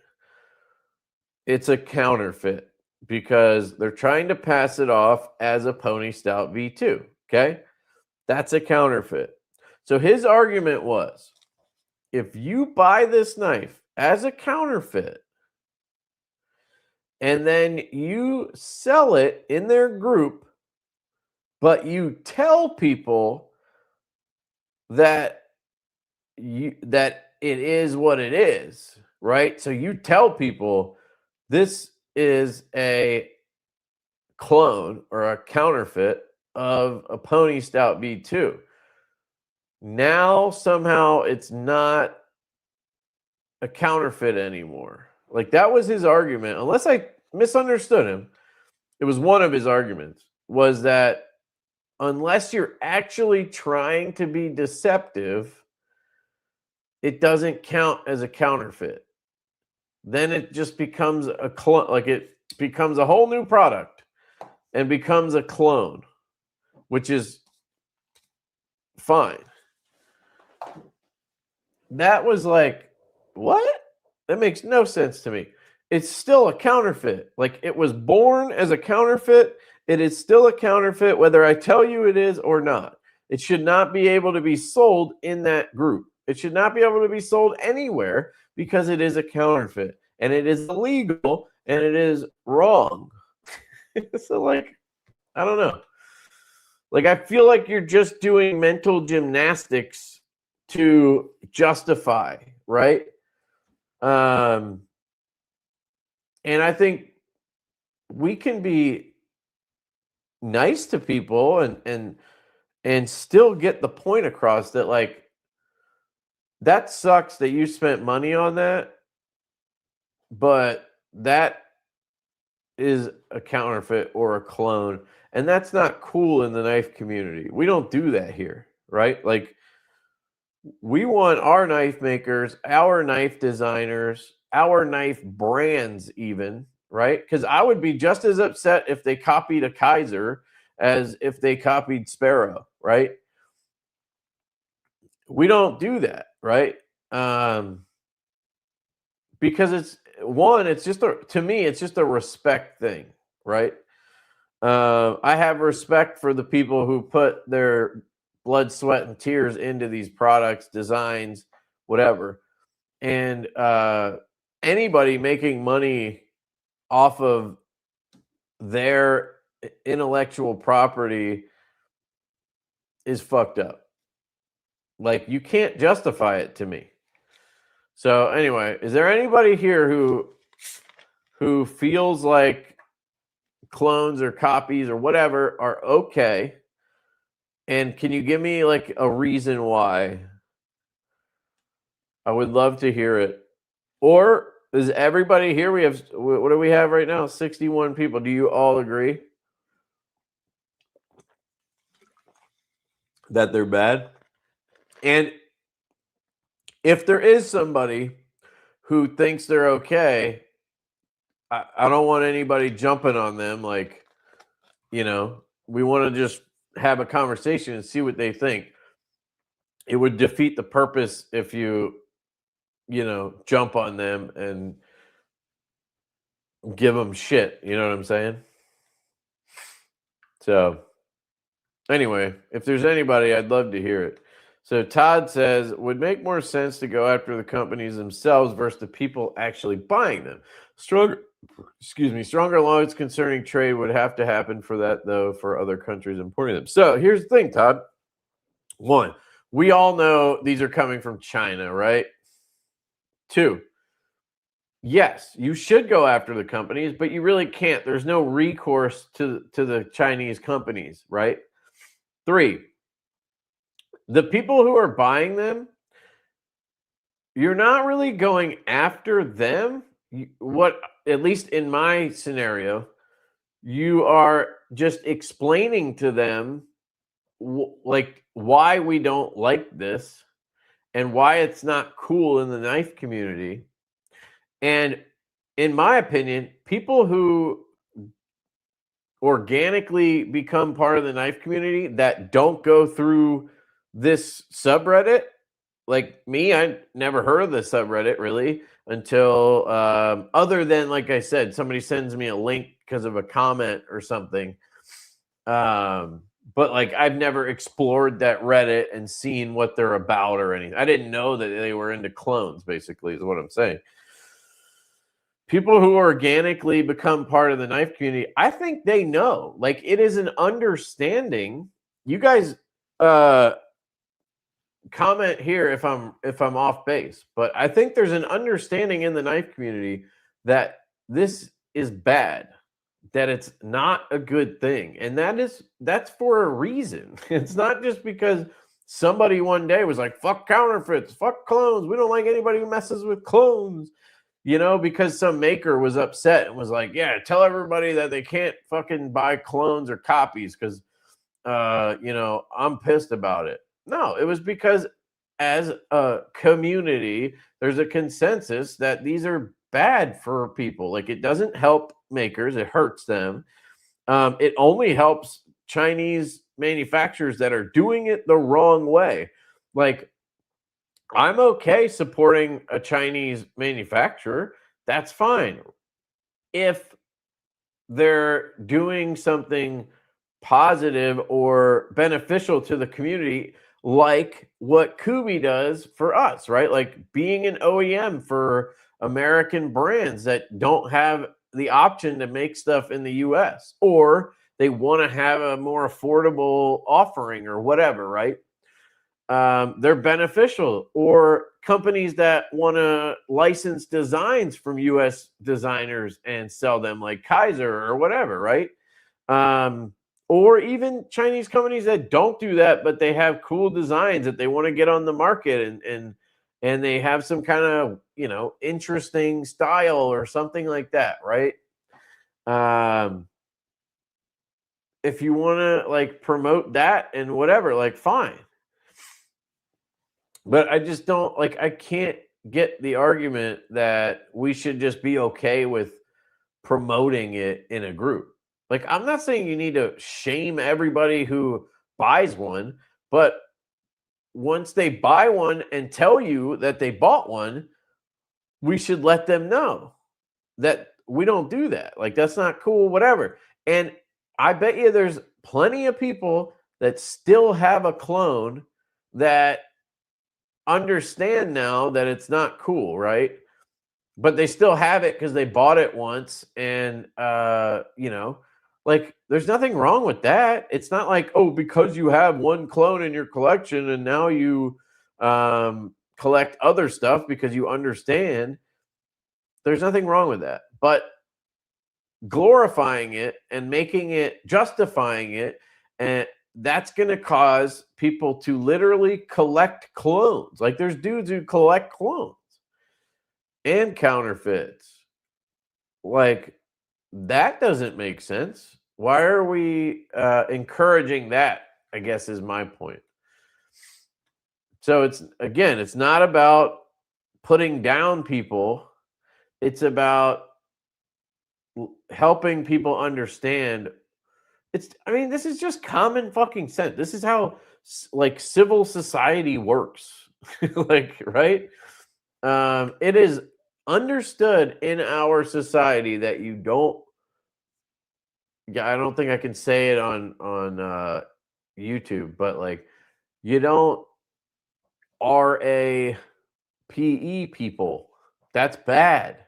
Speaker 1: It's a counterfeit because they're trying to pass it off as a Pony Stout V2, okay? That's a counterfeit. So his argument was, if you buy this knife as a counterfeit and then you sell it in their group, but you tell people that it is what it is, right? So you tell people this is a clone or a counterfeit of a Pony Stout V2. Now somehow it's not a counterfeit anymore. Like, that was his argument. Unless I misunderstood him, it was one of his arguments, was that unless you're actually trying to be deceptive, it doesn't count as a counterfeit. Then it just becomes a clone, like it becomes a whole new product and becomes a clone, which is fine. That was like, what? That makes no sense to me. It's still a counterfeit. Like, it was born as a counterfeit. It is still a counterfeit, whether I tell you it is or not. It should not be able to be sold in that group. It should not be able to be sold anywhere because it is a counterfeit and it is illegal and it is wrong. So, like, I don't know. Like, I feel like you're just doing mental gymnastics to justify, right? And I think we can be nice to people and still get the point across that, like, that sucks that you spent money on that, but that is a counterfeit or a clone, and that's not cool in the knife community. We don't do that here, right? Like, we want our knife makers, our knife designers, our knife brands even, right? Because I would be just as upset if they copied a Kaiser as if they copied Sparrow, right? We don't do that, right? Because it's just to me, it's just a respect thing, right? I have respect for the people who put their blood, sweat, and tears into these products, designs, whatever. And anybody making money off of their intellectual property is fucked up. Like, you can't justify it to me. So anyway, is there anybody here who feels like clones or copies or whatever are okay? And can you give me like a reason why? I would love to hear it. Or is everybody here? We have, what do we have right now? 61 people. Do you all agree that they're bad? And if there is somebody who thinks they're okay, I don't want anybody jumping on them. Like, we want to just have a conversation and see what they think. It would defeat the purpose if you jump on them and give them shit. You know what I'm saying? So anyway, if there's anybody, I'd love to hear it. So Todd says, would make more sense to go after the companies themselves versus the people actually buying them. Stronger laws concerning trade would have to happen for that, though, for other countries importing them. So here's the thing, Todd. One, we all know these are coming from China, right? Two, yes, you should go after the companies, but you really can't. There's no recourse to the Chinese companies, right? Three, the people who are buying them, you're not really going after them. What, at least in my scenario, you are just explaining to them like why we don't like this and why it's not cool in the knife community. And in my opinion, people who organically become part of the knife community that don't go through this subreddit, like me, I never heard of the subreddit really until other than, like I said, somebody sends me a link because of a comment or something. But like, I've never explored that Reddit and seen what they're about or anything. I didn't know that they were into clones, basically, is what I'm saying. People who organically become part of the knife community, I think they know. Like, it is an understanding. You guys comment here if I'm off base, but I think there's an understanding in the knife community that this is bad, that it's not a good thing, and that's for a reason. It's not just because somebody one day was like, fuck counterfeits, fuck clones, we don't like anybody who messes with clones, because some maker was upset and was like, yeah, tell everybody that they can't fucking buy clones or copies because I'm pissed about it. No, it was because as a community, there's a consensus that these are bad for people. Like, it doesn't help makers, it hurts them. It only helps Chinese manufacturers that are doing it the wrong way. Like, I'm okay supporting a Chinese manufacturer. That's fine. If they're doing something positive or beneficial to the community, like what Kubi does for us, right? Like being an OEM for American brands that don't have the option to make stuff in the US, or they want to have a more affordable offering or whatever, right? they're beneficial, or companies that want to license designs from US designers and sell them, like Kaiser or whatever, right? Or even Chinese companies that don't do that, but they have cool designs that they want to get on the market, and they have some kind of, you know, interesting style or something like that, right? If you want to like promote that and whatever, like fine. But I just don't like, I can't get the argument that we should just be okay with promoting it in a group. Like, I'm not saying you need to shame everybody who buys one, but once they buy one and tell you that they bought one, we should let them know that we don't do that. Like, that's not cool, whatever. And I bet you there's plenty of people that still have a clone that understand now that it's not cool, right? But they still have it because they bought it once, and you know, like, there's nothing wrong with that. It's not like, oh, because you have one clone in your collection and now you collect other stuff because you understand. There's nothing wrong with that. But glorifying it and making it, justifying it, and that's going to cause people to literally collect clones. Like, there's dudes who collect clones and counterfeits. Like, that doesn't make sense. Why are we encouraging that, I guess, is my point. So it's, again, it's not about putting down people. It's about helping people understand. I mean, this is just common fucking sense. This is how, like, civil society works. Like, right? It is understood in our society that you don't, I don't think I can say it on YouTube, but like, you don't RAPE people. That's bad.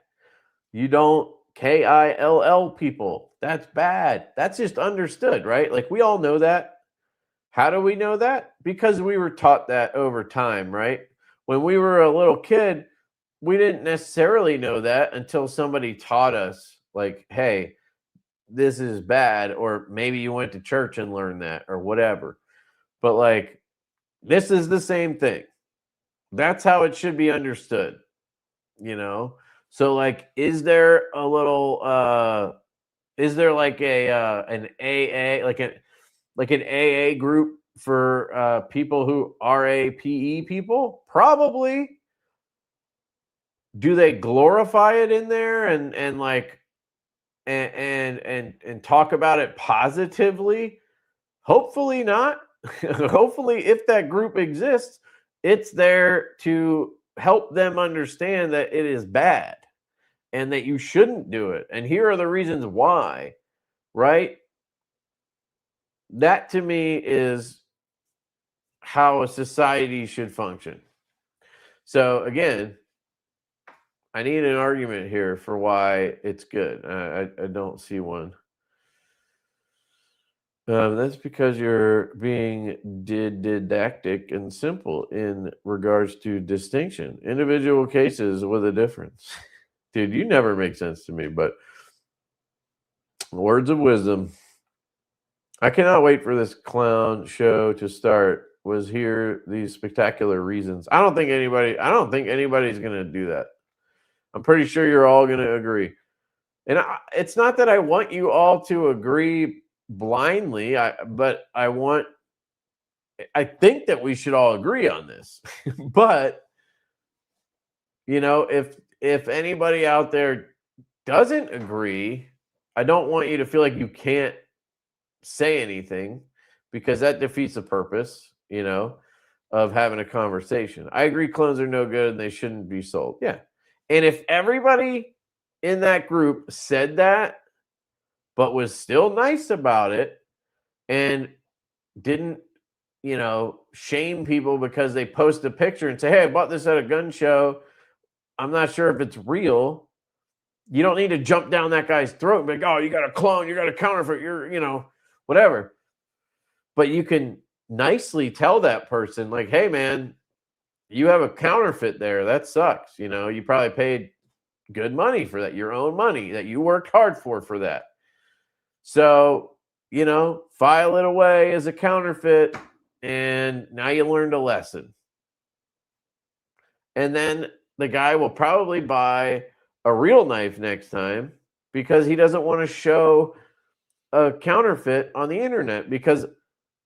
Speaker 1: You don't KILL people. That's bad. That's just understood, right? Like, we all know that. How do we know that? Because we were taught that over time, right? When we were a little kid, we didn't necessarily know that until somebody taught us, like, hey, this is bad, or maybe you went to church and learned that, or whatever. But like, this is the same thing. That's how it should be understood, you know? So like, is there a little is there like a an AA, like an AA group for people who RAPE people? Probably. Do they glorify it in there and like and talk about it positively? Hopefully not. Hopefully, if that group exists, it's there to help them understand that it is bad and that you shouldn't do it. And here are the reasons why, right? That to me is how a society should function. So again, I need an argument here for why it's good. I don't see one. That's because you're being didactic and simple in regards to distinction. Individual cases with a difference. Dude, you never make sense to me, but words of wisdom. I cannot wait for this clown show to start. Was here these spectacular reasons. I don't think anybody's going to do that. I'm pretty sure you're all going to agree. And it's not that I want you all to agree blindly, but I think that we should all agree on this. But, you know, if anybody out there doesn't agree, I don't want you to feel like you can't say anything, because that defeats the purpose, you know, of having a conversation. I agree clones are no good and they shouldn't be sold. Yeah. And if everybody in that group said that, but was still nice about it and didn't, you know, shame people because they post a picture and say, hey, I bought this at a gun show, I'm not sure if it's real. You don't need to jump down that guy's throat and be like, oh, you got a clone, you got a counterfeit, you're, you know, whatever. But you can nicely tell that person, like, hey, man, you have a counterfeit there. That sucks. You know, you probably paid good money for that, your own money that you worked hard for that. So, you know, file it away as a counterfeit, and now you learned a lesson. And then the guy will probably buy a real knife next time because he doesn't want to show a counterfeit on the internet, because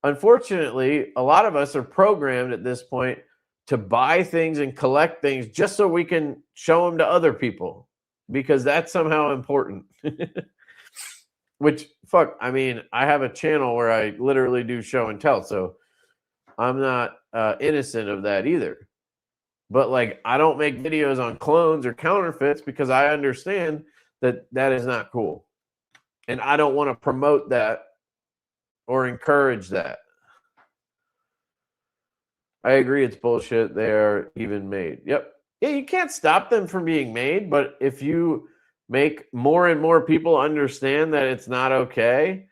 Speaker 1: unfortunately, a lot of us are programmed at this point to buy things and collect things just so we can show them to other people, because that's somehow important. Which, fuck, I mean, I have a channel where I literally do show and tell, so I'm not innocent of that either. But, like, I don't make videos on clones or counterfeits because I understand that that is not cool. And I don't want to promote that or encourage that. I agree, it's bullshit. They are even made. Yep. Yeah, you can't stop them from being made, but if you make more and more people understand that it's not okay,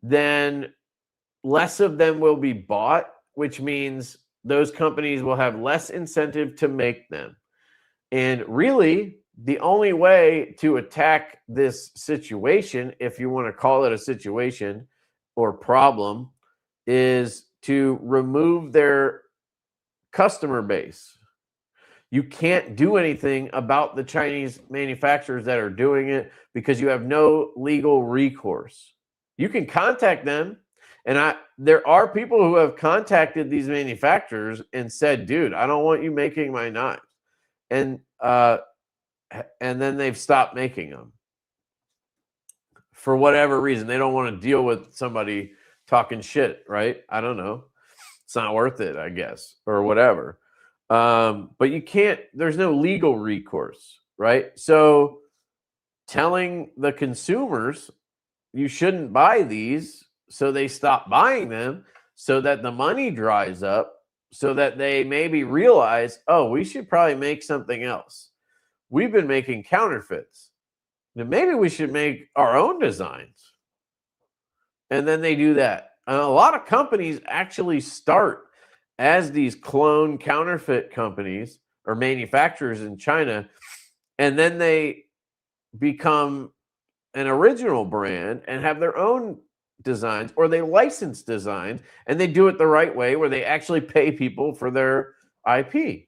Speaker 1: then less of them will be bought, which means those companies will have less incentive to make them. And really, the only way to attack this situation, if you want to call it a situation or problem, is to remove their customer base. You can't do anything about the Chinese manufacturers that are doing it because you have no legal recourse. You can contact them, and there are people who have contacted these manufacturers and said, dude, I don't want you making my knives. And then they've stopped making them for whatever reason. They don't want to deal with somebody talking shit, right? I don't know. It's not worth it, I guess, or whatever. But you can't, there's no legal recourse, right? So telling the consumers you shouldn't buy these, so they stop buying them, so that the money dries up, so that they maybe realize, oh, we should probably make something else. We've been making counterfeits. Now maybe we should make our own designs. And then they do that. And a lot of companies actually start as these clone counterfeit companies or manufacturers in China, and then they become an original brand and have their own designs, or they license designs, and they do it the right way where they actually pay people for their IP.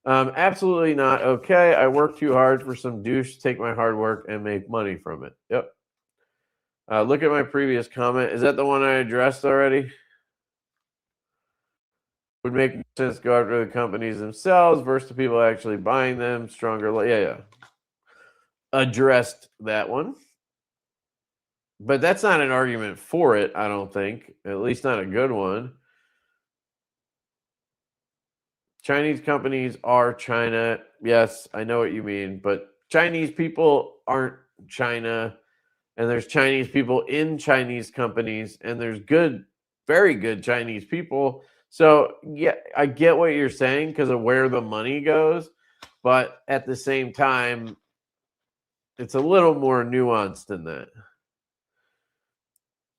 Speaker 1: Absolutely not okay. I work too hard for some douche to take my hard work and make money from it. Yep. Look at my previous comment. Is that the one I addressed already? Would make sense to go after the companies themselves versus the people actually buying them. Stronger. Yeah. Addressed that one. But that's not an argument for it, I don't think. At least not a good one. Chinese companies are China. Yes, I know what you mean. But Chinese people aren't China. And there's Chinese people in Chinese companies. And there's good, very good Chinese people. So, yeah, I get what you're saying because of where the money goes. But at the same time, it's a little more nuanced than that.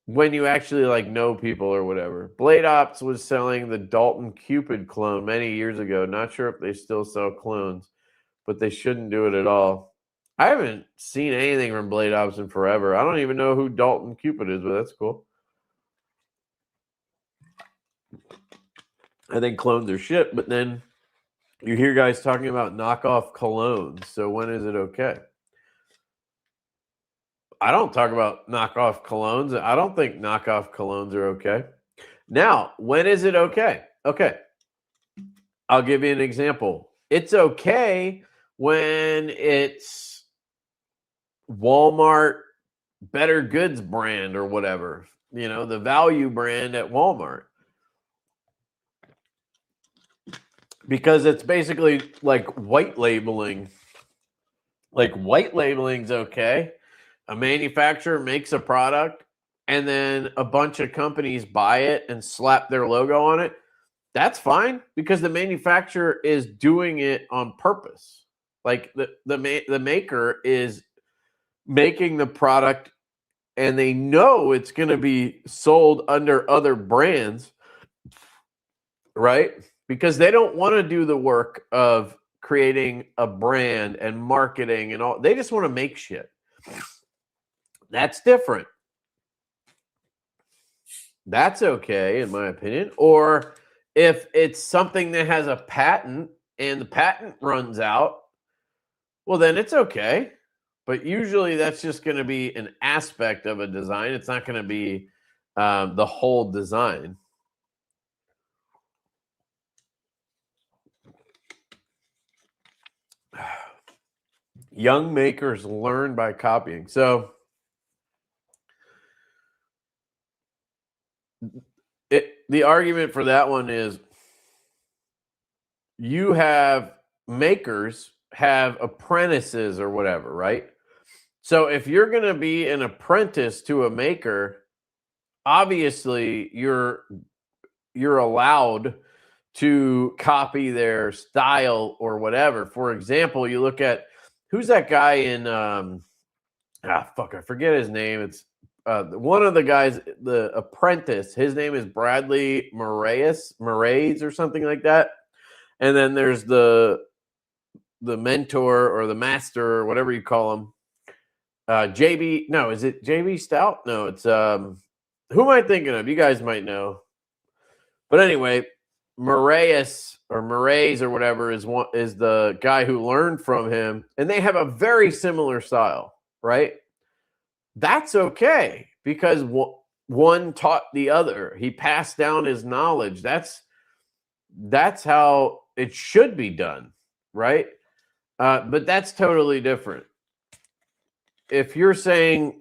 Speaker 1: When you actually like know people or whatever. Blade Ops was selling the Dalton Cupid clone many years ago. Not sure if they still sell clones, but they shouldn't do it at all. I haven't seen anything from Blade Ops in forever. I don't even know who Dalton Cupid is, but that's cool. I think clones are shit, but then you hear guys talking about knockoff colognes. So when is it okay? I don't talk about knockoff colognes. I don't think knockoff colognes are okay. Now, when is it okay? Okay. I'll give you an example. It's okay when it's Walmart Better Goods brand or whatever, you know, the value brand at Walmart. Because it's basically like white labeling. Like white labeling's okay. A manufacturer makes a product and then a bunch of companies buy it and slap their logo on it. That's fine because the manufacturer is doing it on purpose. Like the maker is making the product and they know it's going to be sold under other brands, right? Because they don't want to do the work of creating a brand and marketing and all. They just want to make shit. That's different. That's okay, in my opinion. Or if it's something that has a patent and the patent runs out, well, then it's okay. But usually that's just going to be an aspect of a design. It's not going to be the whole design. Young makers learn by copying. So the argument for that one is you have makers have apprentices or whatever, right? So if you're going to be an apprentice to a maker, obviously you're allowed to copy their style or whatever. For example, you look at who's that guy in I forget his name. It's one of the guys, the apprentice. His name is Bradley Moraes or something like that. And then there's the mentor or the master or whatever you call him. JB, no, is it JB Stout? No, it's who am I thinking of? You guys might know. But anyway, Moraes or whatever is the guy who learned from him, and they have a very similar style, right? That's okay because one taught the other. He passed down his knowledge. That's how it should be done, right? But that's totally different. If you're saying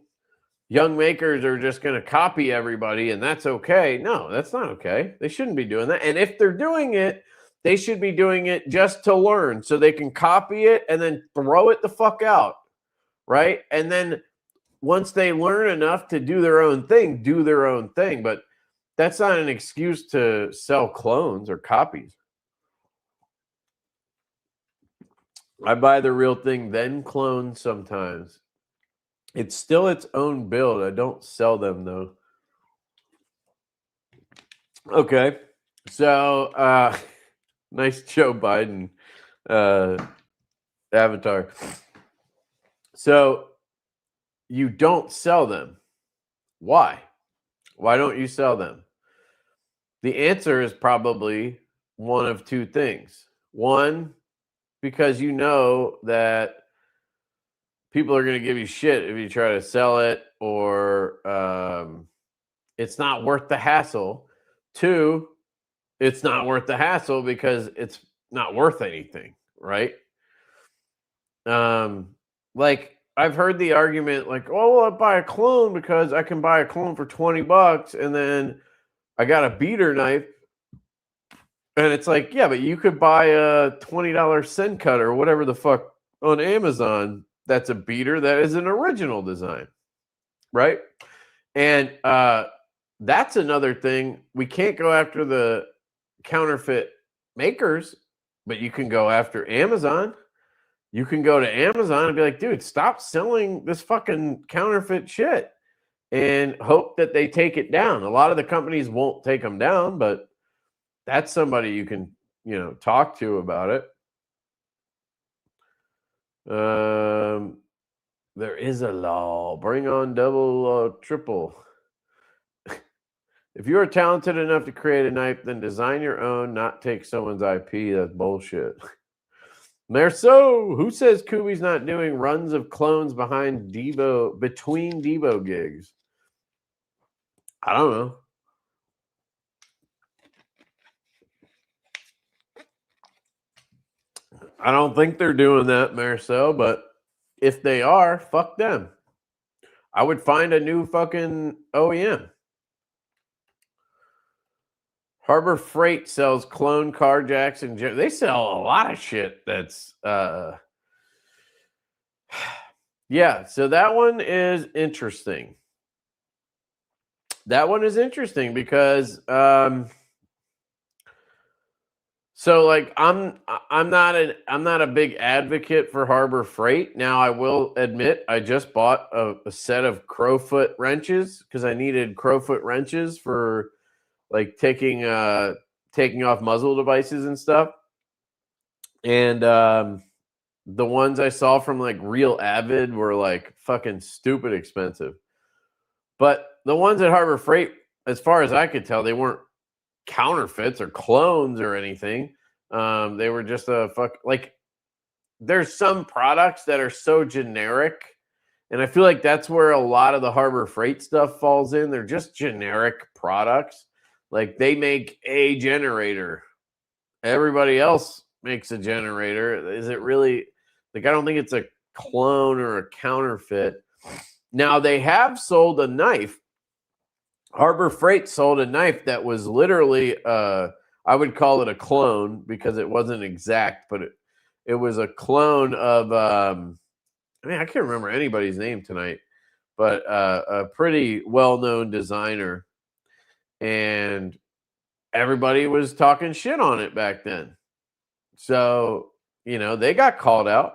Speaker 1: young makers are just going to copy everybody and that's okay, no, that's not okay. They shouldn't be doing that. And if they're doing it, they should be doing it just to learn so they can copy it and then throw it the fuck out, right? And then once they learn enough to do their own thing, do their own thing. But that's not an excuse to sell clones or copies. I buy the real thing, then clone sometimes. It's still its own build. I don't sell them, though. Okay. So, nice Joe Biden avatar. So, you don't sell them. Why? Why don't you sell them? The answer is probably one of two things. One, because you know that people are going to give you shit if you try to sell it, or it's not worth the hassle. Two, it's not worth the hassle because it's not worth anything, right? Like I've heard the argument like, oh, I'll buy a clone because I can buy a clone for $20 and then I got a beater knife. And it's like, yeah, but you could buy a $20 Sen cutter or whatever the fuck on Amazon. That's a beater that is an original design, right? And that's another thing. We can't go after the counterfeit makers, but you can go after Amazon. You can go to Amazon and be like, dude, stop selling this fucking counterfeit shit and hope that they take it down. A lot of the companies won't take them down, but that's somebody you can, talk to about it. There is a law. Bring on double or triple. If you are talented enough to create a knife, then design your own, not take someone's IP. That's bullshit. Merceau, who says Kubi's not doing runs of clones between Divo gigs? I don't know. I don't think they're doing that, Marcel, but if they are, fuck them. I would find a new fucking OEM. Harbor Freight sells clone carjacks and they sell a lot of shit that's yeah, so that one is interesting. That one is interesting because So like I'm not a big advocate for Harbor Freight. Now I will admit I just bought a set of crowfoot wrenches because I needed crowfoot wrenches for like taking off muzzle devices and stuff. And the ones I saw from like Real Avid were like fucking stupid expensive. But the ones at Harbor Freight, as far as I could tell, they weren't counterfeits or clones or anything. They were just there's some products that are so generic, and I feel like that's where a lot of the Harbor Freight stuff falls in. They're just generic products. Like they make a generator. Everybody else makes a generator. Is it really like I don't think it's a clone or a counterfeit. Now they have sold a knife. Harbor Freight sold a knife that was literally I would call it a clone because it wasn't exact, but it was a clone of I can't remember anybody's name tonight, but a pretty well-known designer, and everybody was talking shit on it back then. So, they got called out.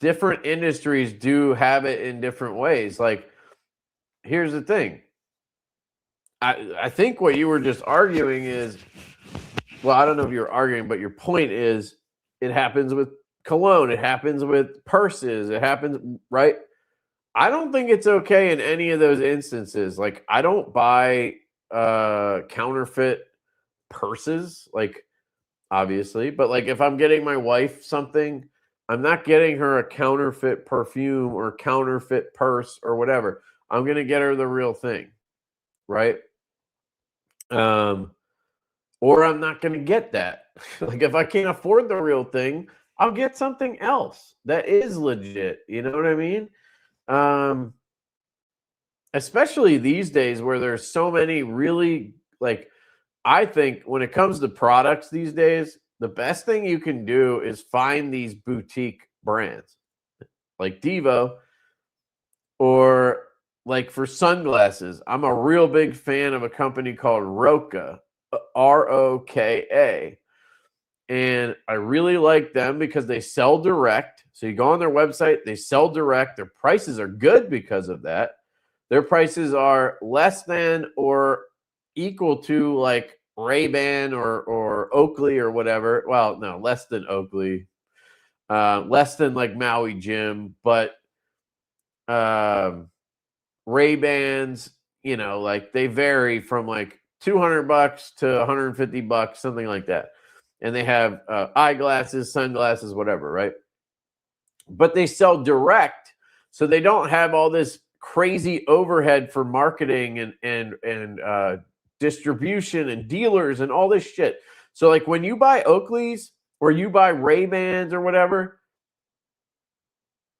Speaker 1: Different industries do have it in different ways. Like, here's the thing. I think what you were just arguing is, well, I don't know if you're arguing, but your point is it happens with cologne. It happens with purses. It happens, right? I don't think it's okay in any of those instances. Like, I don't buy counterfeit purses, like, obviously. But, like, if I'm getting my wife something, I'm not getting her a counterfeit perfume or counterfeit purse or whatever. I'm going to get her the real thing, right? Or I'm not going to get that. Like, if I can't afford the real thing, I'll get something else that is legit. You know what I mean? Especially these days where there's so many really, like, I think when it comes to products these days, the best thing you can do is find these boutique brands like Divo, or like for sunglasses. I'm a real big fan of a company called Roka, Roka. And I really like them because they sell direct. So you go on their website, they sell direct. Their prices are good because of that. Their prices are less than or equal to like Ray-Ban or Oakley or whatever. Well, no, less than Oakley. Less than like Maui Jim, but Ray-Bans, like they vary from like $200 to $150, something like that. And they have eyeglasses, sunglasses, whatever, right? But they sell direct, so they don't have all this crazy overhead for marketing and distribution and dealers and all this shit. So like when you buy Oakleys or you buy Ray-Bans or whatever,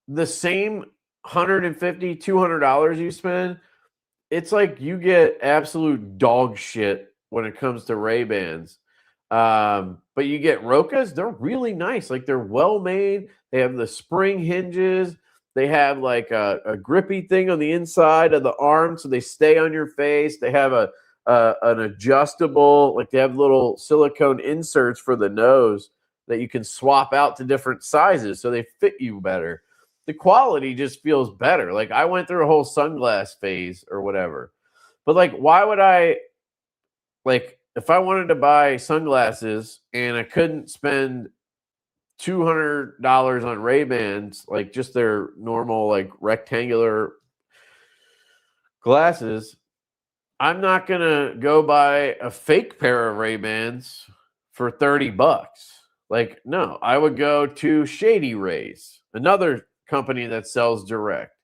Speaker 1: the same $150, $200 you spend, it's like you get absolute dog shit when it comes to Ray-Bans. But you get Rokas, they're really nice. Like they're well made. They have the spring hinges. They have like a grippy thing on the inside of the arm so they stay on your face. They have an adjustable, like they have little silicone inserts for the nose that you can swap out to different sizes so they fit you better. The quality just feels better. Like I went through a whole sunglass phase or whatever. But like, why would I, like, if I wanted to buy sunglasses and I couldn't spend $200 on Ray-Bans, like just their normal, like rectangular glasses, I'm not going to go buy a fake pair of Ray-Bans for $30. Like, no, I would go to Shady Rays, another company that sells direct.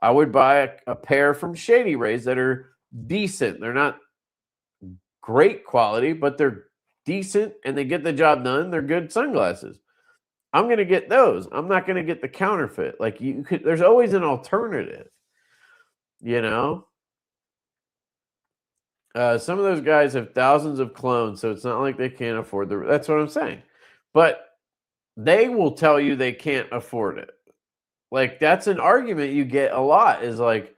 Speaker 1: I would buy a pair from Shady Rays that are decent. They're not great quality, but they're decent and they get the job done. They're good sunglasses. I'm going to get those. I'm not going to get the counterfeit. Like there's always an alternative, Some of those guys have thousands of clones, so it's not like they can't afford that's what I'm saying. But they will tell you they can't afford it. Like that's an argument you get a lot is like,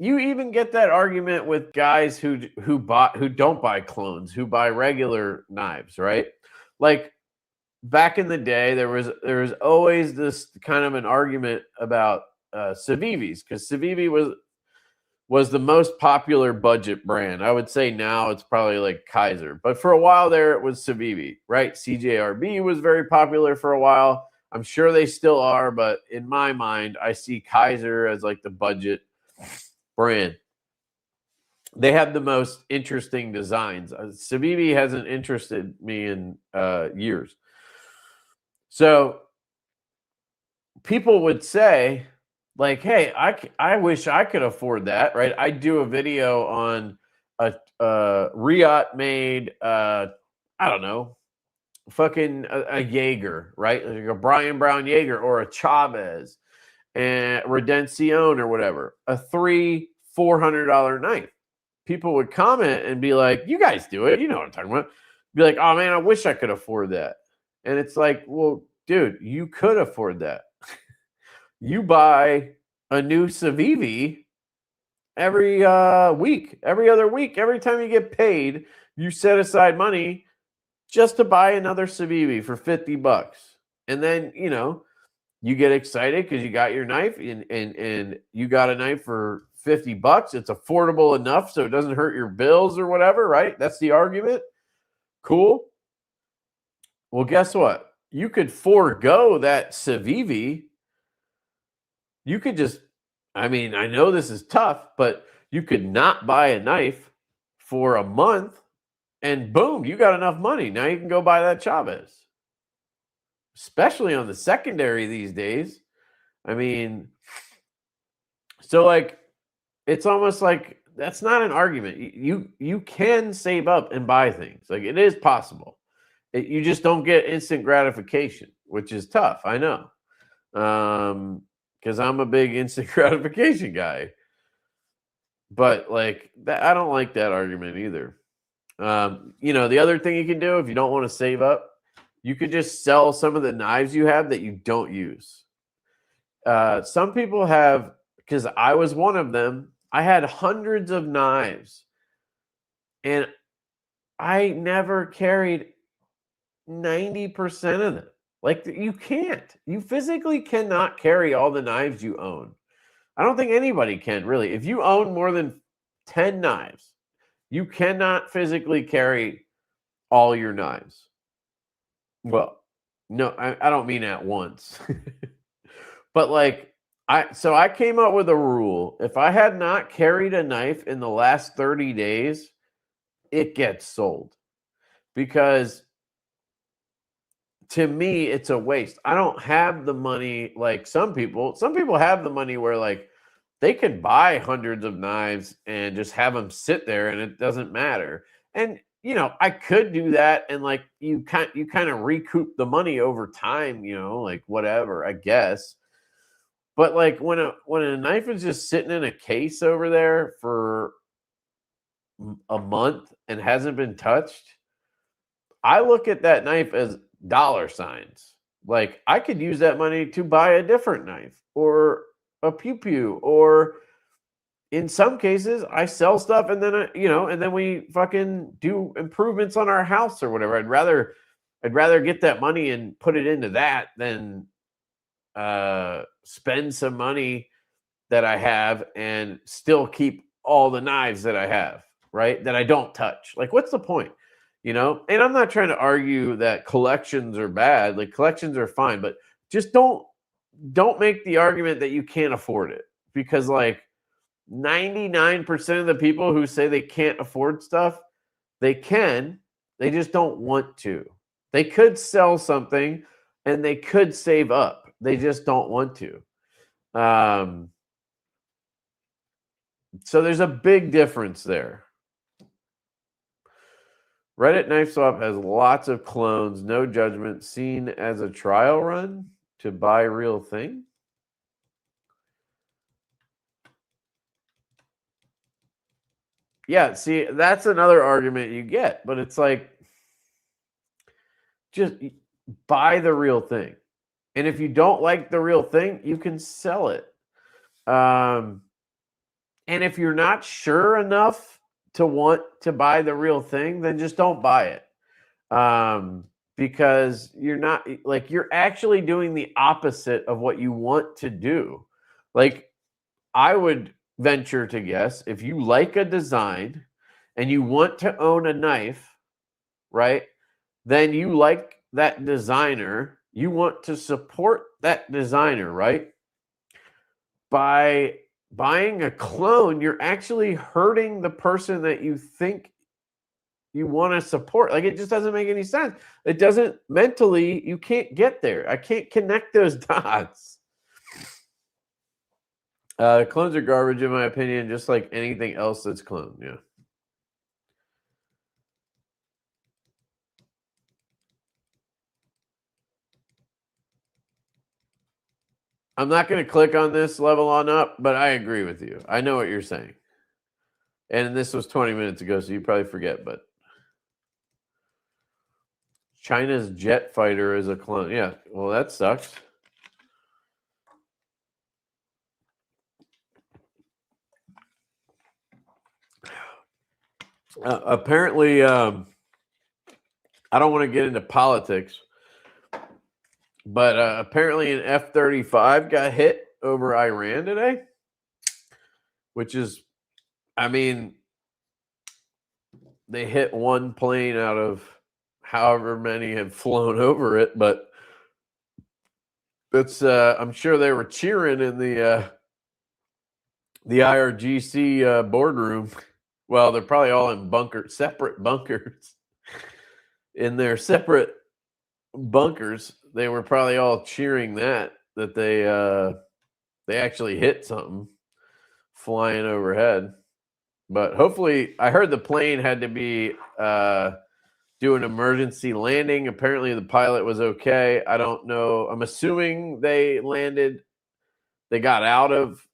Speaker 1: you even get that argument with guys who don't buy clones, who buy regular knives, right? Like back in the day, there was always this kind of an argument about Civivis, because Civivi was the most popular budget brand. I would say now it's probably like Kaiser, but for a while there it was Civivi, right? CJRB was very popular for a while. I'm sure they still are, but in my mind, I see Kaiser as like the budget brand. They have the most interesting designs. Civivi hasn't interested me in years. So people would say, like, hey, I wish I could afford that, right? I do a video on a Riot made, I don't know, fucking a Jaeger, right? Like a Brian Brown Jaeger or a Chavez and Redencion or whatever, a $400 knife. People would comment and be like, you guys do it. You know what I'm talking about. Be like, oh man, I wish I could afford that. And it's like, well, dude, you could afford that. You buy a new Civivi every week, every other week. Every time you get paid, you set aside money just to buy another Civivi for $50. And then, you know, you get excited because you got your knife and you got a knife for $50. It's affordable enough so it doesn't hurt your bills or whatever, right? That's the argument. Cool. Well, guess what? You could forego that Civivi. You could just, I mean, I know this is tough, but you could not buy a knife for a month and boom, you got enough money. Now you can go buy that Chavez. Especially on the secondary these days. I mean, so like, it's almost like that's not an argument. You can save up and buy things. Like it is possible. You just don't get instant gratification, which is tough. I know. Because I'm a big instant gratification guy. But like that, I don't like that argument either. You know, the other thing you can do if you don't want to save up, you could just sell some of the knives you have that you don't use. Some people have, because I was one of them, I had hundreds of knives and I never carried 90% of them. Like you can't. You physically cannot carry all the knives you own. I don't think anybody can really. If you own more than 10 knives, you cannot physically carry all your knives. Well, no, I don't mean at once. But like I came up with a rule. If I had not carried a knife in the last 30 days, it gets sold. Because to me, it's a waste. I don't have the money like some people. Some people have the money where like they can buy hundreds of knives and just have them sit there and it doesn't matter. And you know, I could do that and like you kind of recoup the money over time, you know, like whatever, I guess. But like when a knife is just sitting in a case over there for a month and hasn't been touched, I look at that knife as dollar signs. Like I could use that money to buy a different knife or a pew pew, or in some cases I sell stuff and then and then we fucking do improvements on our house or whatever. I'd rather get that money and put it into that than spend some money that I have and still keep all the knives that I have, right? That I don't touch. Like what's the point? You know, and I'm not trying to argue that collections are bad. Like collections are fine, but just don't make the argument that you can't afford it, because like 99% of the people who say they can't afford stuff, they can, they just don't want to. They could sell something and they could save up. They just don't want to. So there's a big difference there. Reddit Knife Swap has lots of clones, no judgment, seen as a trial run to buy real thing. Yeah, see, that's another argument you get, but it's like, just buy the real thing. And if you don't like the real thing, you can sell it. And And if you're not sure enough to want to buy the real thing, then just don't buy it. Because you're not like, you're actually doing the opposite of what you want to do. Like, I would venture to guess, if you like a design and you want to own a knife, right? Then you like that designer. You want to support that designer, right? By buying a clone, you're actually hurting the person that you think you want to support. Like, it just doesn't make any sense. It doesn't mentally, you can't get there. I can't connect those dots. Clones are garbage, in my opinion, just like anything else that's cloned. Yeah. I'm not going to click on this level on up, but I agree with you. I know what you're saying. And this was 20 minutes ago, so you probably forget, but China's jet fighter is a clone. Yeah, well, that sucks. Apparently, I don't want to get into politics, but apparently an F-35 got hit over Iran today, which is, I mean, they hit one plane out of however many have flown over it, but it's, I'm sure they were cheering in the IRGC boardroom. Well, they're probably all in separate bunkers. In their separate bunkers, they were probably all cheering that they actually hit something flying overhead. But hopefully, I heard the plane had to be do an emergency landing. Apparently, the pilot was okay. I don't know. I'm assuming they landed. They got out of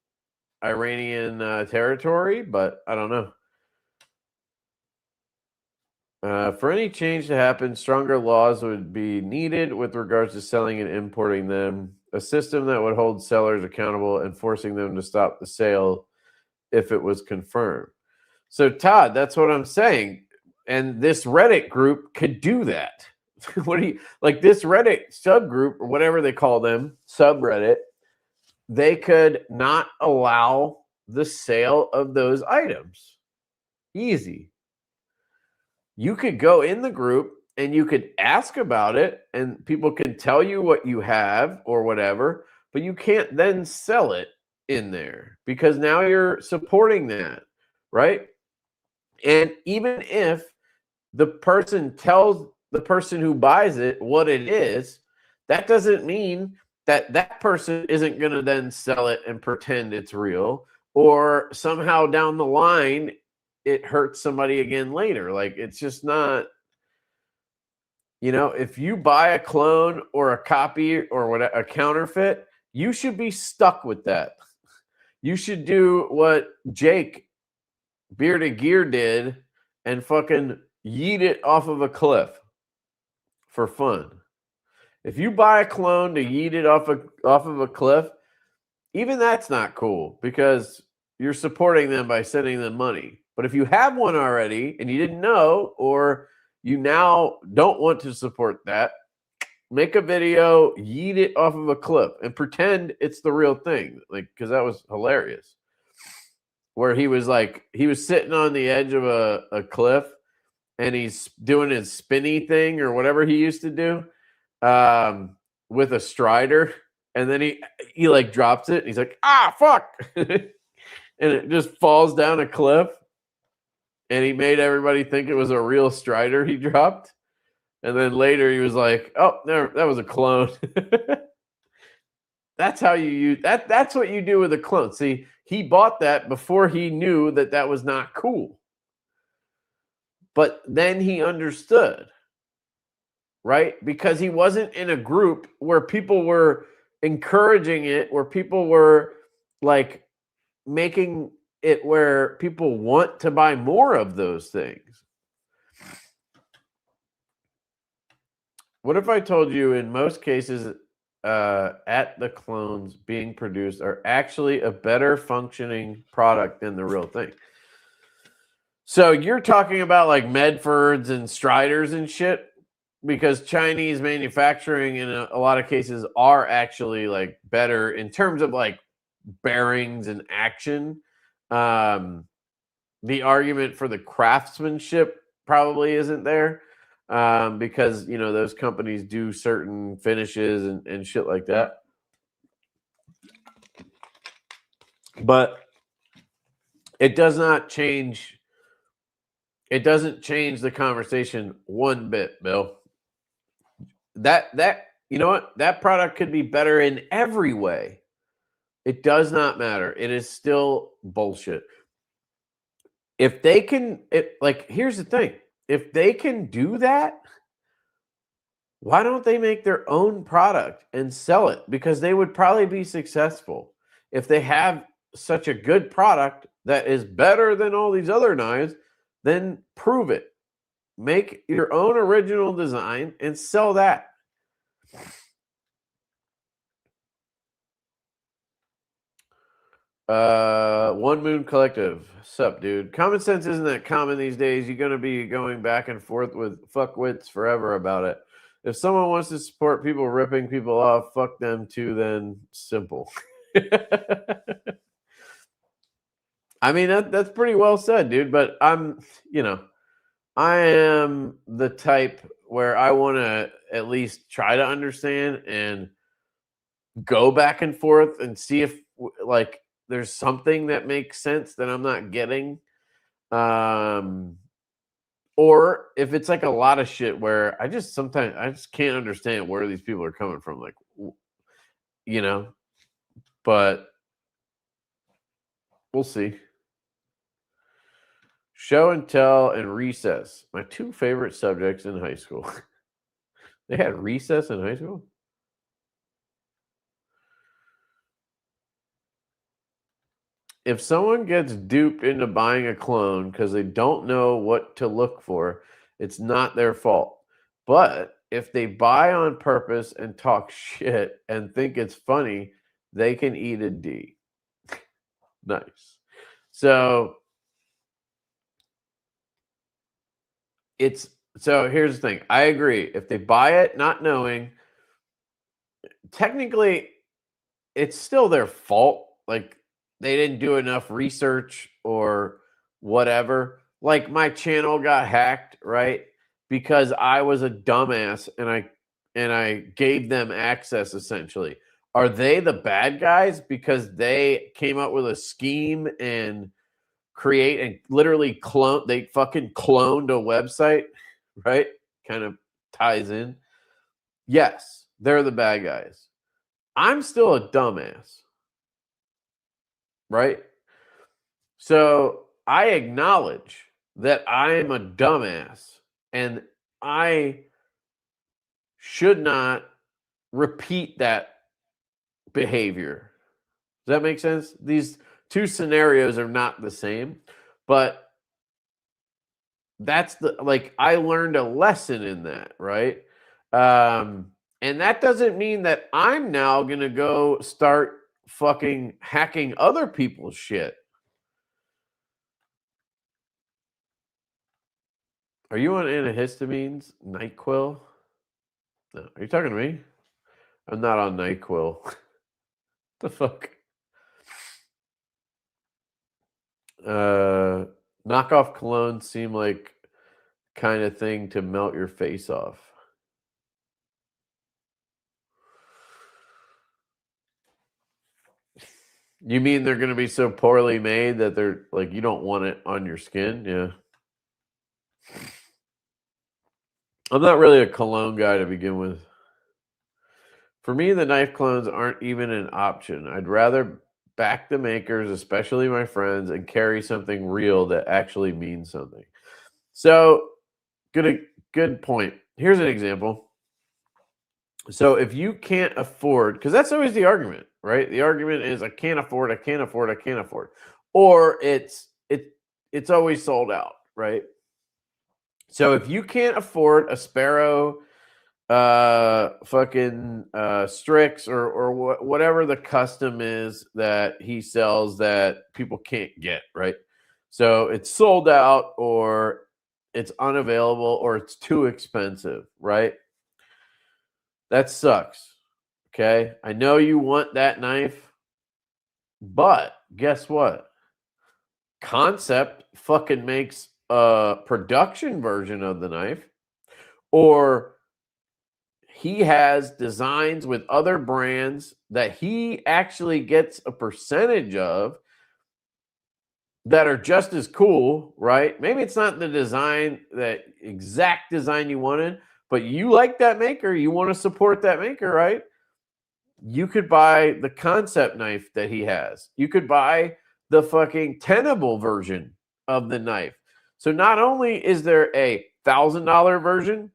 Speaker 1: Iranian territory, but I don't know. For any change to happen, stronger laws would be needed with regards to selling and importing them. A system that would hold sellers accountable and forcing them to stop the sale if it was confirmed. So, Todd, that's what I'm saying. And this Reddit group could do that. What do you like? This Reddit subgroup, or whatever they call them, subreddit, they could not allow the sale of those items. Easy. You could go in the group and you could ask about it, and people can tell you what you have or whatever, but you can't then sell it in there because now you're supporting that, right? And even if the person tells the person who buys it what it is, that doesn't mean that that person isn't going to then sell it and pretend it's real, or somehow down the line it hurts somebody again later. Like, it's just not, if you buy a clone or a copy or what, a counterfeit, you should be stuck with that. You should do what Jake Bearded Gear did and fucking yeet it off of a cliff for fun. If you buy a clone to yeet it off of a cliff, even that's not cool because you're supporting them by sending them money. But if you have one already and you didn't know, or you now don't want to support that, make a video, yeet it off of a cliff and pretend it's the real thing. Like, because that was hilarious. Where he was sitting on the edge of a cliff and he's doing his spinny thing or whatever he used to do with a strider. And then he like drops it. And he's like, fuck. And it just falls down a cliff. And he made everybody think it was a real strider he dropped. And then later he was like, oh, no, that was a clone. That's how you use that. That's what you do with a clone. See, he bought that before he knew that that was not cool. But then he understood, right? Because he wasn't in a group where people were encouraging it, where people were like making it where people want to buy more of those things. What if I told you in most cases at the clones being produced are actually a better functioning product than the real thing. So you're talking about like Medfords and Striders and shit, because Chinese manufacturing in a lot of cases are actually like better in terms of like bearings and action. The argument for the craftsmanship probably isn't there, because you know those companies do certain finishes and shit like that. But it does not change. It doesn't change the conversation one bit, Bill. That you know what? That product could be better in every way. It does not matter. It is still bullshit. If they can, like, here's the thing. If they can do that, why don't they make their own product and sell it? Because they would probably be successful. If they have such a good product that is better than all these other knives, then prove it. Make your own original design and sell that. One Moon Collective. Sup, dude? Common sense isn't that common these days. You're going to be going back and forth with fuckwits forever about it. If someone wants to support people ripping people off, fuck them too, then simple. I mean, that's pretty well said, dude. But I'm, you know, I am the type where I want to at least try to understand and go back and forth and see if, like, there's something that makes sense that I'm not getting. Or if it's like a lot of shit where I just can't understand where these people are coming from. Like, you know, but we'll see. Show and tell and recess. My two favorite subjects in high school. They had recess in high school? If someone gets duped into buying a clone because they don't know what to look for, it's not their fault. But if they buy on purpose and talk shit and think it's funny, they can eat a D. Nice. So here's the thing. I agree. If they buy it not knowing, technically it's still their fault. Like, they didn't do enough research or whatever. Like, my channel got hacked, right? Because I was a dumbass and I gave them access, essentially. Are they the bad guys because they came up with a scheme and literally they fucking cloned a website, right? Kind of ties in. Yes, they're the bad guys. I'm still a dumbass. Right? So I acknowledge that I am a dumbass and I should not repeat that behavior. Does that make sense? These two scenarios are not the same, but that's I learned a lesson in that, right? And that doesn't mean that I'm now going to go start fucking hacking other people's shit. Are you on antihistamines? NyQuil? No. Are you talking to me? I'm not on NyQuil. What the fuck? Knockoff colognes seem like kind of thing to melt your face off. You mean they're going to be so poorly made that they're like, you don't want it on your skin? Yeah. I'm not really a cologne guy to begin with. For me, the knife clones aren't even an option. I'd rather back the makers, especially my friends, and carry something real that actually means something. So, good point. Here's an example. So if you can't afford, because that's always the argument, right? The argument is I can't afford, or it's always sold out, right? So if you can't afford a Sparrow fucking Strix or whatever the custom is that he sells that people can't get, right? So it's sold out or it's unavailable or it's too expensive, right? That sucks. Okay. I know you want that knife, but guess what? Concept fucking makes a production version of the knife, or he has designs with other brands that he actually gets a percentage of that are just as cool, right? Maybe it's not the design, that exact design you wanted, but you like that maker, you want to support that maker, right? You could buy the concept knife that he has. You could buy the fucking tenable version of the knife. So not only is there a $1,000 version,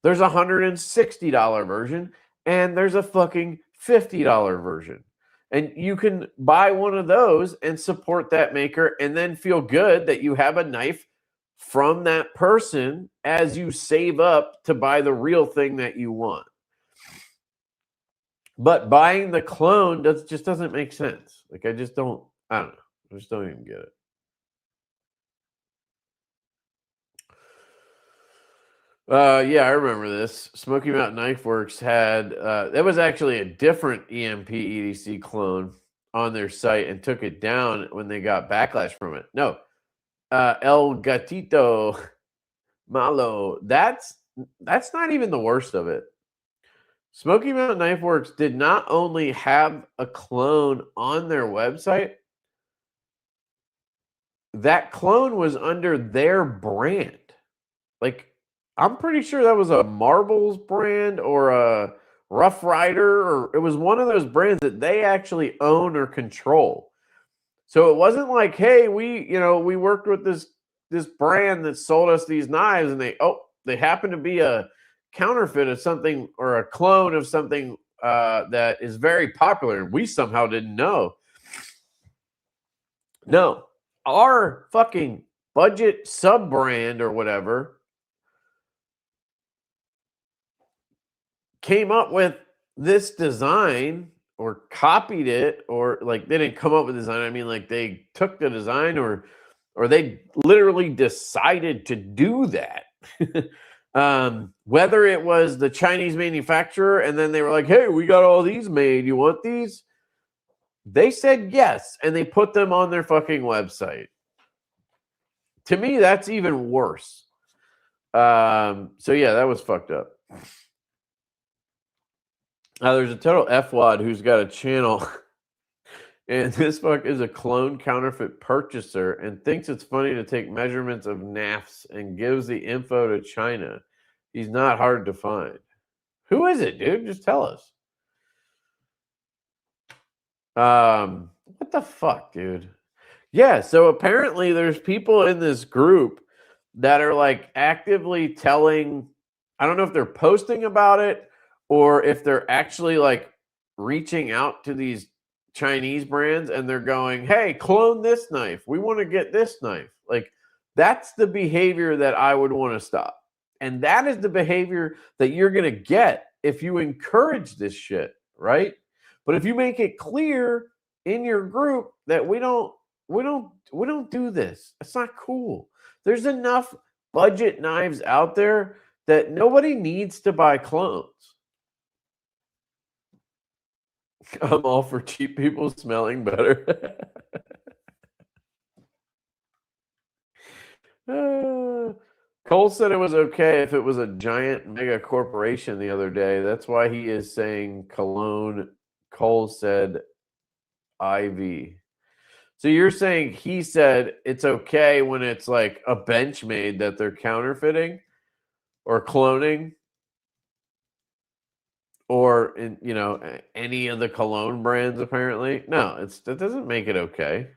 Speaker 1: there's a $160 version, and there's a fucking $50 version. And you can buy one of those and support that maker and then feel good that you have a knife from that person as you save up to buy the real thing that you want. But buying the clone just doesn't make sense. Like I don't know. I just don't even get it. Yeah, I remember this. Smoky Mountain Knife Works had that was actually a different EMP EDC clone on their site and took it down when they got backlash from it. No, El Gatito Malo. That's not even the worst of it. Smoky Mountain Knife Works did not only have a clone on their website, that clone was under their brand. Like, I'm pretty sure that was a Marbles brand or a Rough Rider, or it was one of those brands that they actually own or control. So it wasn't like, hey, we worked with this brand that sold us these knives, and they happen to be a counterfeit of something or a clone of something that is very popular. We somehow didn't know. No, our fucking budget sub brand or whatever came up with this design or copied it, or like they didn't come up with design. I mean, like they took the design or they literally decided to do that. Whether it was the Chinese manufacturer and then they were like, hey, we got all these made. You want these? They said yes, and they put them on their fucking website. To me, that's even worse. So yeah, that was fucked up. There's a total F-wad who's got a channel, and this fuck is a clone counterfeit purchaser and thinks it's funny to take measurements of NAFs and gives the info to China. He's not hard to find. Who is it, dude? Just tell us. What the fuck, dude? Yeah, so apparently there's people in this group that are like actively telling, I don't know if they're posting about it or if they're actually like reaching out to these Chinese brands and they're going, hey, clone this knife. We want to get this knife. Like, that's the behavior that I would want to stop. And that is the behavior that you're going to get if you encourage this shit, right? But if you make it clear in your group that we don't do this, it's not cool. There's enough budget knives out there that nobody needs to buy clones. I'm all for cheap people smelling better. Cole said it was okay if it was a giant mega corporation the other day. That's why he is saying cologne. Cole said IV. So you're saying he said it's okay when it's like a Benchmade that they're counterfeiting or cloning, or in, any of the cologne brands apparently. No, that doesn't make it okay.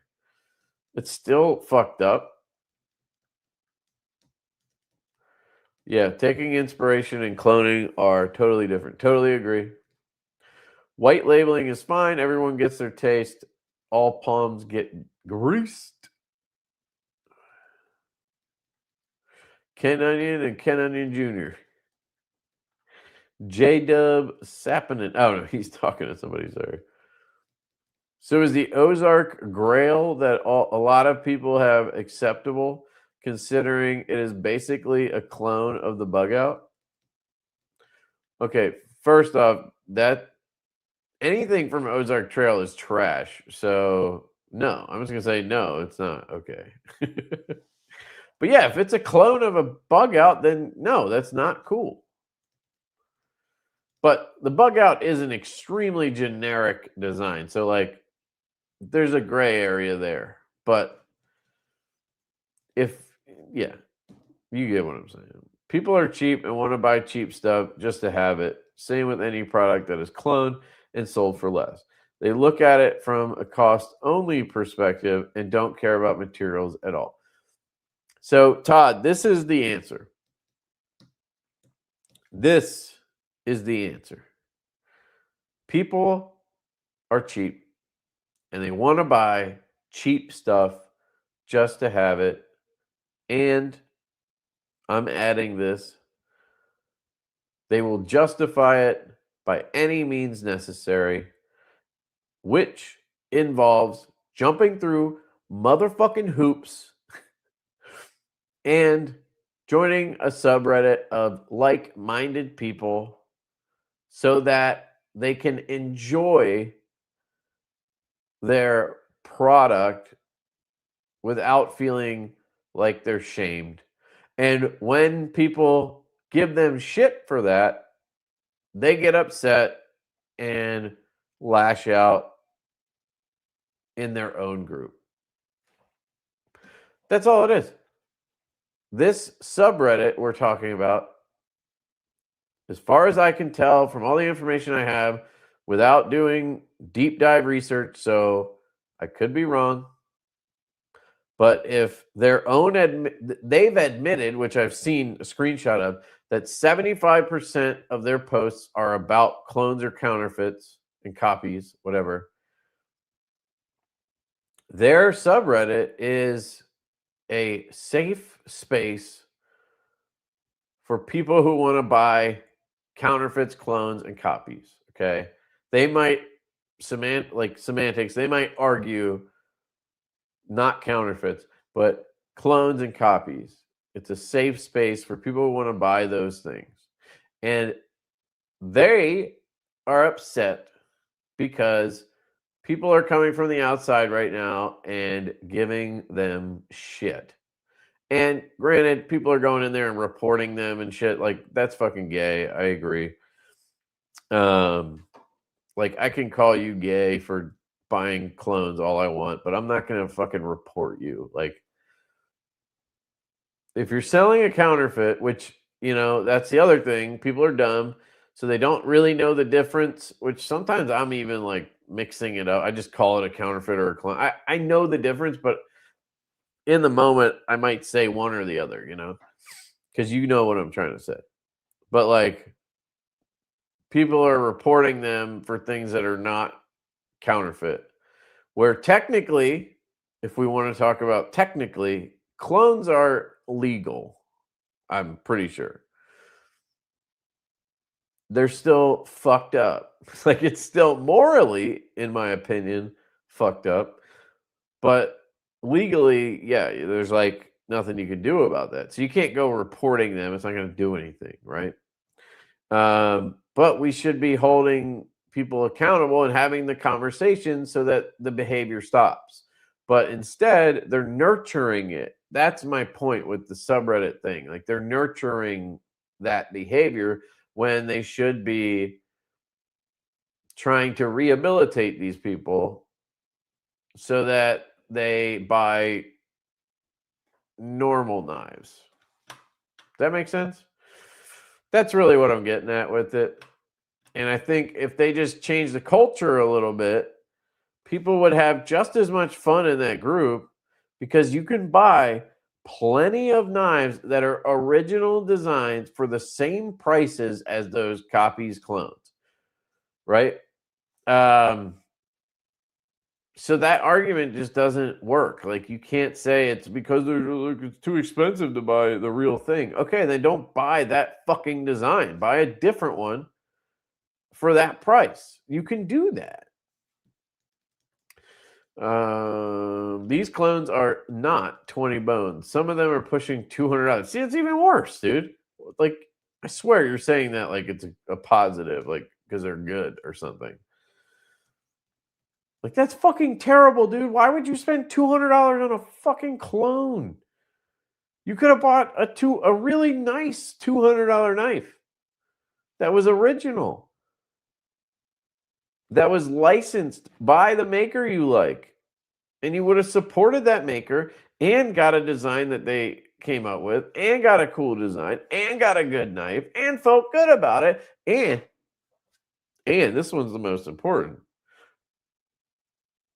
Speaker 1: It's still fucked up. Yeah, taking inspiration and cloning are totally different. Totally agree. White labeling is fine. Everyone gets their taste. All palms get greased. Ken Onion and Ken Onion Jr. J-Dub Sappinen. Oh, no, he's talking to somebody, sorry. So is the Ozark Grail that a lot of people have acceptable, considering it is basically a clone of the Bug Out? Okay, first off, that anything from Ozark Trail is trash. So no, I'm just gonna say no, it's not okay. But yeah, if it's a clone of a Bug Out, then no, that's not cool. But the Bug Out is an extremely generic design. So like there's a gray area there. But if yeah, you get what I'm saying. People are cheap and want to buy cheap stuff just to have it. Same with any product that is cloned and sold for less. They look at it from a cost-only perspective and don't care about materials at all. So, Todd, this is the answer. This is the answer. People are cheap and they want to buy cheap stuff just to have it. And I'm adding this. They will justify it by any means necessary, which involves jumping through motherfucking hoops and joining a subreddit of like-minded people so that they can enjoy their product without feeling like they're shamed. And when people give them shit for that, they get upset and lash out in their own group. That's all it is. This subreddit we're talking about, as far as I can tell from all the information I have, without doing deep dive research, so I could be wrong, but if their own they've admitted, which I've seen a screenshot of, that 75% of their posts are about clones or counterfeits and copies, whatever. Their subreddit is a safe space for people who want to buy counterfeits, clones, and copies. Okay. They might semantics, they might argue not counterfeits, but clones and copies. It's a safe space for people who want to buy those things. And they are upset because people are coming from the outside right now and giving them shit. And granted, people are going in there and reporting them and shit. Like, that's fucking gay. I agree. Like, I can call you gay for buying clones all I want, but I'm not going to fucking report you. Like, if you're selling a counterfeit, which, you know, that's the other thing. People are dumb, so they don't really know the difference, which sometimes I'm even like mixing it up. I just call it a counterfeit or a clone. I know the difference, but in the moment, I might say one or the other, you know, because you know what I'm trying to say. But like, people are reporting them for things that are not counterfeit, where technically, if we want to talk about technically, clones are legal. I'm pretty sure. They're still fucked up. Like, it's still morally, in my opinion, fucked up. But legally, yeah, there's like nothing you can do about that. So you can't go reporting them. It's not going to do anything, right? But we should be holding people accountable and having the conversation so that the behavior stops. But instead, they're nurturing it. That's my point with the subreddit thing. Like, they're nurturing that behavior when they should be trying to rehabilitate these people so that they buy normal knives. Does that make sense? That's really what I'm getting at with it. And I think if they just change the culture a little bit, people would have just as much fun in that group, because you can buy plenty of knives that are original designs for the same prices as those copies, clones, right? So that argument just doesn't work. Like, you can't say it's because it's too expensive to buy the real thing. Okay, then don't buy that fucking design. Buy a different one for that price. You can do that. These clones are not 20 bones. Some of them are pushing $200. See, it's even worse, dude. Like, I swear you're saying that like it's a positive, like because they're good or something. Like, that's fucking terrible, dude. Why would you spend $200 on a fucking clone? You could have bought a really nice $200 knife that was original, that was licensed by the maker you like, and you would have supported that maker and got a design that they came up with, and got a cool design, and got a good knife, and felt good about it, and this one's the most important.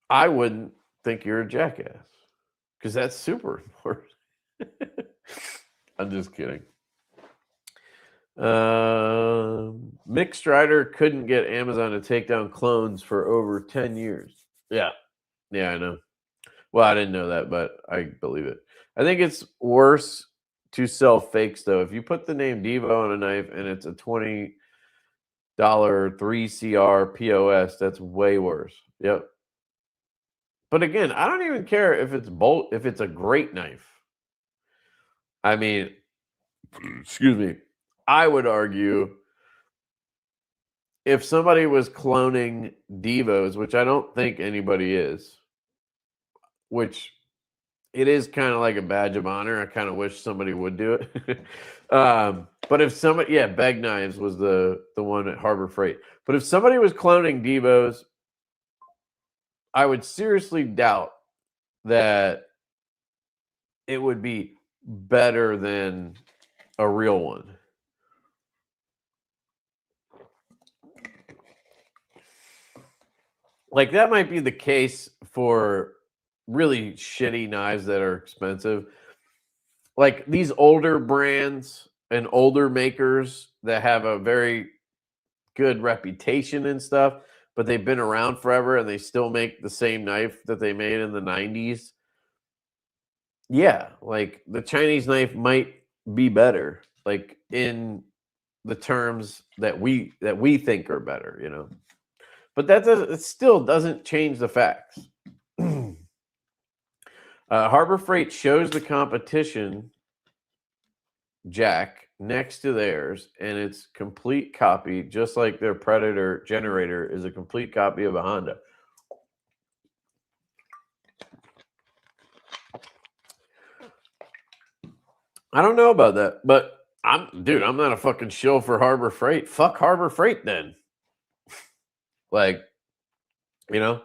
Speaker 1: I wouldn't think you're a jackass, because that's super important. I'm just kidding. Mick Strider couldn't get Amazon to take down clones for over 10 years. Yeah, I know. Well, I didn't know that, but I believe it. I think it's worse to sell fakes, though. If you put the name Divo on a knife and it's a $20 3CR POS, that's way worse. Yep. But again, I don't even care if it's a great knife. I mean, excuse me, I would argue if somebody was cloning Divos, which I don't think anybody is, which it is kind of like a badge of honor. I kind of wish somebody would do it. But if somebody, Beg Knives was the one at Harbor Freight. But if somebody was cloning Divos, I would seriously doubt that it would be better than a real one. Like, that might be the case for really shitty knives that are expensive. Like these older brands and older makers that have a very good reputation and stuff, but they've been around forever and they still make the same knife that they made in the 90s. Yeah, like the Chinese knife might be better, like in the terms that we think are better, you know. But it still doesn't change the facts. Harbor Freight shows the competition jack next to theirs, and it's complete copy, just like their Predator generator is a complete copy of a Honda. I don't know about that, but I'm not a fucking shill for Harbor Freight. Fuck Harbor Freight then. Like, you know,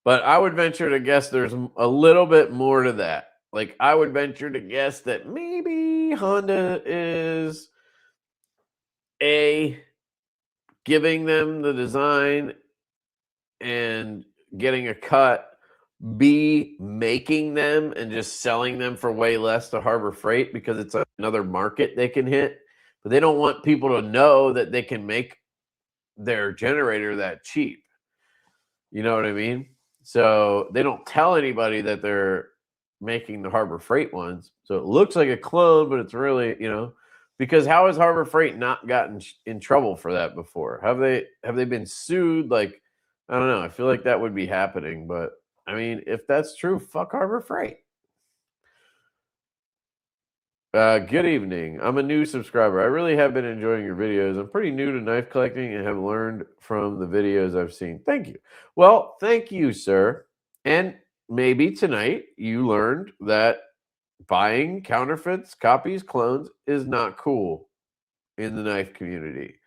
Speaker 1: but I would venture to guess there's a little bit more to that. Like, I would venture to guess that maybe Honda is giving them the design and getting a cut, B, making them and just selling them for way less to Harbor Freight because it's another market they can hit. But they don't want people to know that they can make their generator that cheap. You know what I mean? So they don't tell anybody that they're making the Harbor Freight ones. So it looks like a clone, but it's really, you know, because how has Harbor Freight not gotten in trouble for that before? Have they been sued? Like, I don't know. I feel like that would be happening, but I mean, if that's true, fuck Harbor Freight. Good evening. I'm a new subscriber. I really have been enjoying your videos. I'm pretty new to knife collecting and have learned from the videos I've seen. Thank you. Well, thank you, sir. And maybe tonight you learned that buying counterfeits, copies, clones is not cool in the knife community.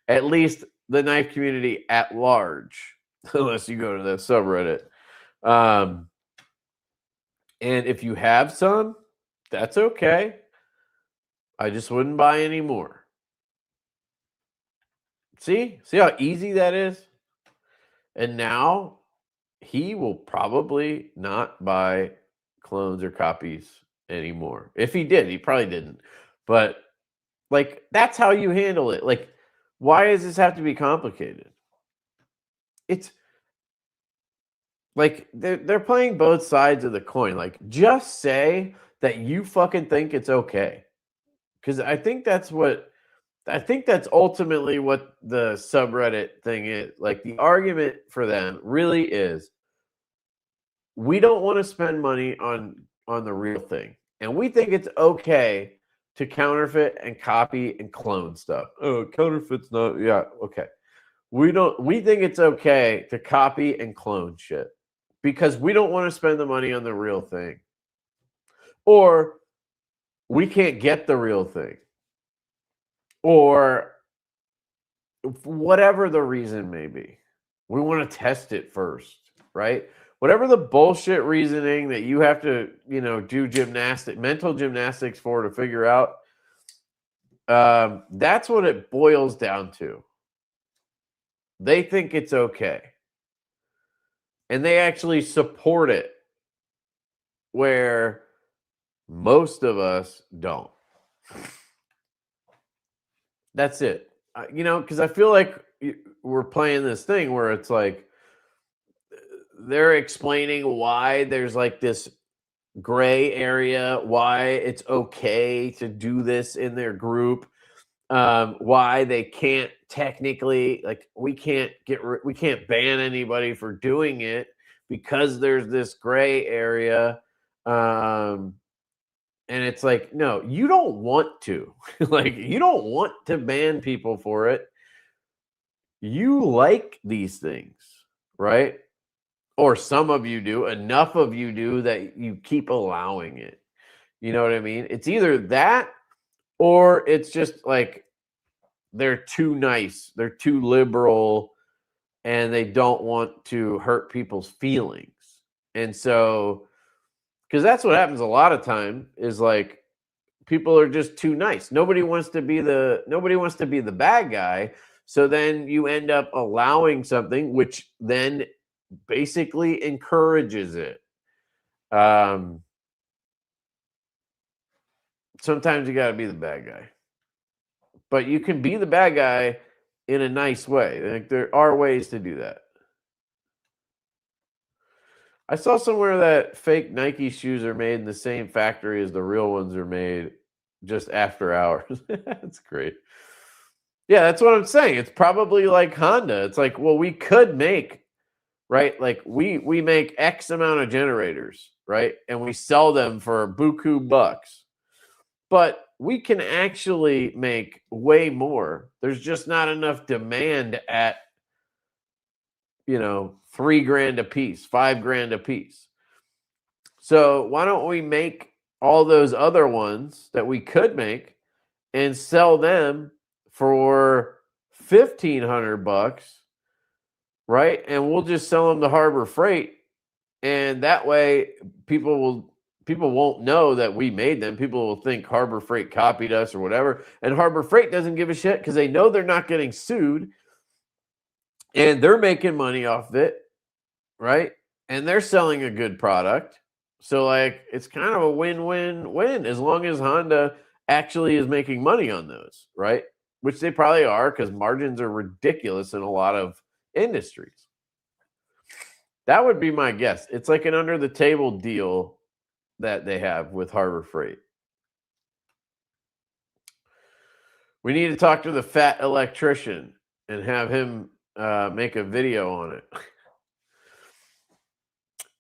Speaker 1: At least the knife community at large, unless you go to the subreddit. And if you have some, that's okay. I just wouldn't buy any more. See how easy that is? And now he will probably not buy clones or copies anymore. If he did, he probably didn't. But like, that's how you handle it. Like, why does this have to be complicated? It's like they're playing both sides of the coin. Like, just say that you fucking think it's okay. Because I think that's what I think that's ultimately what the subreddit thing is. Like, the argument for them really is, we don't want to spend money on the real thing, and we think it's okay to counterfeit and copy and clone stuff. Oh, counterfeit's not, yeah, okay. We think it's okay to copy and clone shit because we don't want to spend the money on the real thing, or we can't get the real thing, or whatever the reason may be. We want to test it first, right? Whatever the bullshit reasoning that you have to, do mental gymnastics for to figure out, that's what it boils down to. They think it's okay. And they actually support it, where most of us don't. That's it. Because I feel like we're playing this thing where it's like they're explaining why there's like this gray area, why it's okay to do this in their group, why they can't technically, like, we can't ban anybody for doing it because there's this gray area. And it's like, no, you don't want to. Like, you don't want to ban people for it. You like these things, right? Or some of you do. Enough of you do that you keep allowing it. You know what I mean? It's either that, or it's just like they're too nice, they're too liberal, and they don't want to hurt people's feelings. And so, because that's what happens a lot of time, is like people are just too nice. Nobody wants to be the bad guy. So then you end up allowing something which then basically encourages it. Sometimes you got to be the bad guy, but you can be the bad guy in a nice way. Like, there are ways to do that. I saw somewhere that fake Nike shoes are made in the same factory as the real ones are made, just after hours. That's great. Yeah, that's what I'm saying. It's probably like Honda. It's like, well, we could make, right? Like, we make X amount of generators, right? And we sell them for buku bucks. But we can actually make way more. There's just not enough demand at, $3,000 a piece, $5,000 a piece. So why don't we make all those other ones that we could make and sell them for $1,500, right? And we'll just sell them to Harbor Freight, and that way people won't know that we made them. People will think Harbor Freight copied us or whatever, and Harbor Freight doesn't give a shit because they know they're not getting sued, and they're making money off of it, right? And they're selling a good product. So, like, it's kind of a win-win-win as long as Honda actually is making money on those, right? Which they probably are, because margins are ridiculous in a lot of industries. That would be my guess. It's like an under-the-table deal that they have with Harbor Freight. We need to talk to the fat electrician and have him make a video on it.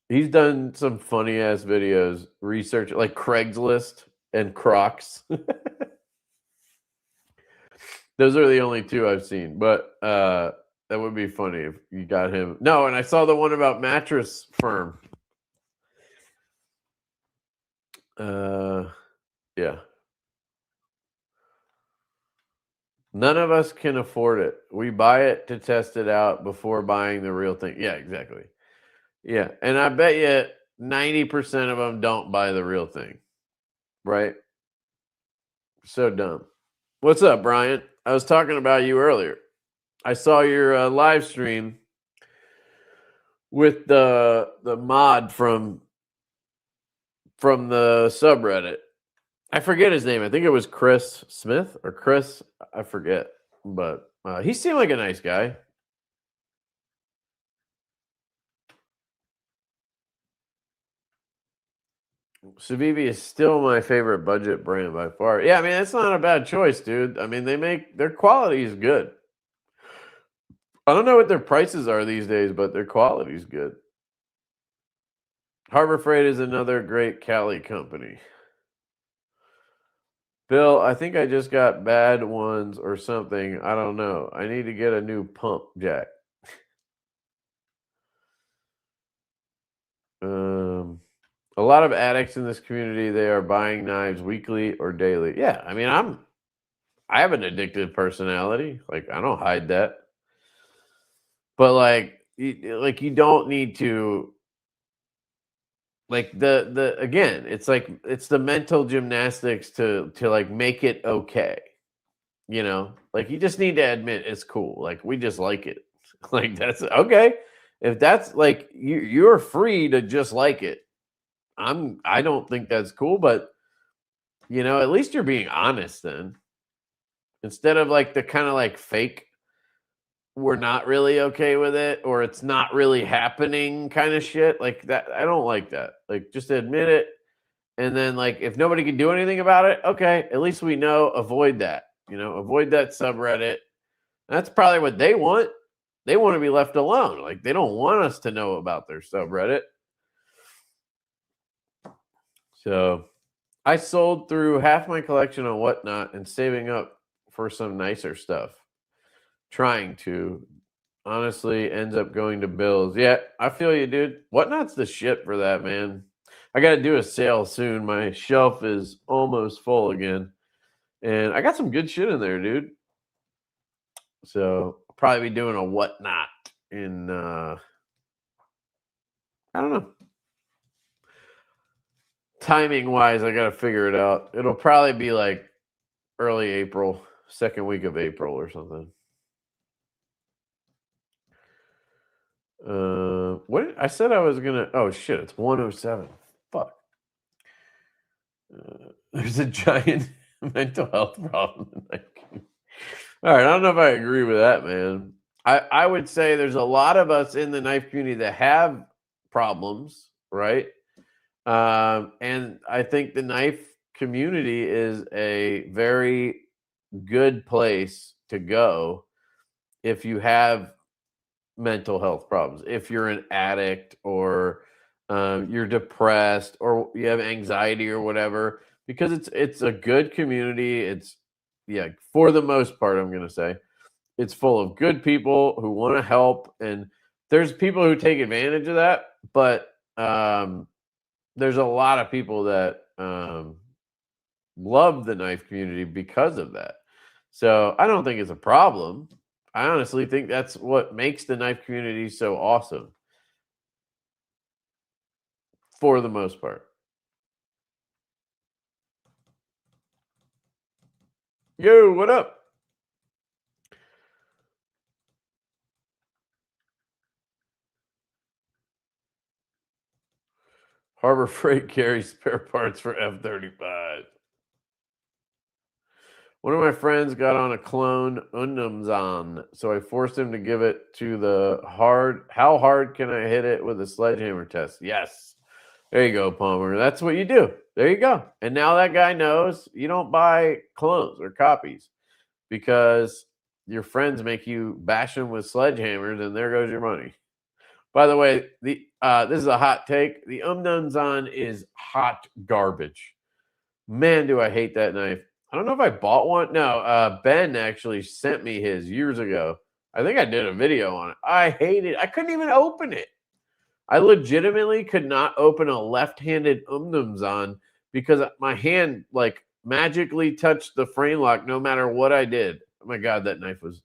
Speaker 1: He's done some funny ass videos, research like Craigslist and Crocs. Those are the only two I've seen, but that would be funny if you got him. No, and I saw the one about Mattress Firm. Yeah. None of us can afford it. We buy it to test it out before buying the real thing. Yeah, exactly. Yeah, and I bet you 90% of them don't buy the real thing, right? So dumb. What's up, Brian? I was talking about you earlier. I saw your live stream with the mod from the subreddit. I forget his name. I think it was Chris Smith or Chris. I forget, but he seemed like a nice guy. Civivi is still my favorite budget brand by far. Yeah, I mean, it's not a bad choice, dude. I mean, their quality is good. I don't know what their prices are these days, but their quality is good. Harbor Freight is another great Cali company. Bill, I think I just got bad ones or something. I don't know. I need to get a new pump jack. A lot of addicts in this community, they are buying knives weekly or daily. Yeah, I mean, I have an addictive personality. Like, I don't hide that. But like you don't need to, like, the again, it's like it's the mental gymnastics to like make it okay. You know? Like, you just need to admit it's cool. Like, we just like it. Like, that's okay. If that's like you're free to just like it. I don't think that's cool, but at least you're being honest then. Instead of like the kind of like fake we're not really okay with it or it's not really happening kind of shit. Like that, I don't like that. Like, just admit it. And then, like, if nobody can do anything about it, okay, at least we know, avoid that. Avoid that subreddit. That's probably what they want. They want to be left alone. Like, they don't want us to know about their subreddit. So I sold through half my collection on Whatnot and saving up for some nicer stuff. Trying to. Honestly, ends up going to bills. Yeah, I feel you, dude. Whatnot's the shit for that, man. I got to do a sale soon. My shelf is almost full again. And I got some good shit in there, dude. So I'll probably be doing a Whatnot in, I don't know. Timing wise, I got to figure it out. It'll probably be like early April, second week of April or something. What I said I was gonna. Oh shit! It's 1:07. Fuck. There's a giant mental health problem. All right, I don't know if I agree with that, man. I would say there's a lot of us in the knife community that have problems, right? And I think the knife community is a very good place to go if you have mental health problems. If you're an addict or you're depressed or you have anxiety or whatever, because it's a good community. It's for the most part, I'm gonna say it's full of good people who want to help, and there's people who take advantage of that, but there's a lot of people that love the knife community because of that. So I don't think it's a problem. I honestly think that's what makes the knife community so awesome for the most part. Yo, what up? Harbor Freight carries spare parts for F-35. One of my friends got on a clone Undamzan, so I forced him to give it to the hard. How hard can I hit it with a sledgehammer test? Yes. There you go, Palmer. That's what you do. There you go. And now that guy knows you don't buy clones or copies because your friends make you bash them with sledgehammers, and there goes your money. By the way, this is a hot take. The Umnunzan is hot garbage. Man, do I hate that knife. I don't know if I bought one. No, Ben actually sent me his years ago. I think I did a video on it. I hate it. I couldn't even open it. I legitimately could not open a left-handed Umnumzan because my hand like magically touched the frame lock no matter what I did. Oh my god, that knife was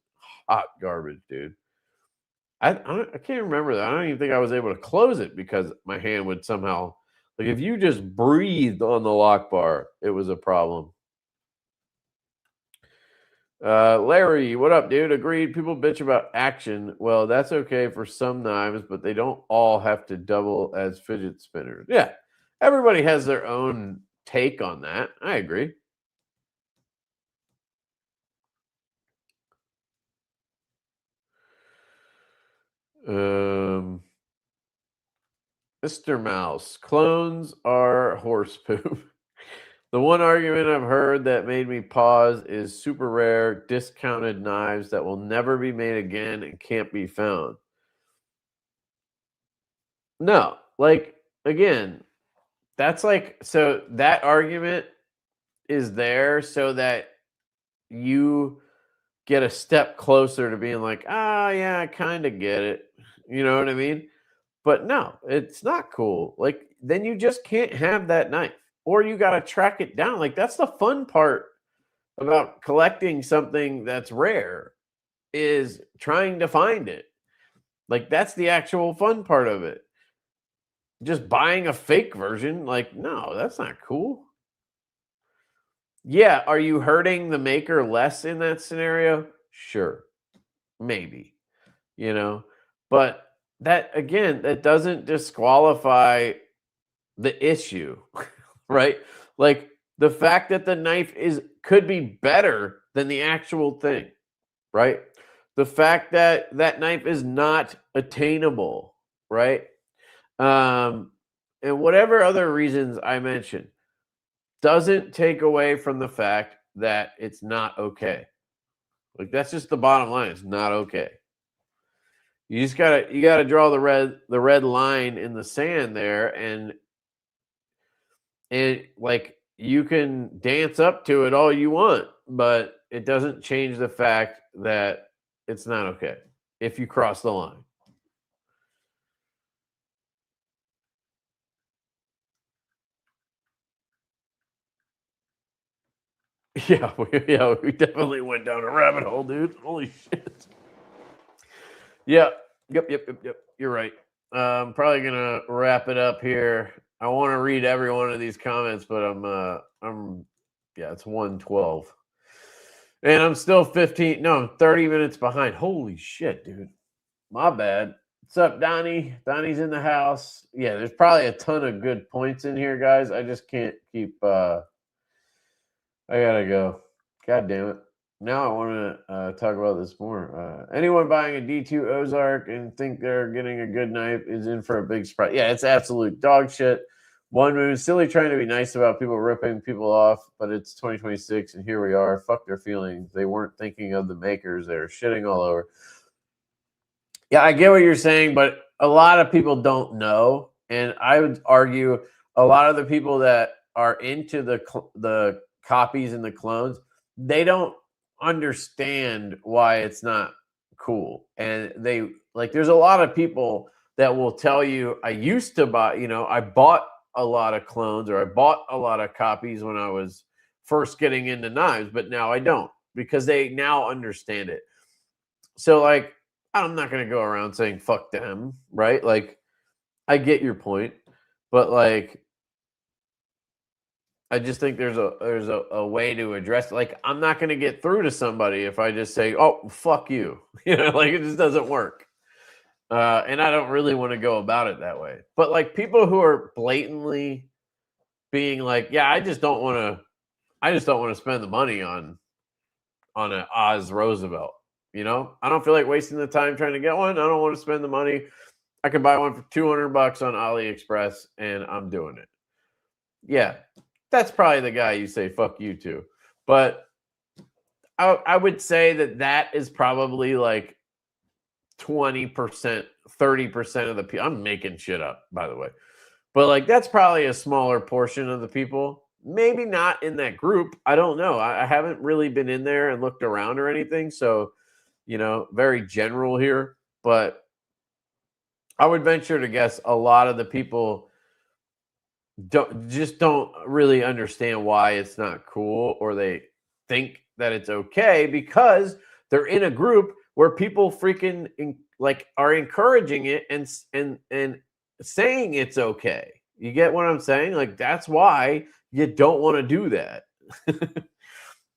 Speaker 1: hot garbage, dude. I can't remember that. I don't even think I was able to close it because my hand would somehow, like, if you just breathed on the lock bar, it was a problem. Larry, what up, dude? Agreed. People bitch about action. Well, that's okay for some knives, but they don't all have to double as fidget spinners. Yeah, everybody has their own take on that. I agree. Um, Mr. Mouse, clones are horse poop. The one argument I've heard that made me pause is super rare, discounted knives that will never be made again and can't be found. No, like, again, that's like, so that argument is there so that you get a step closer to being like, yeah, I kind of get it. You know what I mean? But no, it's not cool. Like, then you just can't have that knife, or you got to track it down. Like, that's the fun part about collecting something that's rare, is trying to find it. Like, that's the actual fun part of it. Just buying a fake version, like, no, that's not cool. Yeah, are you hurting the maker less in that scenario? Sure. Maybe. You know, but that, again, that doesn't disqualify the issue, right? Like, the fact that the knife could be better than the actual thing, right? The fact that that knife is not attainable, right? And whatever other reasons I mentioned doesn't take away from the fact that it's not okay. Like, that's just the bottom line. It's not okay. You gotta draw the red line in the sand there, and like, you can dance up to it all you want, but it doesn't change the fact that it's not okay if you cross the line. Yeah, we definitely went down a rabbit hole, dude. Holy shit. Yeah. Yep. You're right. I'm probably gonna wrap it up here. I want to read every one of these comments, but it's 1:12. And I'm still I'm 30 minutes behind. Holy shit, dude. My bad. What's up, Donnie? Donnie's in the house. Yeah, there's probably a ton of good points in here, guys. I just can't keep I gotta go. God damn it. Now I want to talk about this more. Anyone buying a D2 Ozark and think they're getting a good knife is in for a big surprise. Yeah, it's absolute dog shit. One Moon, silly trying to be nice about people ripping people off, but it's 2026 and here we are. Fuck their feelings. They weren't thinking of the makers. They were shitting all over. Yeah, I get what you're saying, but a lot of people don't know. And I would argue a lot of the people that are into the copies and the clones, they don't understand why it's not cool. And there's a lot of people that will tell you, I used to buy, I bought a lot of clones, or I bought a lot of copies when I was first getting into knives, but now I don't, because they now understand it. So, like, I'm not going to go around saying fuck them, right? Like, I get your point, but like, I just think there's a way to address it. Like, I'm not going to get through to somebody if I just say, "Oh, fuck you," like, it just doesn't work. And I don't really want to go about it that way. But like, people who are blatantly being like, "Yeah, I just don't want to spend the money on an Oz Roosevelt." I don't feel like wasting the time trying to get one. I don't want to spend the money. I can buy one for $200 on AliExpress, and I'm doing it. Yeah, that's probably the guy you say fuck you to. But I would say that is probably like 20%, 30% of the people. I'm making shit up, by the way. But like, that's probably a smaller portion of the people. Maybe not in that group. I don't know. I haven't really been in there and looked around or anything. So, very general here. But I would venture to guess a lot of the people don't really understand why it's not cool, or they think that it's okay because they're in a group where people freaking are encouraging it and saying it's okay. You get what I'm saying? Like, that's why you don't want to do that.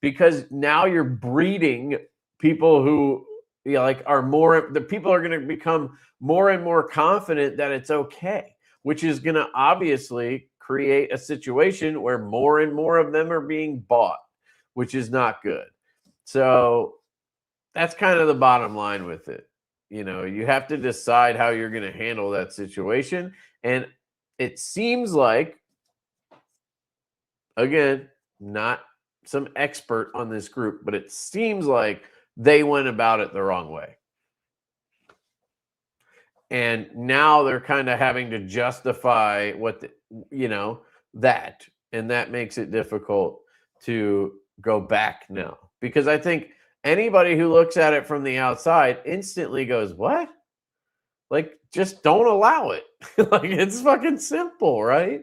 Speaker 1: Because now you're breeding people who the people are going to become more and more confident that it's okay, which is going to obviously create a situation where more and more of them are being bought, which is not good. So that's kind of the bottom line with it. you have to decide how you're going to handle that situation. And it seems like, again, not some expert on this group, but it seems like they went about it the wrong way. And now they're kind of having to justify that. And that makes it difficult to go back now. Because I think anybody who looks at it from the outside instantly goes, what? Like, just don't allow it. Like, it's fucking simple, right?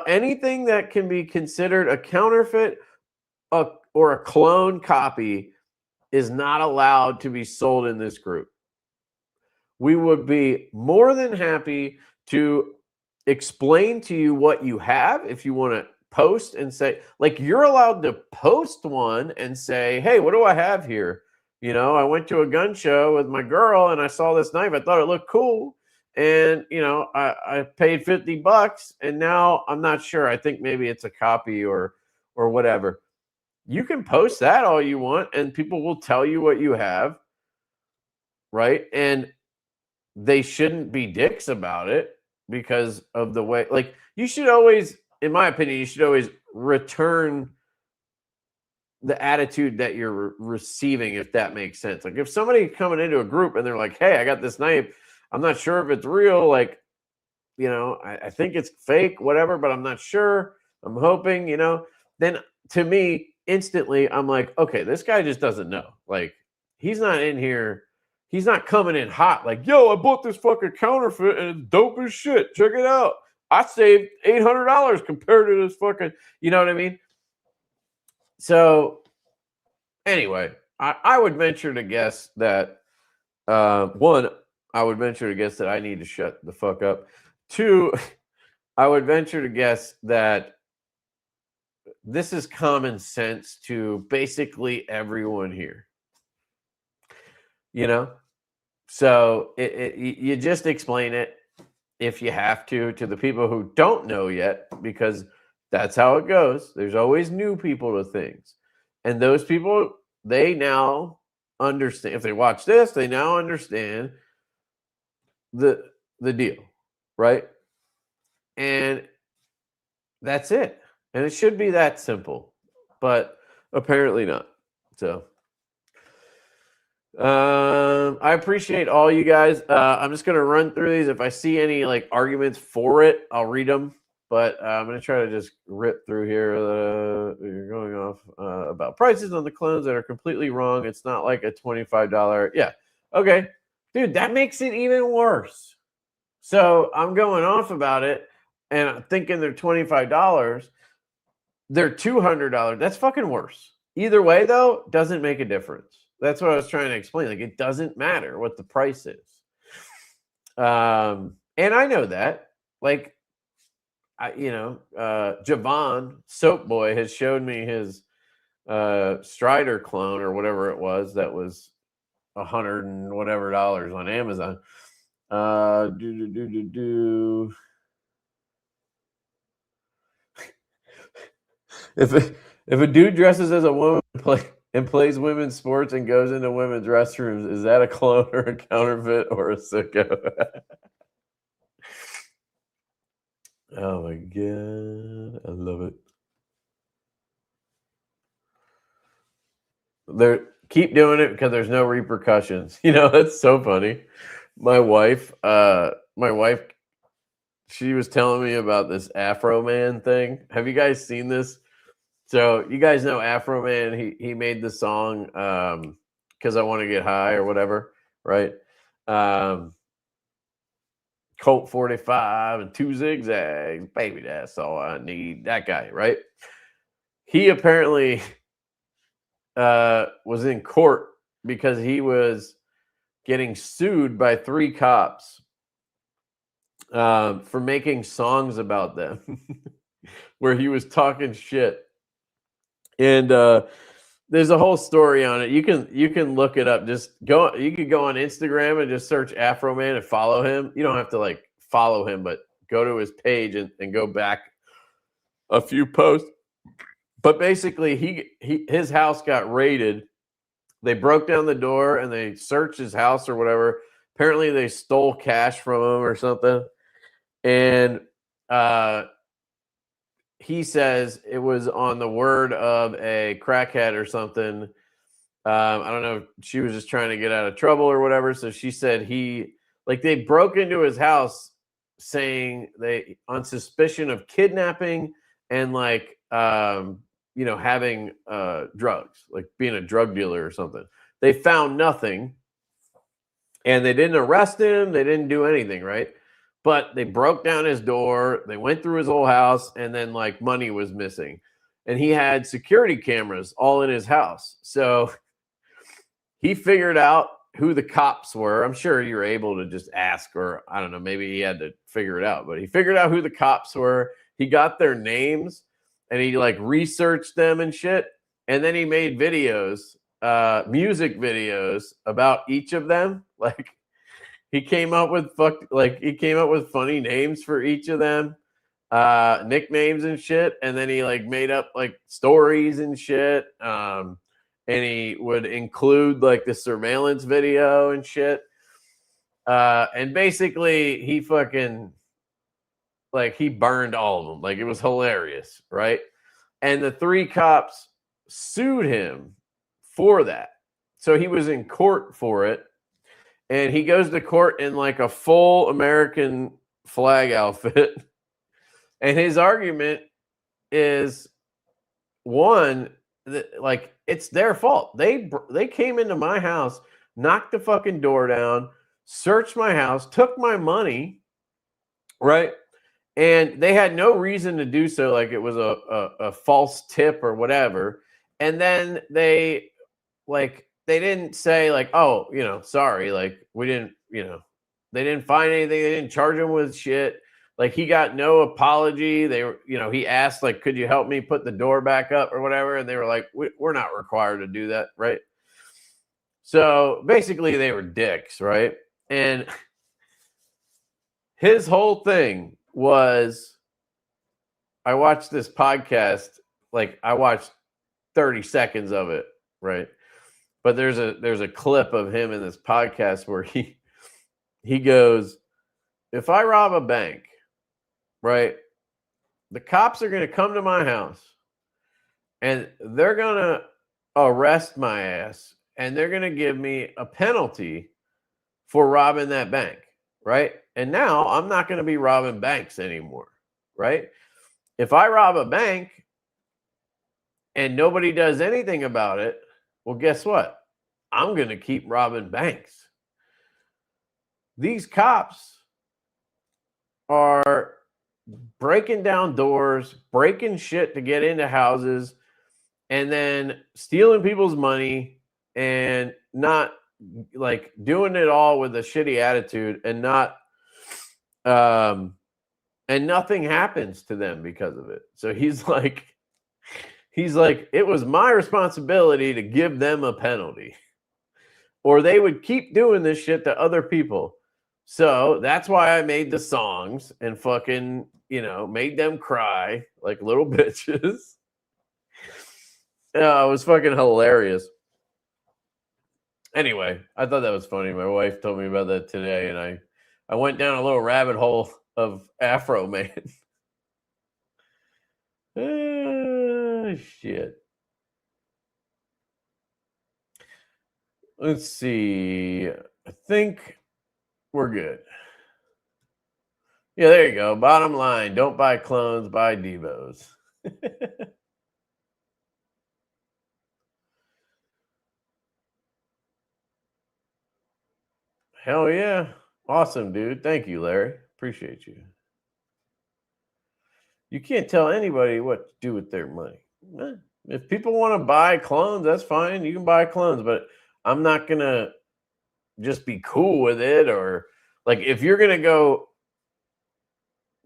Speaker 1: Anything that can be considered a counterfeit or a clone copy is not allowed to be sold in this group. We would be more than happy to explain to you what you have if you want to post and say, like, you're allowed to post one and say, hey, what do I have here? I went to a gun show with my girl and I saw this knife. I thought it looked cool. And, I paid $50 and now I'm not sure. I think maybe it's a copy or whatever. You can post that all you want and people will tell you what you have. Right. And they shouldn't be dicks about it because of the way, like, you should always, in my opinion, you should always return the attitude that you're receiving, if that makes sense. Like, if somebody coming into a group and they're like, hey, I got this knife, I'm not sure if it's real, like, I think it's fake, whatever, but I'm not sure, I'm hoping, then to me, instantly, I'm like, okay, this guy just doesn't know. Like, he's not in here, he's not coming in hot, like, yo, I bought this fucking counterfeit and it's dope as shit, check it out, I saved $800 compared to this fucking, you know what I mean? So anyway, I would venture to guess that, one, I would venture to guess that I need to shut the fuck up. Two, I would venture to guess that this is common sense to basically everyone here. So you just explain it if you have to the people who don't know yet, because that's how it goes. There's always new people to things. And those people, they now understand. If they watch this, they now understand the deal, right? And that's it. And it should be that simple, but apparently not. So I appreciate all you guys. I'm just going to run through these. If I see any like arguments for it, I'll read them. But I'm going to try to just rip through here. You're going off about prices on the clones that are completely wrong. It's not like a $25. Yeah. Okay. Dude, that makes it even worse. So I'm going off about it and I'm thinking they're $25. They're $200. That's fucking worse. Either way, though, doesn't make a difference. That's what I was trying to explain. Like, it doesn't matter what the price is. And I know that. Like, Javon, Soap Boy, has showed me his Strider clone or whatever it was that was $100 and whatever on Amazon. If a dude dresses as a woman and plays women's sports and goes into women's restrooms, is that a clone or a counterfeit or a sicko? Oh my god, I love it. Keep doing it because there's no repercussions. That's so funny. My wife, she was telling me about this Afro Man thing. Have you guys seen this? So you guys know Afro Man, he made the song Because I Want to Get High or whatever, right? Colt 45 and 2 zigzags, baby, that's all I need. That guy, right? He apparently was in court because he was getting sued by 3 cops for making songs about them where he was talking shit. And there's a whole story on it. You can look it up. You could go on Instagram and just search Afro Man and follow him. You don't have to like follow him, but go to his page and go back a few posts. But basically his house got raided They broke down the door and they searched his house or whatever. Apparently they stole cash from him or something. And he says it was on the word of a crackhead or something. I don't know. She was just trying to get out of trouble or whatever. So she said they broke into his house saying they on suspicion of kidnapping and having drugs, like being a drug dealer or something. They found nothing and they didn't arrest him. They didn't do anything, right? But they broke down his door. They went through his whole house and then money was missing. And he had security cameras all in his house. So he figured out who the cops were. I'm sure you're able to just ask, or I don't know, maybe he had to figure it out, but he figured out who the cops were. He got their names and he researched them and shit. And then he made videos, music videos about each of them. He came up with funny names for each of them, nicknames and shit. And then he made up stories and shit. And he would include the surveillance video and shit. And basically he fucking he burned all of them. It was hilarious, right? And the 3 cops sued him for that. So he was in court for it. And he goes to court in a full American flag outfit. And his argument is, one, it's their fault. They came into my house, knocked the fucking door down, searched my house, took my money, right? And they had no reason to do so. It was a false tip or whatever. And then they didn't say oh, sorry, we didn't, they didn't find anything. They didn't charge him with shit. He got no apology. They were, he asked, could you help me put the door back up or whatever? And they were like, we're not required to do that, right? So basically they were dicks, right? And his whole thing was, I watched this podcast, I watched 30 seconds of it, right? But there's a clip of him in this podcast where he goes, if I rob a bank, right, the cops are going to come to my house and they're going to arrest my ass and they're going to give me a penalty for robbing that bank, right? And now I'm not going to be robbing banks anymore, right? If I rob a bank and nobody does anything about it, well, guess what? I'm going to keep robbing banks. These cops are breaking down doors, breaking shit to get into houses, and then stealing people's money and not doing it all with a shitty attitude and not and nothing happens to them because of it. So he's like, it was my responsibility to give them a penalty, or they would keep doing this shit to other people. So that's why I made the songs and fucking, made them cry like little bitches. It was fucking hilarious. Anyway, I thought that was funny. My wife told me about that today, and I went down a little rabbit hole of Afro Man. Shit. Let's see. I think we're good. Yeah, there you go. Bottom line, don't buy clones, buy Divos. Hell yeah. Awesome, dude. Thank you, Larry. Appreciate you. You can't tell anybody what to do with their money. If people want to buy clones, that's fine. You can buy clones, but I'm not going to just be cool with it. Or if you're going to go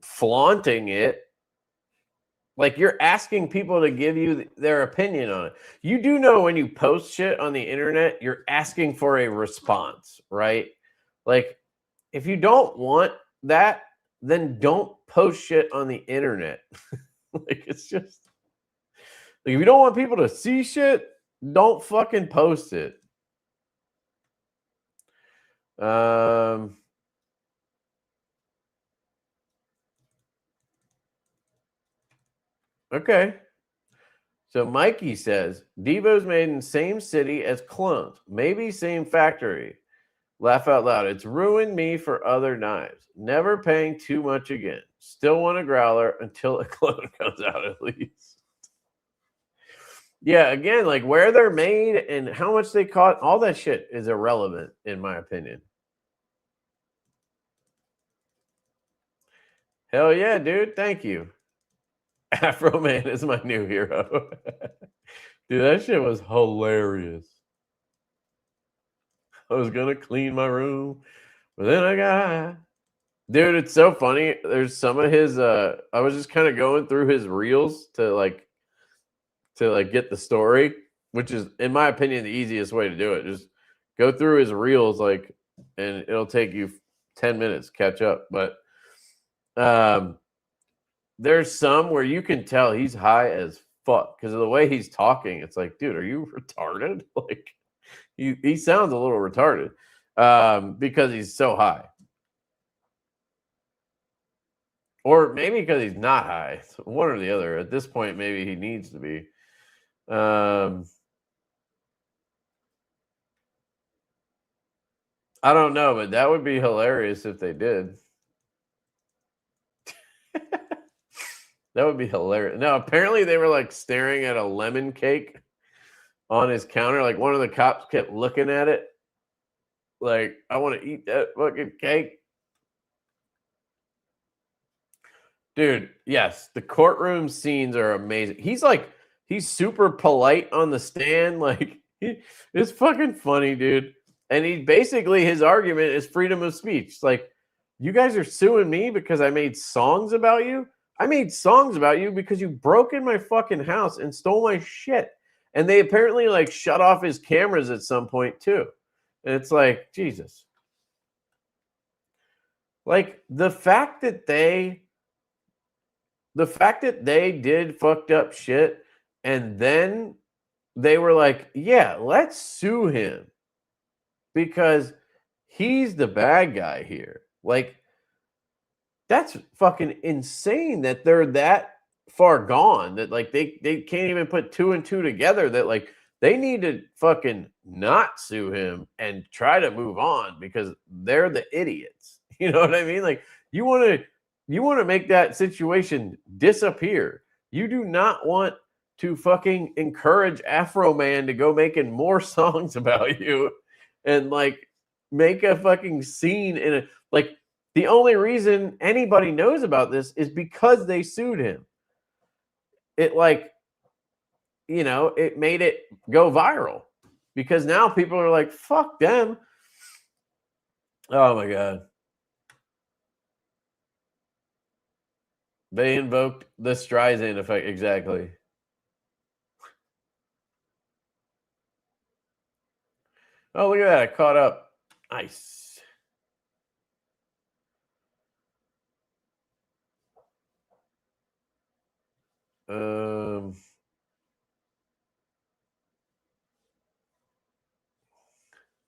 Speaker 1: flaunting it, you're asking people to give you their opinion on it. You do know when you post shit on the internet, you're asking for a response, right? If you don't want that, then don't post shit on the internet. It's just, if you don't want people to see shit, don't fucking post it. Okay. So Mikey says, Divo's made in same city as clones. Maybe same factory. Laugh out loud. It's ruined me for other knives. Never paying too much again. Still want a growler until a clone comes out at least. Yeah, again, like where they're made and how much they cost, all that shit is irrelevant in my opinion. Hell yeah, dude. Thank you. Afro Man is my new hero. Dude, that shit was hilarious. I was gonna clean my room, but then I got high. Dude, it's so funny. There's some of his I was just kind of going through his reels to get the story, which is in my opinion the easiest way to do it. Just go through his reels and it'll take you 10 minutes to catch up. But there's some where you can tell he's high as fuck because of the way he's talking. It's like, dude, are you retarded? Like he sounds a little retarded because he's so high. Or maybe because he's not high. It's one or the other. At this point, maybe he needs to be. I don't know, but that would be hilarious if they did. That would be hilarious. No, apparently they were like staring at a lemon cake on his counter. Like one of the cops kept looking at it. Like, I want to eat that fucking cake. Dude, yes, the courtroom scenes are amazing. He's super polite on the stand. Like, it's fucking funny, dude. And his argument is freedom of speech. It's like, you guys are suing me because I made songs about you? I made songs about you because you broke in my fucking house and stole my shit. And they apparently like shut off his cameras at some point too. And it's like, Jesus. Like the fact that they did fucked up shit and then they were like, yeah, let's sue him because he's the bad guy here. Like, that's fucking insane that they're that far gone that like they can't even put two and two together that like they need to fucking not sue him and try to move on because they're the idiots. You know what I mean? Like you want to make that situation disappear. You do not want to fucking encourage Afro Man to go making more songs about you and like make a fucking scene in a like the only reason anybody knows about this is because they sued him. It it made it go viral because now people are like, fuck them. Oh my God. They invoked the Streisand effect. Exactly. Oh, look at that. I caught up. Nice.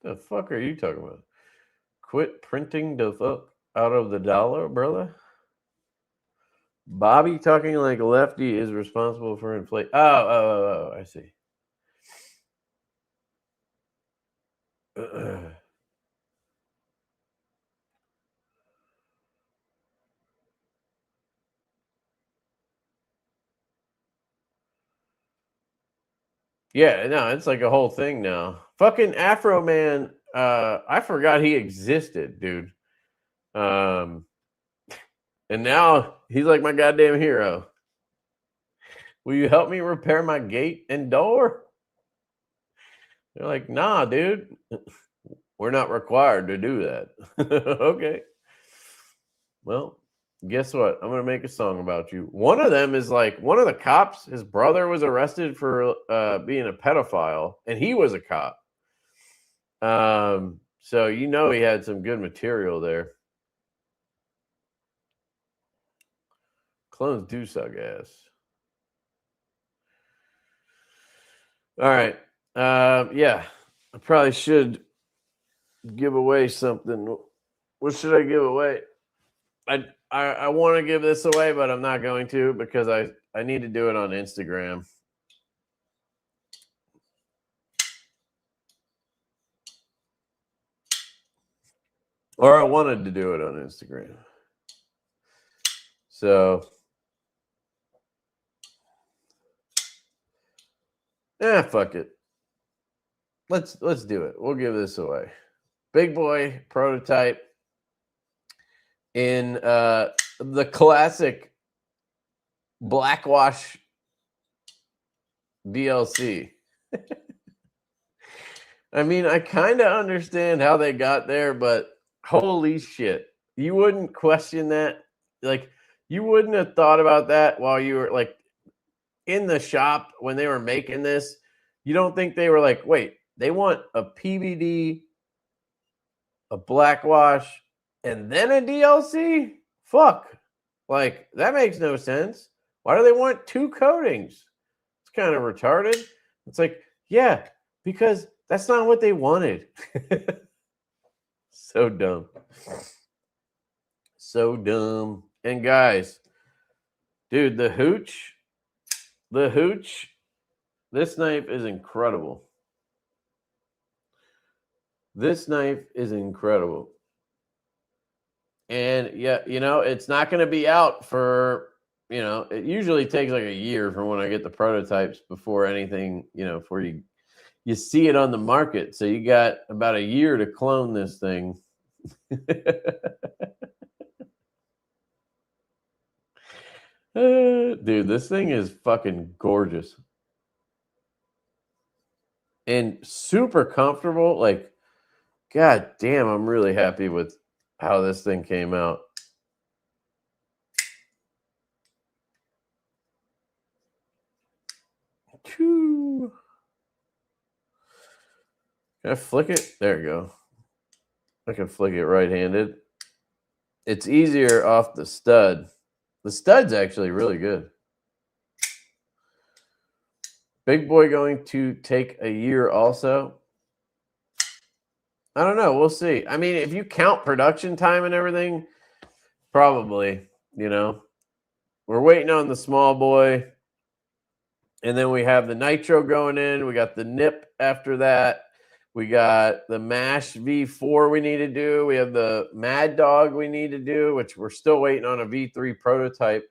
Speaker 1: The fuck are you talking about? Quit printing the fuck out of the dollar, brother. Bobby talking like Lefty is responsible for inflation. Oh, I see. Yeah, no, it's like a whole thing now. Fucking Afro Man, I forgot he existed, dude. And now he's like my goddamn hero. Will you help me repair my gate and door? They're like, nah, dude. We're not required to do that. Okay. Well, guess what? I'm gonna make a song about you. One of them is like one of the cops. His brother was arrested for being a pedophile, and he was a cop. So he had some good material there. Clones do suck ass. All right. Yeah, I probably should give away something. What should I give away? I want to give this away, but I'm not going to because I need to do it on Instagram. Or I wanted to do it on Instagram. So, fuck it. Let's do it. We'll give this away. Big boy prototype in the classic Blackwash DLC. I mean, I kind of understand how they got there, but holy shit. You wouldn't question that. Like, you wouldn't have thought about that while you were like in the shop when they were making this. You don't think they were like, wait, they want a PVD, a Blackwash, and then a DLC? Fuck. Like, that makes no sense. Why do they want 2 coatings? It's kind of retarded. It's like, yeah, because that's not what they wanted. So dumb. So dumb. And guys, dude, the Hooch, this knife is incredible. This knife is incredible. And yeah, you know, it's not going to be out for, you know, it usually takes like a year from when I get the prototypes before anything, you know, before you see it on the market. So you got about a year to clone this thing. Dude, this thing is fucking gorgeous. And super comfortable. Like, god damn, I'm really happy with how this thing came out. Can I flick it? There you go. I can flick it right-handed. It's easier off the stud. The stud's actually really good. Big boy going to take a year also. I don't know. We'll see. I mean, if you count production time and everything, probably, you know. We're waiting on the small boy. And then we have the nitro going in. We got the nip after that. We got the MASH V4 we need to do. We have the Mad Dog we need to do, which we're still waiting on a V3 prototype.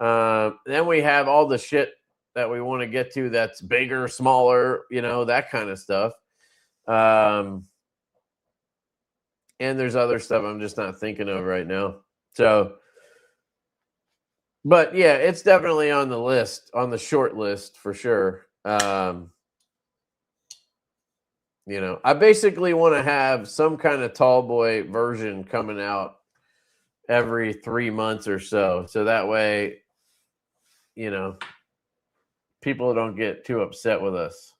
Speaker 1: Then we have all the shit that we want to get to that's bigger, smaller, you know, that kind of stuff. And there's other stuff I'm just not thinking of right now. So, but yeah, it's definitely on the list, on the short list for sure. You know, I basically want to have some kind of tall boy version coming out every 3 months or so. So that way, you know, people don't get too upset with us.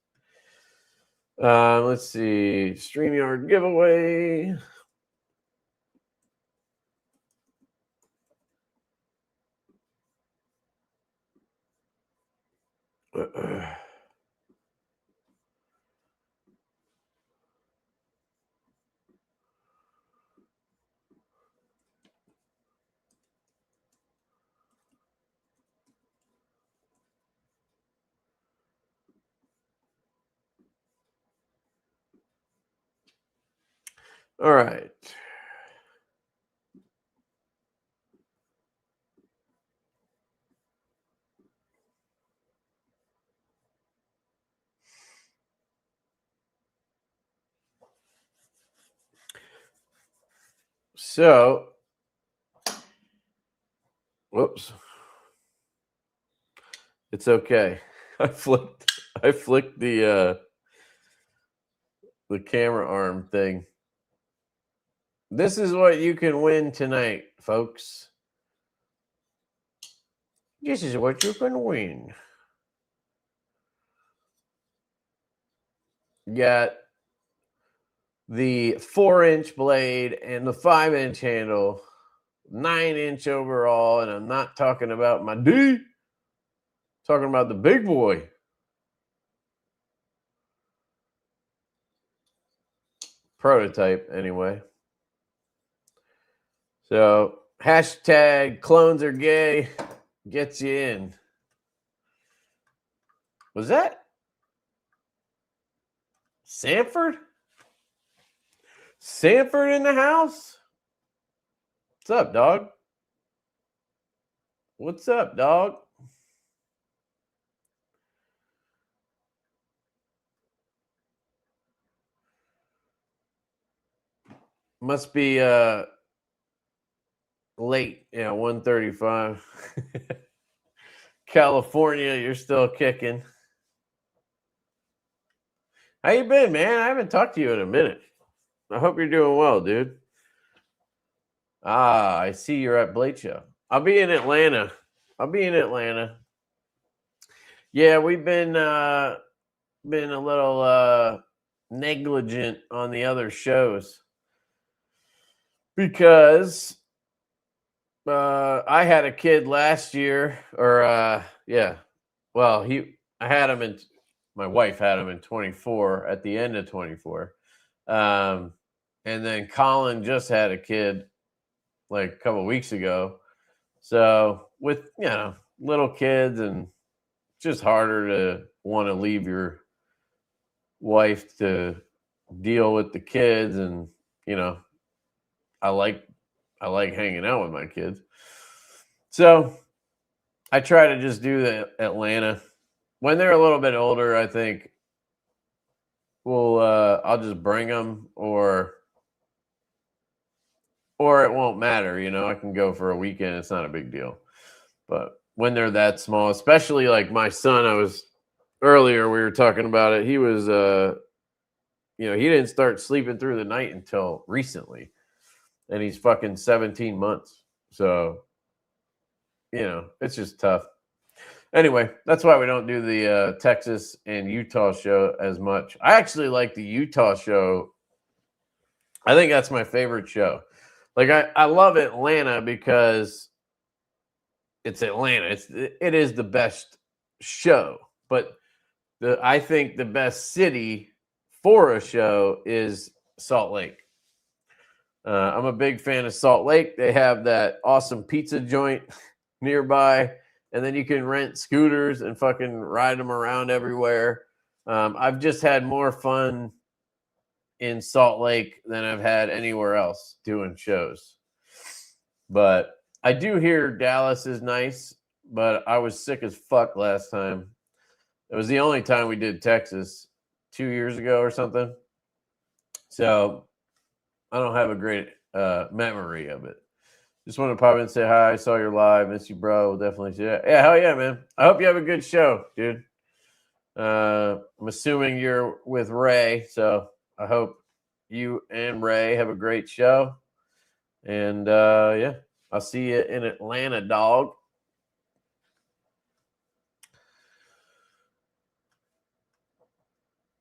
Speaker 1: Let's see. StreamYard giveaway. All right. So, whoops. It's okay. I flicked the camera arm thing. This is what you can win tonight, folks. This is what you can win. You got the 4-inch blade and the 5-inch handle, 9-inch overall, and I'm not talking about my D. I'm talking about the big boy. prototype anyway. So hashtag clones are gay gets you in. Was that Sanford? Sanford in the house? What's up, dog? What's up, dog? Must be late. Yeah, 1:35. California, you're still kicking. How you been, man? I haven't talked to you in a minute. I hope you're doing well, dude. Ah, I see you're at Blade Show. I'll be in Atlanta. Yeah, we've been a little negligent on the other shows because I had a kid last year, or yeah. Well, I had him in. My wife had him in 24 at the end of 24, and then Colin just had a kid like a couple weeks ago. So with little kids, and it's just harder to want to leave your wife to deal with the kids, and I like hanging out with my kids. So I try to just do the Atlanta. When they're a little bit older, I think I'll just bring them, or it won't matter. I can go for a weekend. It's not a big deal. But when they're that small, especially like my son, earlier we were talking about it. He was, he didn't start sleeping through the night until recently, and he's fucking 17 months. So, it's just tough. Anyway, that's why we don't do the Texas and Utah show as much. I actually like the Utah show. I think that's my favorite show. Like I love Atlanta because it's Atlanta. It is the best show, but I think the best city for a show is Salt Lake. I'm a big fan of Salt Lake. They have that awesome pizza joint nearby. And then you can rent scooters and fucking ride them around everywhere. I've just had more fun in Salt Lake than I've had anywhere else doing shows. But I do hear Dallas is nice, but I was sick as fuck last time. It was the only time we did Texas 2 years ago or something. So I don't have a great memory of it. Just want to pop in and say hi. I saw your live. Miss you, bro. We'll definitely see that. Yeah, hell yeah, man. I hope you have a good show, dude. I'm assuming you're with Ray, so I hope you and Ray have a great show. And yeah, I'll see you in Atlanta, dog.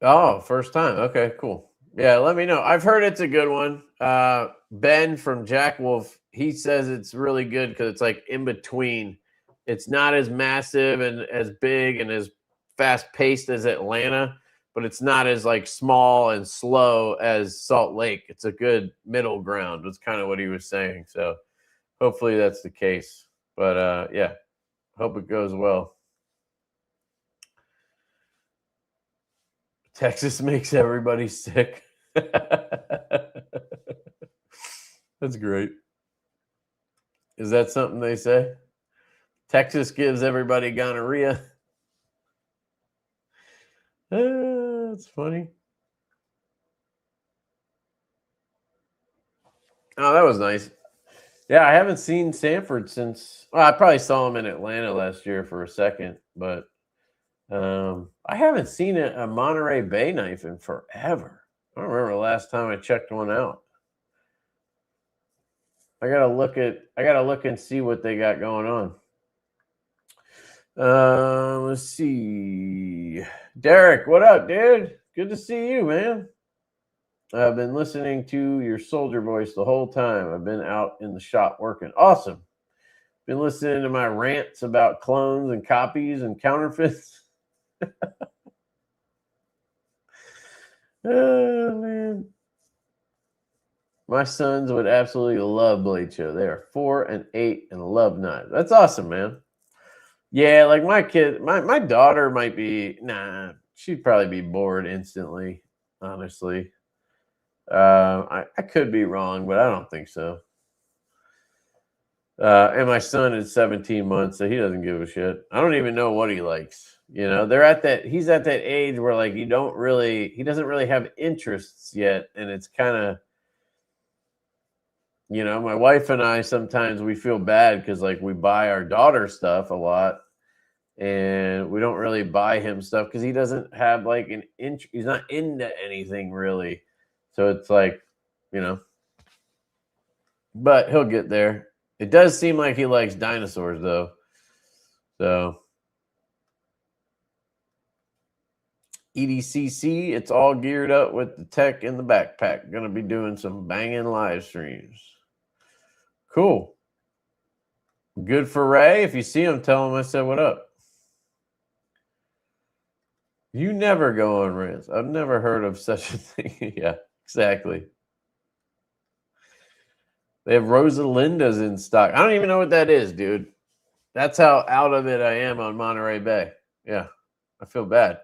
Speaker 1: Oh, first time. Okay, cool. Yeah, let me know. I've heard it's a good one. Ben from Jack Wolf, he says it's really good because it's like in between. It's not as massive and as big and as fast paced as Atlanta, but it's not as like small and slow as Salt Lake. It's a good middle ground. That's kind of what he was saying. So hopefully that's the case. But yeah, hope it goes well. Texas makes everybody sick. That's great. Is that something they say? Texas gives everybody gonorrhea. That's funny. Oh, that was nice. Yeah, I haven't seen Sanford since. Well, I probably saw him in Atlanta last year for a second, but I haven't seen a Monterey Bay knife in forever. I don't remember the last time I checked one out. I gotta look and see what they got going on. Let's see. Derek, what up, dude? Good to see you, man. I've been listening to your soldier voice the whole time. I've been out in the shop working. Awesome. Been listening to my rants about clones and copies and counterfeits. Oh, man. My sons would absolutely love Blade Show. They are 4 and 8 and love knives. That's awesome, man. Yeah, like my kid, my daughter might be, she'd probably be bored instantly, honestly. I could be wrong, but I don't think so. And my son is 17 months, so he doesn't give a shit. I don't even know what he likes. You know, he's at that age where like he doesn't really have interests yet. And it's kind of, you know, my wife and I, sometimes we feel bad because like we buy our daughter stuff a lot and we don't really buy him stuff because he doesn't have like he's not into anything really. So it's like, you know, but he'll get there. It does seem like he likes dinosaurs, though. So, EDCC, it's all geared up with the tech in the backpack. Going to be doing some banging live streams. Cool. Good for Ray. If you see him, tell him I said what up. You never go on rants. I've never heard of such a thing. Yeah, exactly. They have Rosalinda's in stock. I don't even know what that is, dude. That's how out of it I am on Monterey Bay. Yeah, I feel bad.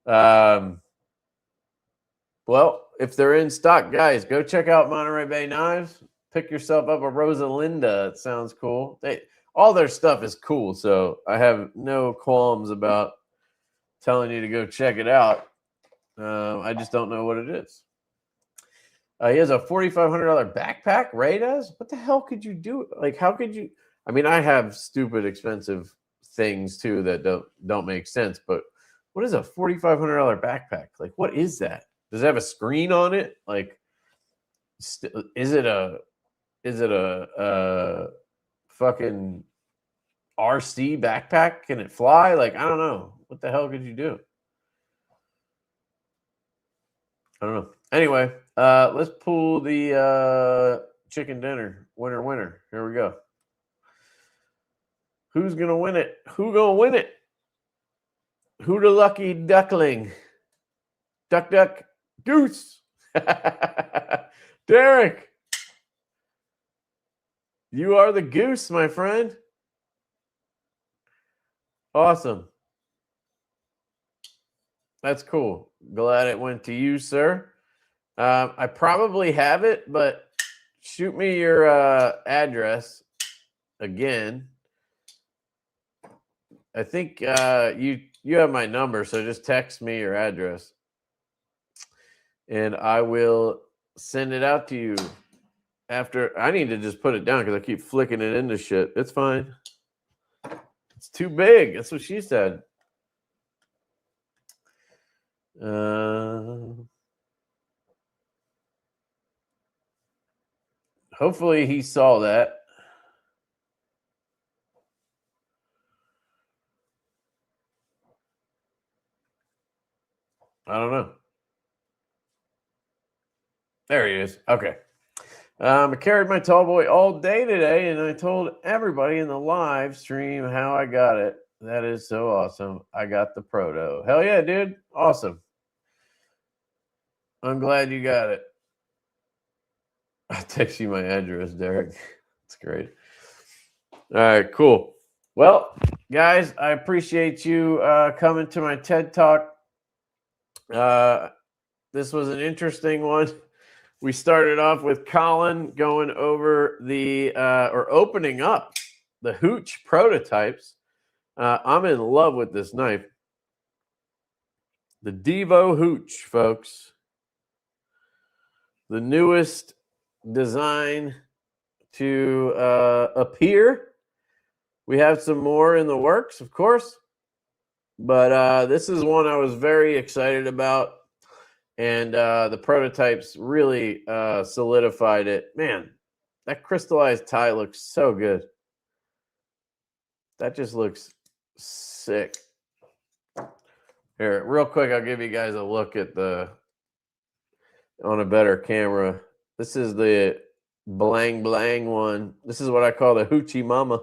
Speaker 1: Well, if they're in stock, guys, go check out Monterey Bay Knives. Pick yourself up a Rosalinda. It sounds cool. All their stuff is cool, so I have no qualms about telling you to go check it out. I just don't know what it is. He has a $4,500 backpack. Ray does? What the hell could you do? Like, how could you? I mean, I have stupid expensive things too that don't make sense. But what is a $4,500 backpack? Like, what is that? Does it have a screen on it? Like, is it a fucking RC backpack? Can it fly? Like, I don't know. What the hell could you do? I don't know. Anyway, let's pull the chicken dinner. Winner. Here we go. Who's going to win it? Who going to win it? Who the lucky duckling? Duck, goose. Derek. You are the goose, my friend. Awesome. That's cool. Glad it went to you, sir. I probably have it, but shoot me your address again. I think you have my number, so just text me your address, and I will send it out to you. After I need to just put it down because I keep flicking it into shit. It's fine. It's too big. That's what she said. Hopefully he saw that. I don't know. There he is. Okay. I carried my tall boy all day today, and I told everybody in the live stream how I got it. That is so awesome. I got the proto. Hell yeah, dude. Awesome. I'm glad you got it. I'll text you my address, Derek. That's great. All right, cool. Well, guys, I appreciate you coming to my TED Talk. This was an interesting one. We started off with Colin going over or opening up the Hooch prototypes. I'm in love with this knife. The Divo Hooch, folks. The newest design to appear. We have some more in the works, of course. But this is one I was very excited about. And the prototypes really solidified it. Man, that crystallized tie looks so good. That just looks sick. Here, real quick, I'll give you guys a look at on a better camera. This is the blang blang one. This is what I call the Hoochie Mama.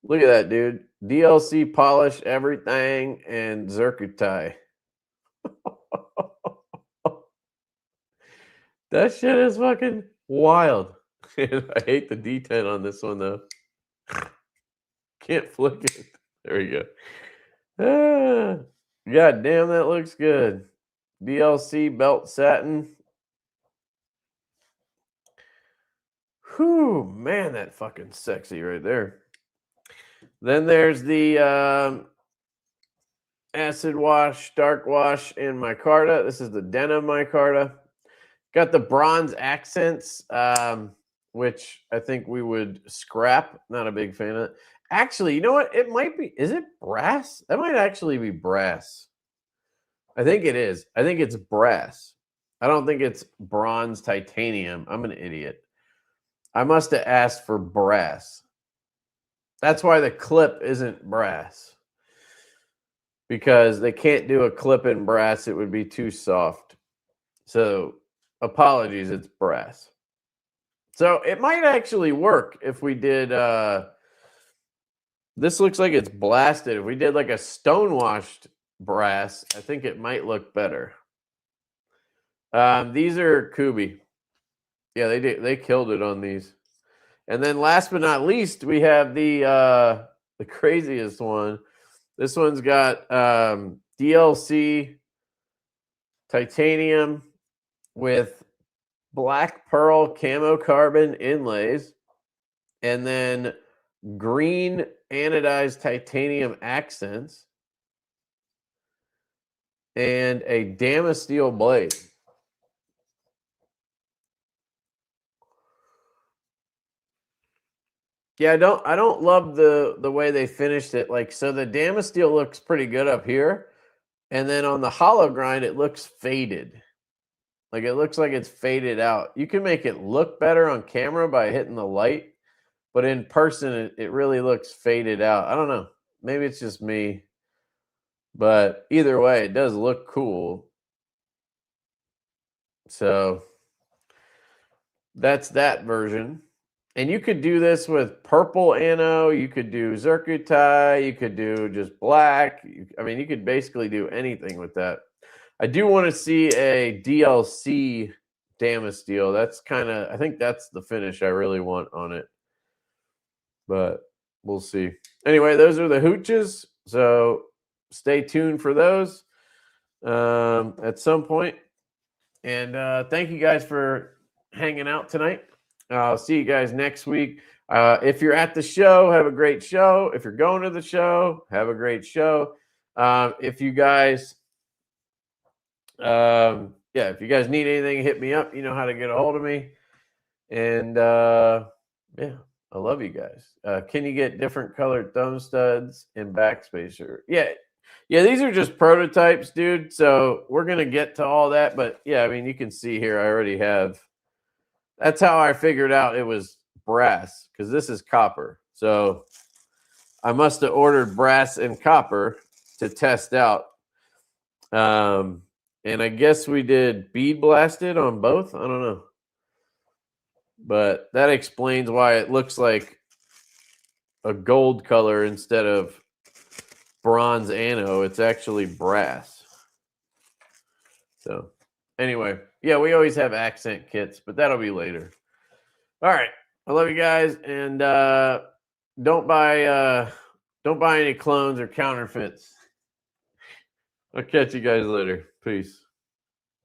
Speaker 1: Look at that, dude. DLC polish, everything, and Zircutai. That shit is fucking wild. I hate the D10 on this one though. Can't flick it. There we go. God damn, that looks good. DLC belt satin. Whew, man, that fucking sexy right there. Then there's the acid wash, dark wash in micarta. This is the denim micarta. Got the bronze accents, which I think we would scrap. Not a big fan of it. Actually, you know what? It might be. Is it brass? That might actually be brass. I think it is. I think it's brass. I don't think it's bronze titanium. I'm an idiot. I must have asked for brass. That's why the clip isn't brass. Because they can't do a clip in brass. It would be too soft. So, apologies, it's brass. So, it might actually work if we did... this looks like it's blasted. If we did like a stone-washed brass, I think it might look better. These are Kubi. Yeah, they killed it on these. And then last but not least, we have the craziest one. This one's got DLC titanium with black pearl camo carbon inlays, and then green anodized titanium accents, and a Damasteel blade. Yeah, I don't love the way they finished it. Like, so the Damasteel looks pretty good up here, and then on the hollow grind it looks faded. Like, it looks like it's faded out. You can make it look better on camera by hitting the light, but in person it really looks faded out. I don't know. Maybe it's just me. But either way, it does look cool. So that's that version. And you could do this with purple ano. You could do Zircutai. You could do just black. I mean, you could basically do anything with that. I do want to see a DLC Damasteel. That's kind of, I think that's the finish I really want on it. But we'll see. Anyway, those are the Hooches. So stay tuned for those at some point. And thank you guys for hanging out tonight. I'll see you guys next week. If you're at the show, have a great show. If you're going to the show, have a great show. If you guys, if you guys need anything, hit me up. You know how to get a hold of me. And yeah, I love you guys. Can you get different colored thumb studs and backspacer? Yeah, these are just prototypes, dude. So we're gonna get to all that. But yeah, I mean, you can see here, I already have. That's how I figured out it was brass, because this is copper. So I must have ordered brass and copper to test out. And I guess we did bead blasted on both. I don't know. But that explains why it looks like a gold color instead of bronze ano. It's actually brass. So anyway, yeah, we always have accent kits, but that'll be later. All right. I love you guys, and don't buy any clones or counterfeits. I'll catch you guys later. Peace.